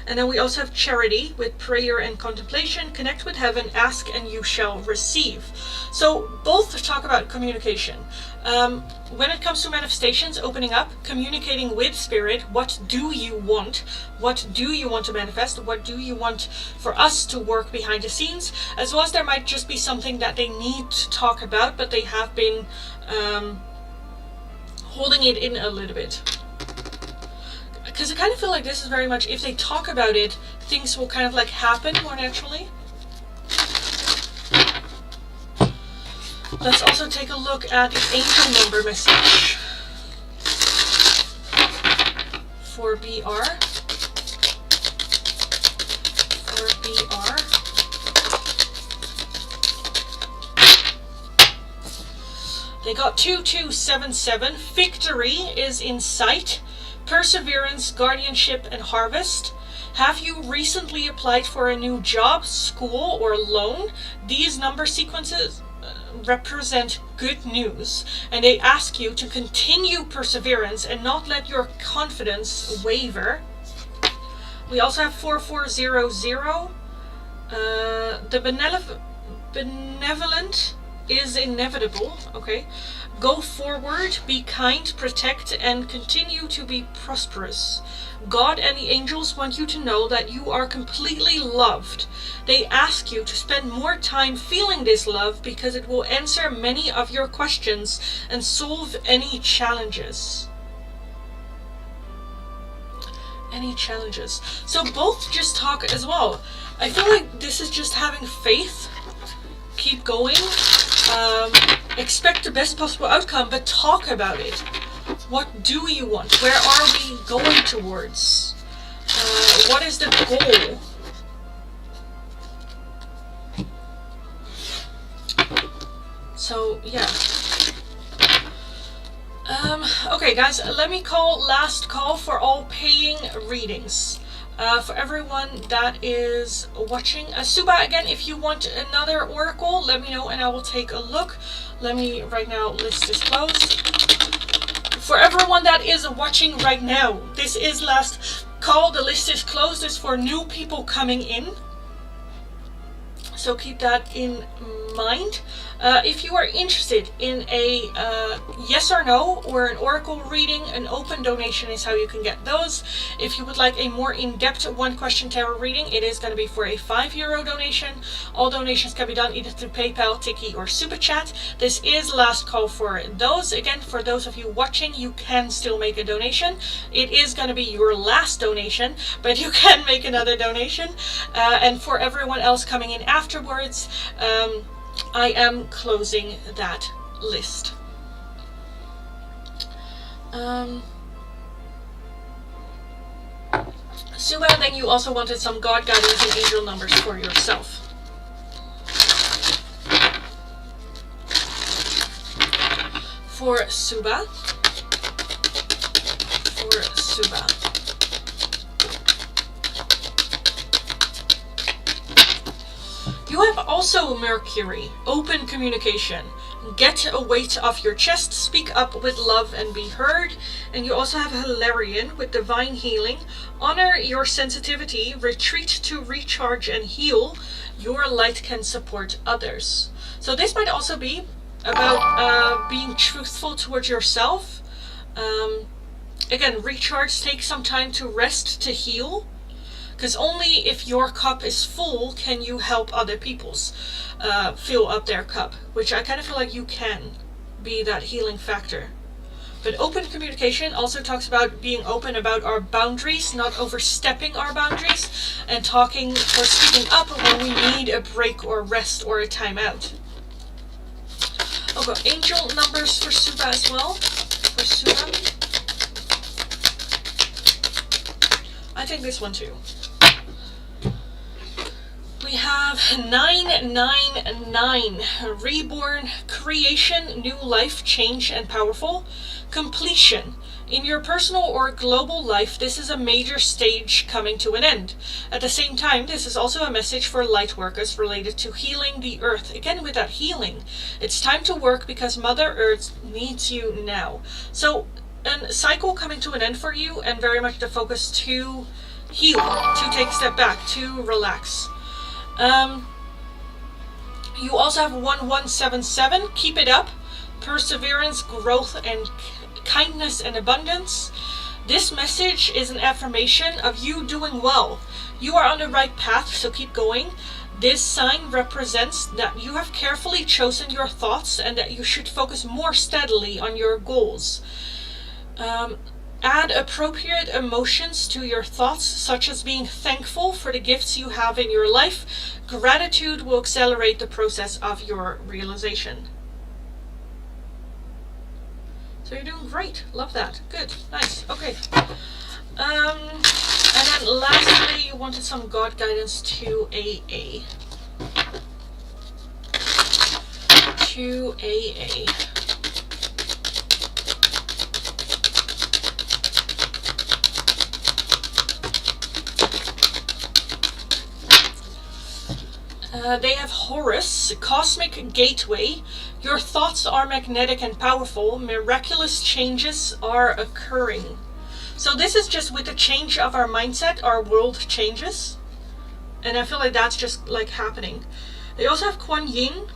And then we also have Charity with prayer and contemplation, connect with heaven, ask and you shall receive. So both talk about communication. When it comes to manifestations, opening up, communicating with spirit, what do you want? What do you want to manifest? What do you want for us to work behind the scenes? As well as there might just be something that they need to talk about, but they have been holding it in a little bit. Because I kind of feel like this is very much, if they talk about it, things will kind of like happen more naturally. Let's also take a look at the angel number message for BR. They got 2277. Victory is in sight. Perseverance, guardianship, and harvest. Have you recently applied for a new job, school, or loan? These number sequences represent good news, and they ask you to continue perseverance and not let your confidence waver. We also have 4400. The benevolent is inevitable. Okay. Go forward, be kind, protect, and continue to be prosperous. God and the angels want you to know that you are completely loved. They ask you to spend more time feeling this love because it will answer many of your questions and solve any challenges. So both just talk as well. I feel like this is just having faith. Keep going. Expect the best possible outcome, but talk about it. What do you want? Where are we going towards? What is the goal? So, yeah. Okay, guys, let me call last call for all paying readings. For everyone that is watching. Suba, again, if you want another oracle, let me know and I will take a look. Let me right now list this closed. For everyone that is watching right now, this is last call. The list is closed. It's for new people coming in. So keep that in mind. If you are interested in a yes or no or an oracle reading, an open donation is how you can get those. If you would like a more in-depth one question tarot reading, it is going to be for a €5 donation. All donations can be done either through PayPal, Tiki, or Super Chat. This is last call for those. Again, for those of you watching, you can still make a donation. It is going to be your last donation, but you can make another donation. And for everyone else coming in afterwards, I am closing that list. Suba, then you also wanted some God guidance and angel numbers for yourself. For Suba. You have also Mercury, open communication. Get a weight off your chest, speak up with love and be heard. And you also have Hilarion with divine healing. Honor your sensitivity, retreat to recharge and heal. Your light can support others. So this might also be about being truthful towards yourself. Again, recharge, take some time to rest, to heal. Because only if your cup is full can you help other people's fill up their cup. Which I kind of feel like you can be that healing factor. But open communication also talks about being open about our boundaries, not overstepping our boundaries, and talking or speaking up when we need a break or rest or a timeout. Okay, angel numbers for Suba as well. For Suba. I think this one too. We have 999, reborn, creation, new life, change, and powerful. Completion. In your personal or global life, this is a major stage coming to an end. At the same time, this is also a message for light workers related to healing the earth. Again, with that healing, it's time to work because Mother Earth needs you now. So, a cycle coming to an end for you, and very much the focus to heal, to take a step back, to relax. You also have 1177, keep it up, perseverance, growth, and kindness and abundance. This message is an affirmation of you doing well. You are on the right path, so keep going. This sign represents that you have carefully chosen your thoughts and that you should focus more steadily on your goals. Add appropriate emotions to your thoughts, such as being thankful for the gifts you have in your life. Gratitude will accelerate the process of your realization. So you're doing great. Love that. Good. Nice. Okay. And then lastly, you wanted some God guidance to AA. To AA. They have Horus, Cosmic Gateway. Your thoughts are magnetic and powerful. Miraculous changes are occurring. So this is just with the change of our mindset, our world changes. And I feel like that's just like happening. They also have Kuan Yin,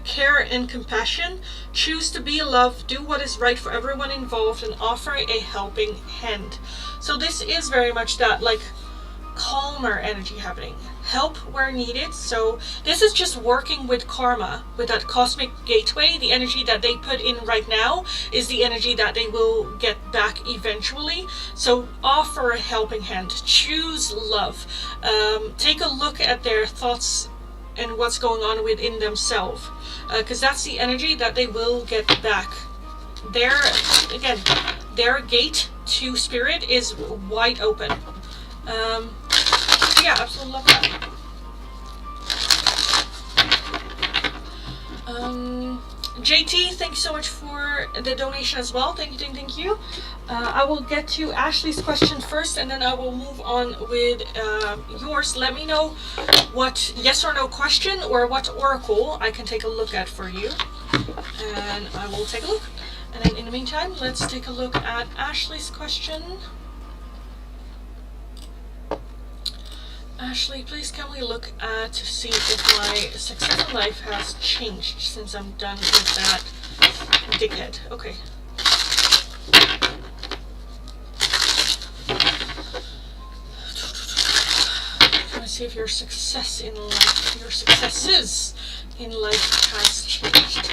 care and compassion. Choose to be loved, do what is right for everyone involved, and offer a helping hand. So this is very much that like calmer energy happening. Help where needed. So this is just working with karma, with that cosmic gateway. The energy that they put in right now is the energy that they will get back eventually. So offer a helping hand, choose love, take a look at their thoughts and what's going on within themselves, because that's the energy that they will get back. Their gate to spirit is wide open. Yeah, absolutely love that. JT, thank you so much for the donation as well. Thank you. I will get to Ashley's question first, and then I will move on with yours. Let me know what yes or no question or what oracle I can take a look at for you, and I will take a look. And then in the meantime, let's take a look at Ashley's question. Ashley, please can we look at to see if my success in life has changed since I'm done with that dickhead. Okay. Can I see if your success in life, your successes in life has changed?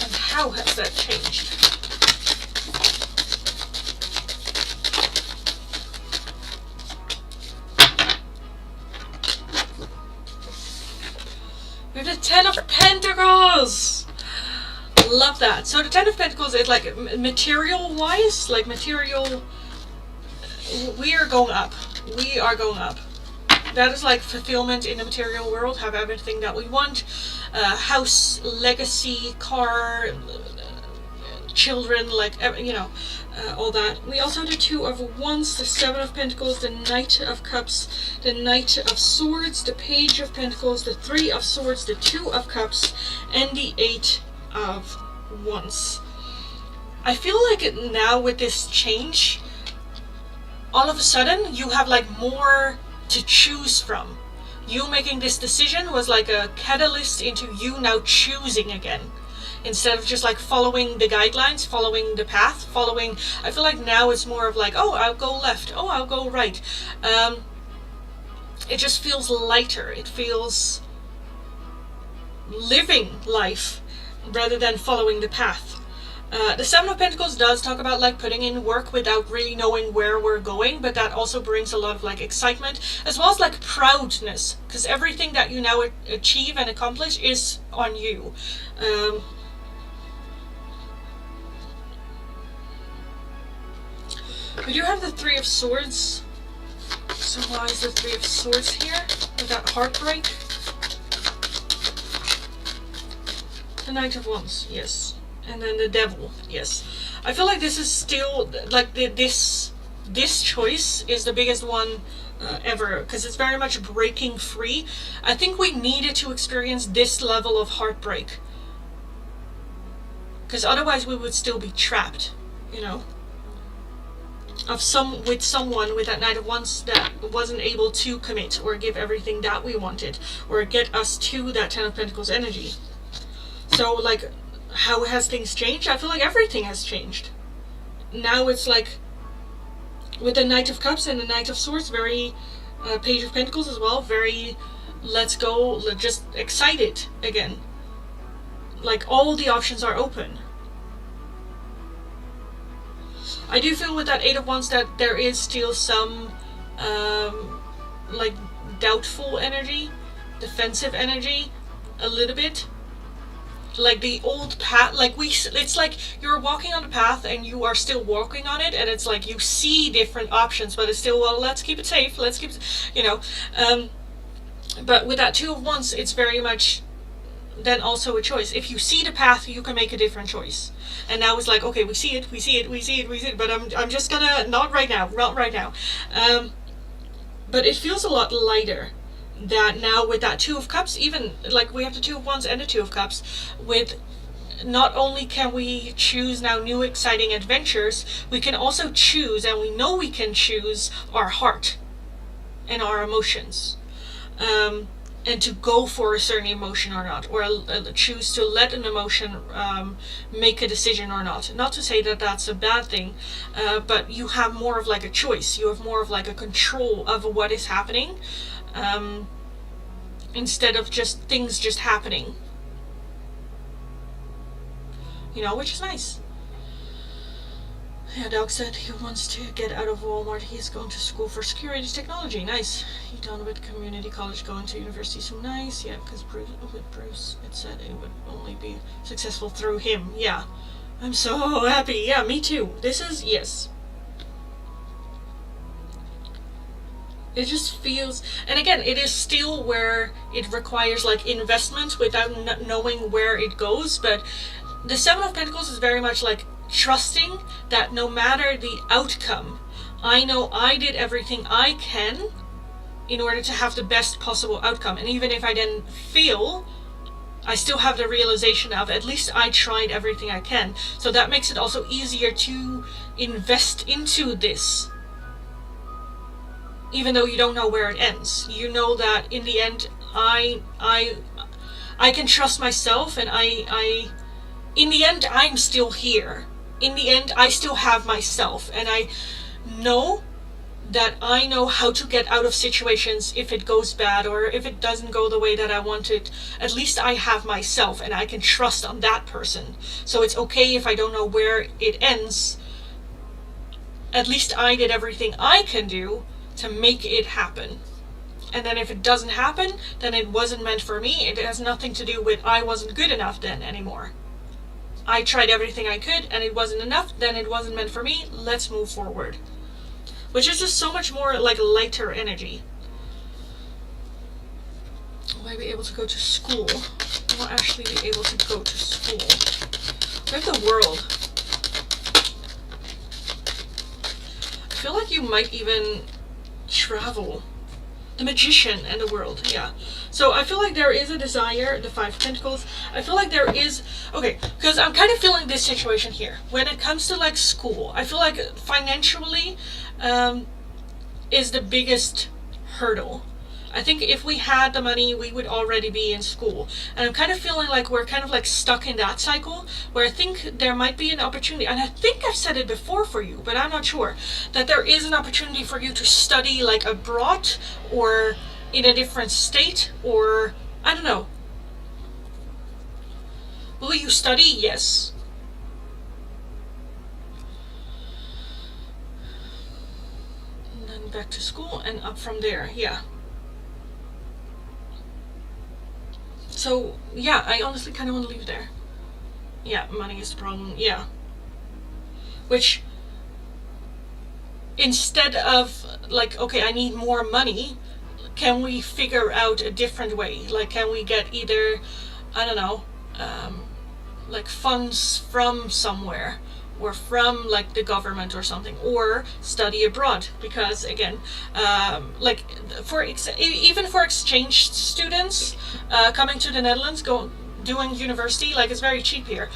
And how has that changed? We have the Ten of Pentacles! Love that. So the Ten of Pentacles is like material-wise, like material... We are going up. We are going up. That is like fulfillment in the material world, have everything that we want. House, legacy, car, children, like, you know, all that. We also have the Two of Wands, the Seven of Pentacles, the Knight of Cups, the Knight of Swords, the Page of Pentacles, the Three of Swords, the Two of Cups, and the Eight of Wands. I feel like now with this change, all of a sudden you have like more to choose from. You making this decision was like a catalyst into you now choosing again. Instead of just like following the guidelines, following the path, I feel like now it's more of like, oh, I'll go left, oh, I'll go right. It just feels lighter. It feels living life rather than following the path. The Seven of Pentacles does talk about like putting in work without really knowing where we're going, but that also brings a lot of like excitement as well as like proudness, because everything that you now achieve and accomplish is on you. We do have the Three of Swords. So why is the Three of Swords here? With that heartbreak. The Knight of Wands, yes. And then the Devil, yes. I feel like this is still, like, this choice is the biggest one ever, because it's very much breaking free. I think we needed to experience this level of heartbreak, because otherwise we would still be trapped, you know, with someone with that Knight of Wands that wasn't able to commit or give everything that we wanted or get us to that Ten of Pentacles energy. So like, how has things changed? I feel like everything has changed. Now it's like with the Knight of Cups and the Knight of Swords, very Page of Pentacles as well, very let's go, just excited again. like all the options are open. I do feel with that Eight of Wands that there is still some like doubtful energy, defensive energy, a little bit. Like the old path, like it's like you're walking on the path and you are still walking on it, and it's like you see different options, but it's still, well, let's keep it safe, let's keep it, you know. But with that Two of Wands, it's very much then also a choice. If you see the path, you can make a different choice. And now it's like, okay, we see it, but I'm just gonna, not right now. But it feels a lot lighter that now with that Two of Cups, even like we have the Two of Wands and the Two of Cups, with not only can we choose now new exciting adventures, we can also choose, and we know we can choose our heart and our emotions. And to go for a certain emotion or not, or choose to let an emotion make a decision or not. Not to say that that's a bad thing, but you have more of like a choice. You have more of like a control of what is happening, instead of just things just happening. You know, which is nice. Yeah, Doug said he wants to get out of Walmart. He's going to school for security technology. Nice. He done with community college, going to university. So nice. Yeah, because with Bruce, it said it would only be successful through him. Yeah. I'm so happy. Yeah, me too. This is, yes. It just feels, and again, it is still where it requires like investment without knowing where it goes, but the Seven of Pentacles is very much like trusting that no matter the outcome, I know I did everything I can in order to have the best possible outcome. And even if I didn't fail, I still have the realization of at least I tried everything I can. So that makes it also easier to invest into this. Even though you don't know where it ends, you know that in the end I can trust myself, and I in the end I'm still here. In the end I still have myself, and I know that I know how to get out of situations if it goes bad or if it doesn't go the way that I want it. At least I have myself, and I can trust on that person. So it's okay if I don't know where it ends. At least I did everything I can do to make it happen. And then if it doesn't happen, then it wasn't meant for me. It has nothing to do with I wasn't good enough then anymore. I tried everything I could and it wasn't enough, then it wasn't meant for me. Let's move forward. Which is just so much more like lighter energy. Will I be able to go to school? I will actually be able to go to school. We have the World. I feel like you might even travel. The Magician and the World, yeah. So I feel like there is a desire, the Five of Pentacles. I feel like there is, okay, because I'm kind of feeling this situation here. When it comes to like school, I feel like financially is the biggest hurdle. I think if we had the money, we would already be in school. And I'm kind of feeling like we're kind of like stuck in that cycle, where I think there might be an opportunity, and I think I've said it before for you, but I'm not sure, that there is an opportunity for you to study like abroad or in a different state, or I don't know. Will you study? Yes. And then back to school and up from there, yeah. So, yeah, I honestly kind of want to leave there. Yeah, money is the problem, yeah. Which, instead of, like, okay, I need more money, can we figure out a different way? Like, can we get either, I don't know, like funds from somewhere, or from like the government or something, or study abroad? Because again, like even for exchange students coming to the Netherlands, doing university, like it's very cheap here.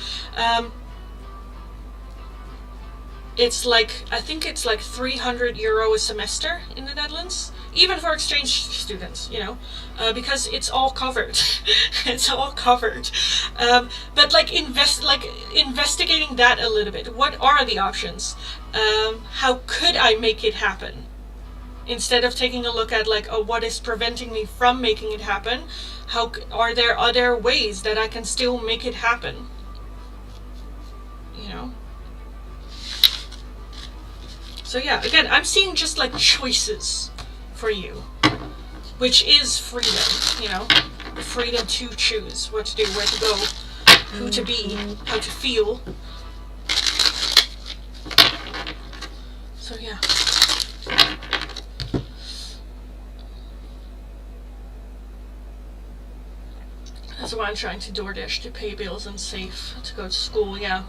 It's like, I think it's like €300 a semester in the Netherlands, even for exchange students, you know, because it's all covered. It's all covered. But like investigating that a little bit. What are the options? How could I make it happen? Instead of taking a look at like, oh, what is preventing me from making it happen? are there other ways that I can still make it happen? You know? So yeah, again, I'm seeing just like choices for you, which is freedom, you know? The freedom to choose what to do, where to go, who to be, how to feel. So yeah. That's why I'm trying to DoorDash to pay bills and save to go to school, yeah.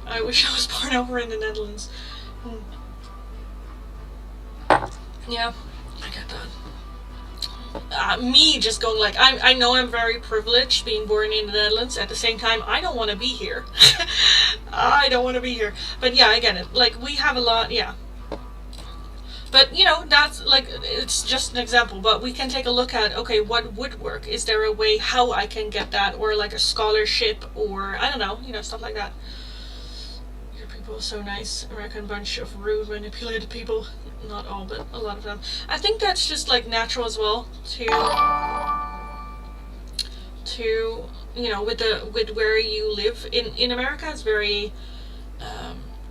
I wish I was born over in the Netherlands. Yeah, I get that. Me just going like, I know I'm very privileged being born in the Netherlands. At the same time, I don't want to be here. I don't want to be here. But yeah, I get it. Like, we have a lot, yeah. But, you know, that's like, it's just an example. But we can take a look at, okay, what would work? Is there a way how I can get that? Or like a scholarship, or I don't know, you know, stuff like that. Your people are so nice. American bunch of rude, manipulated people. Not all, but a lot of them. I think that's just like natural as well to you know, with where you live in America. It's very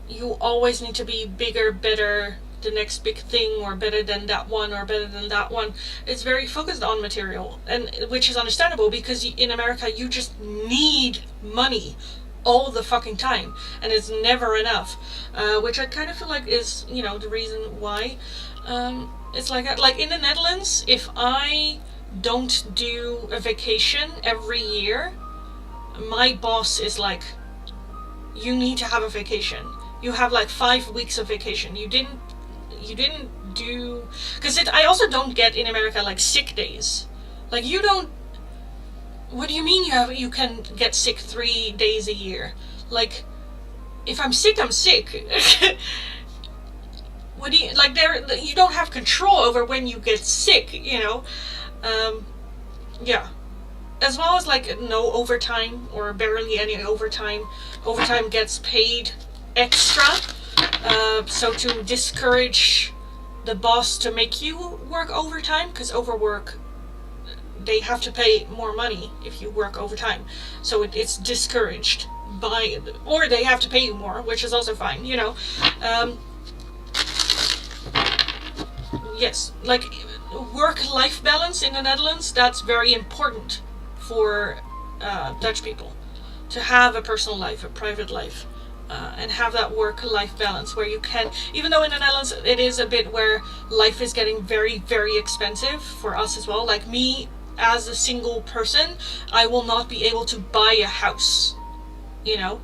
you always need to be bigger, better, the next big thing, or better than that one, or better than that one. It's very focused on material, and which is understandable, because in America you just need money all the fucking time, and it's never enough, which I kind of feel like is, you know, the reason why it's like that. Like in the Netherlands, if I don't do a vacation every year, my boss is like, you need to have a vacation. You have like 5 weeks of vacation. You didn't do, because I also don't get in America like sick days. Like, you don't. What do you mean you can get sick 3 days a year? Like, if I'm sick, I'm sick. What do you, like, you don't have control over when you get sick, you know? Yeah. As well as like no overtime, or barely any overtime. Overtime gets paid extra. So to discourage the boss to make you work overtime, because overwork, they have to pay more money if you work overtime, so it's discouraged by, or they have to pay you more, which is also fine, you know. Yes, like work-life balance in the Netherlands, that's very important for Dutch people, to have a personal life, a private life, and have that work-life balance where you can, even though in the Netherlands it is a bit where life is getting very, very expensive for us as well. Like me, as a single person, I will not be able to buy a house, you know.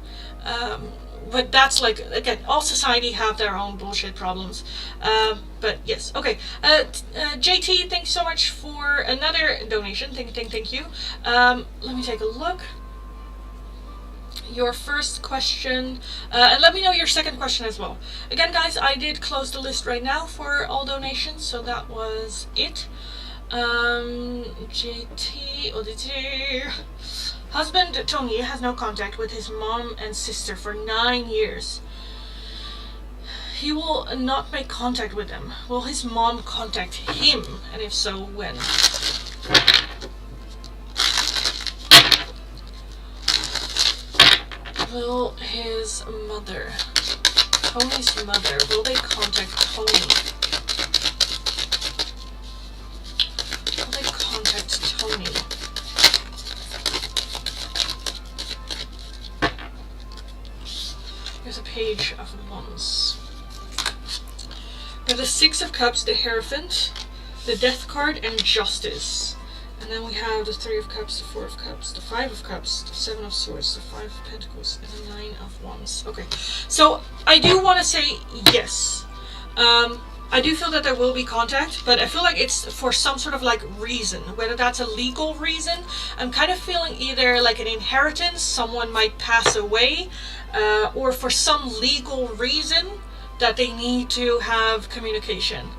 But that's like, again, all society have their own bullshit problems. But yes, okay. JT, thanks so much for another donation. Thank you. Let me take a look. Your first question, and let me know your second question as well. Again, guys, I did close the list right now for all donations, so that was it. JT, husband Tony has no contact with his mom and sister for 9 years. He will not make contact with them. Will his mom contact him? And if so, when? Will his mother, Tony's mother, will they contact Tony? Will they contact Tony? Here's a page of wands. We have the Six of Cups, the Hierophant, the Death card, and Justice. And then we have the Three of Cups, the Four of Cups, the Five of Cups, the Seven of Swords, the Five of Pentacles, and the Nine of Wands. Okay, so I do want to say yes. I do feel that there will be contact, but I feel like it's for some sort of like reason, whether that's a legal reason. I'm kind of feeling either like an inheritance, someone might pass away, or for some legal reason that they need to have communication.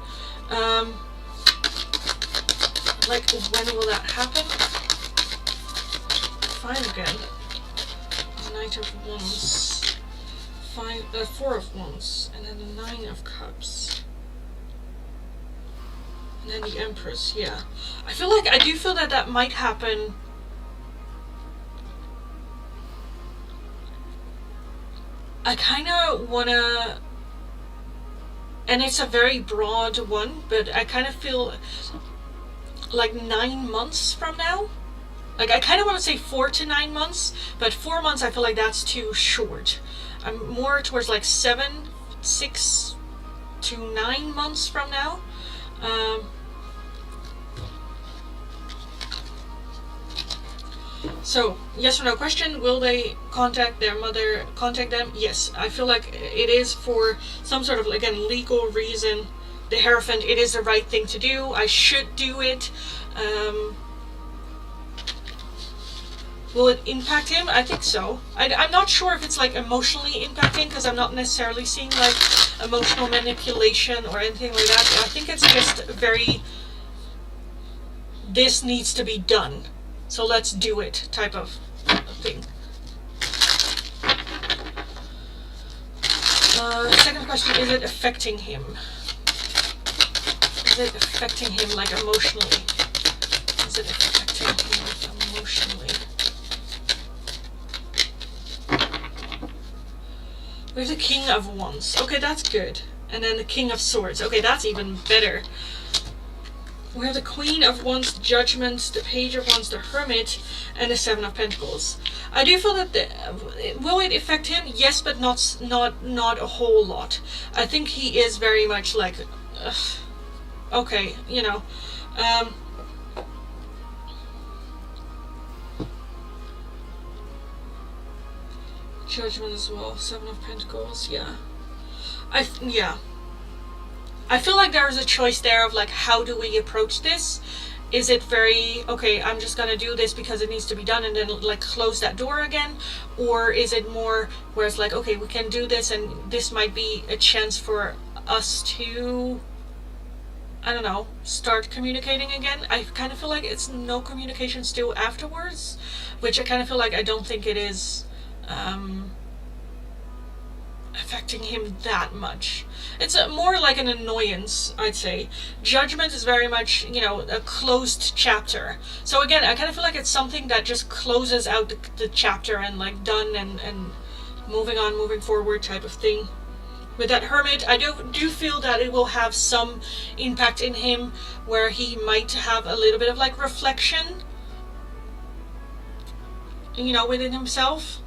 Like, when will that happen? Five again. Knight of Wands. Four of Wands. And then the Nine of Cups. And then the Empress, yeah. I do feel that that might happen. I kind of want to, and it's a very broad one, but I kind of feel like 9 months from now. Like, I kind of want to say 4 to 9 months, but 4 months I feel like that's too short. I'm more towards like 6 to 9 months from now. So, yes or no question, will they contact their mother, contact them? Yes, I feel like it is for some sort of, again, legal reason. The Hierophant, it is the right thing to do. I should do it. Will it impact him? I think so. I'm not sure if it's like emotionally impacting, because I'm not necessarily seeing like emotional manipulation or anything like that. I think it's just very, this needs to be done, so let's do it type of thing. Second question, is it affecting him? Is it affecting him like emotionally? Is it affecting him emotionally? We have the King of Wands. Okay, that's good. And then the King of Swords. Okay, that's even better. We have the Queen of Wands, Judgment, the Page of Wands, the Hermit, and the Seven of Pentacles. I do feel that will it affect him? Yes, but not a whole lot. I think he is very much like, okay, you know. Judgment as well, Seven of Pentacles, yeah. I feel like there is a choice there of like, how do we approach this? Is it very, okay, I'm just gonna do this because it needs to be done and then like close that door again? Or is it more where it's like, okay, we can do this and this might be a chance for us to, I don't know, start communicating again? I kind of feel like it's no communication still afterwards, which I kind of feel like I don't think it is affecting him that much. It's more like an annoyance, I'd say. Judgment is very much, you know, a closed chapter. So again, I kind of feel like it's something that just closes out the chapter and like done and moving on, moving forward type of thing. With that Hermit, I do feel that it will have some impact in him where he might have a little bit of like reflection, you know, within himself.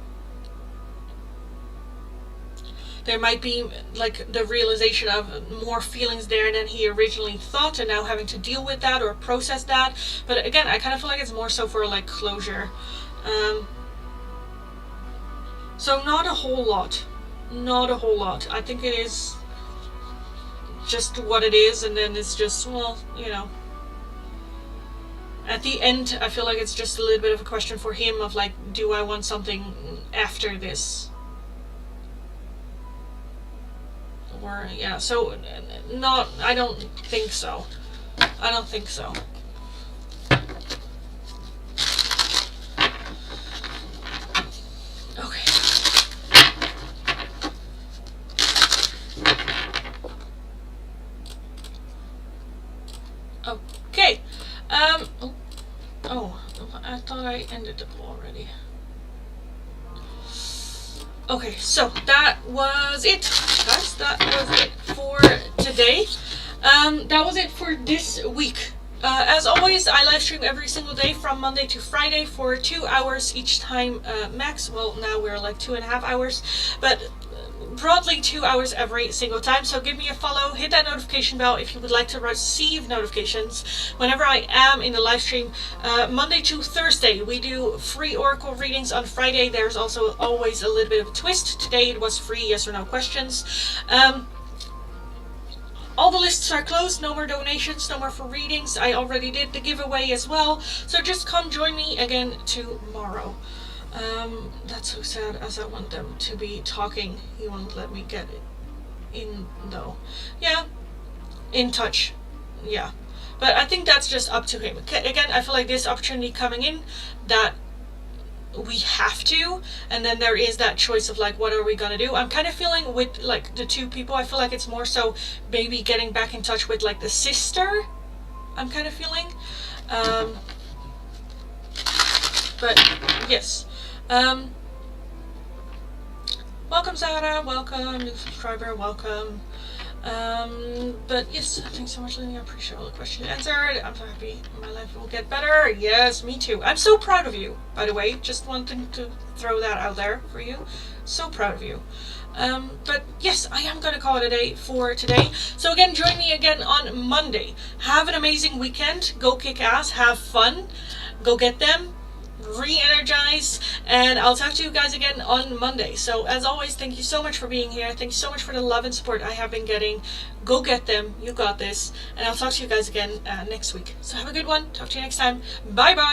There might be like the realization of more feelings there than he originally thought, and now having to deal with that or process that. But again, I kind of feel like it's more so for like closure. So not a whole lot. Not a whole lot. I think it is just what it is, and then it's just, well, you know. At the end, I feel like it's just a little bit of a question for him of like, do I want something after this? Or, yeah, so, not, I don't think so. I don't think so. Okay. Okay. Oh, I thought I ended it already. Okay, so that was it, guys. That was it for today. That was it for this week. As always, I live stream every single day from Monday to Friday for 2 hours each time max. Well, now we're like 2.5 hours, but broadly 2 hours every single time. So give me a follow, hit that notification bell if you would like to receive notifications whenever I am in the live stream. Monday to Thursday we do free oracle readings. On Friday there's also always a little bit of a twist. Today it was free yes or no questions. All the lists are closed, no more donations, no more for readings. I already did the giveaway as well, so just come join me again tomorrow. That's so sad, as I want them to be talking. He won't let me get it in though. Yeah, in touch. Yeah, but I think that's just up to him. Again, I feel like this opportunity coming in, that we have to, and then there is that choice of like, what are we gonna do? I'm kind of feeling with like the two people, I feel like it's more so maybe getting back in touch with like the sister I'm kind of feeling. But yes. Welcome Zara, welcome, new subscriber, welcome. But yes, thanks so much, Lindy. I appreciate all the questions answered. I'm so happy my life will get better. Yes, me too. I'm so proud of you, by the way. Just wanting to throw that out there for you. So proud of you. But yes, I am gonna call it a day for today. So again, join me again on Monday. Have an amazing weekend. Go kick ass. Have fun. Go get them. Re-energize, and I'll talk to you guys again on Monday. So as always, thank you so much for being here. Thank you so much for the love and support I have been getting. Go get them. You got this. And I'll talk to you guys again next week. So have a good one. Talk to you next time. Bye bye.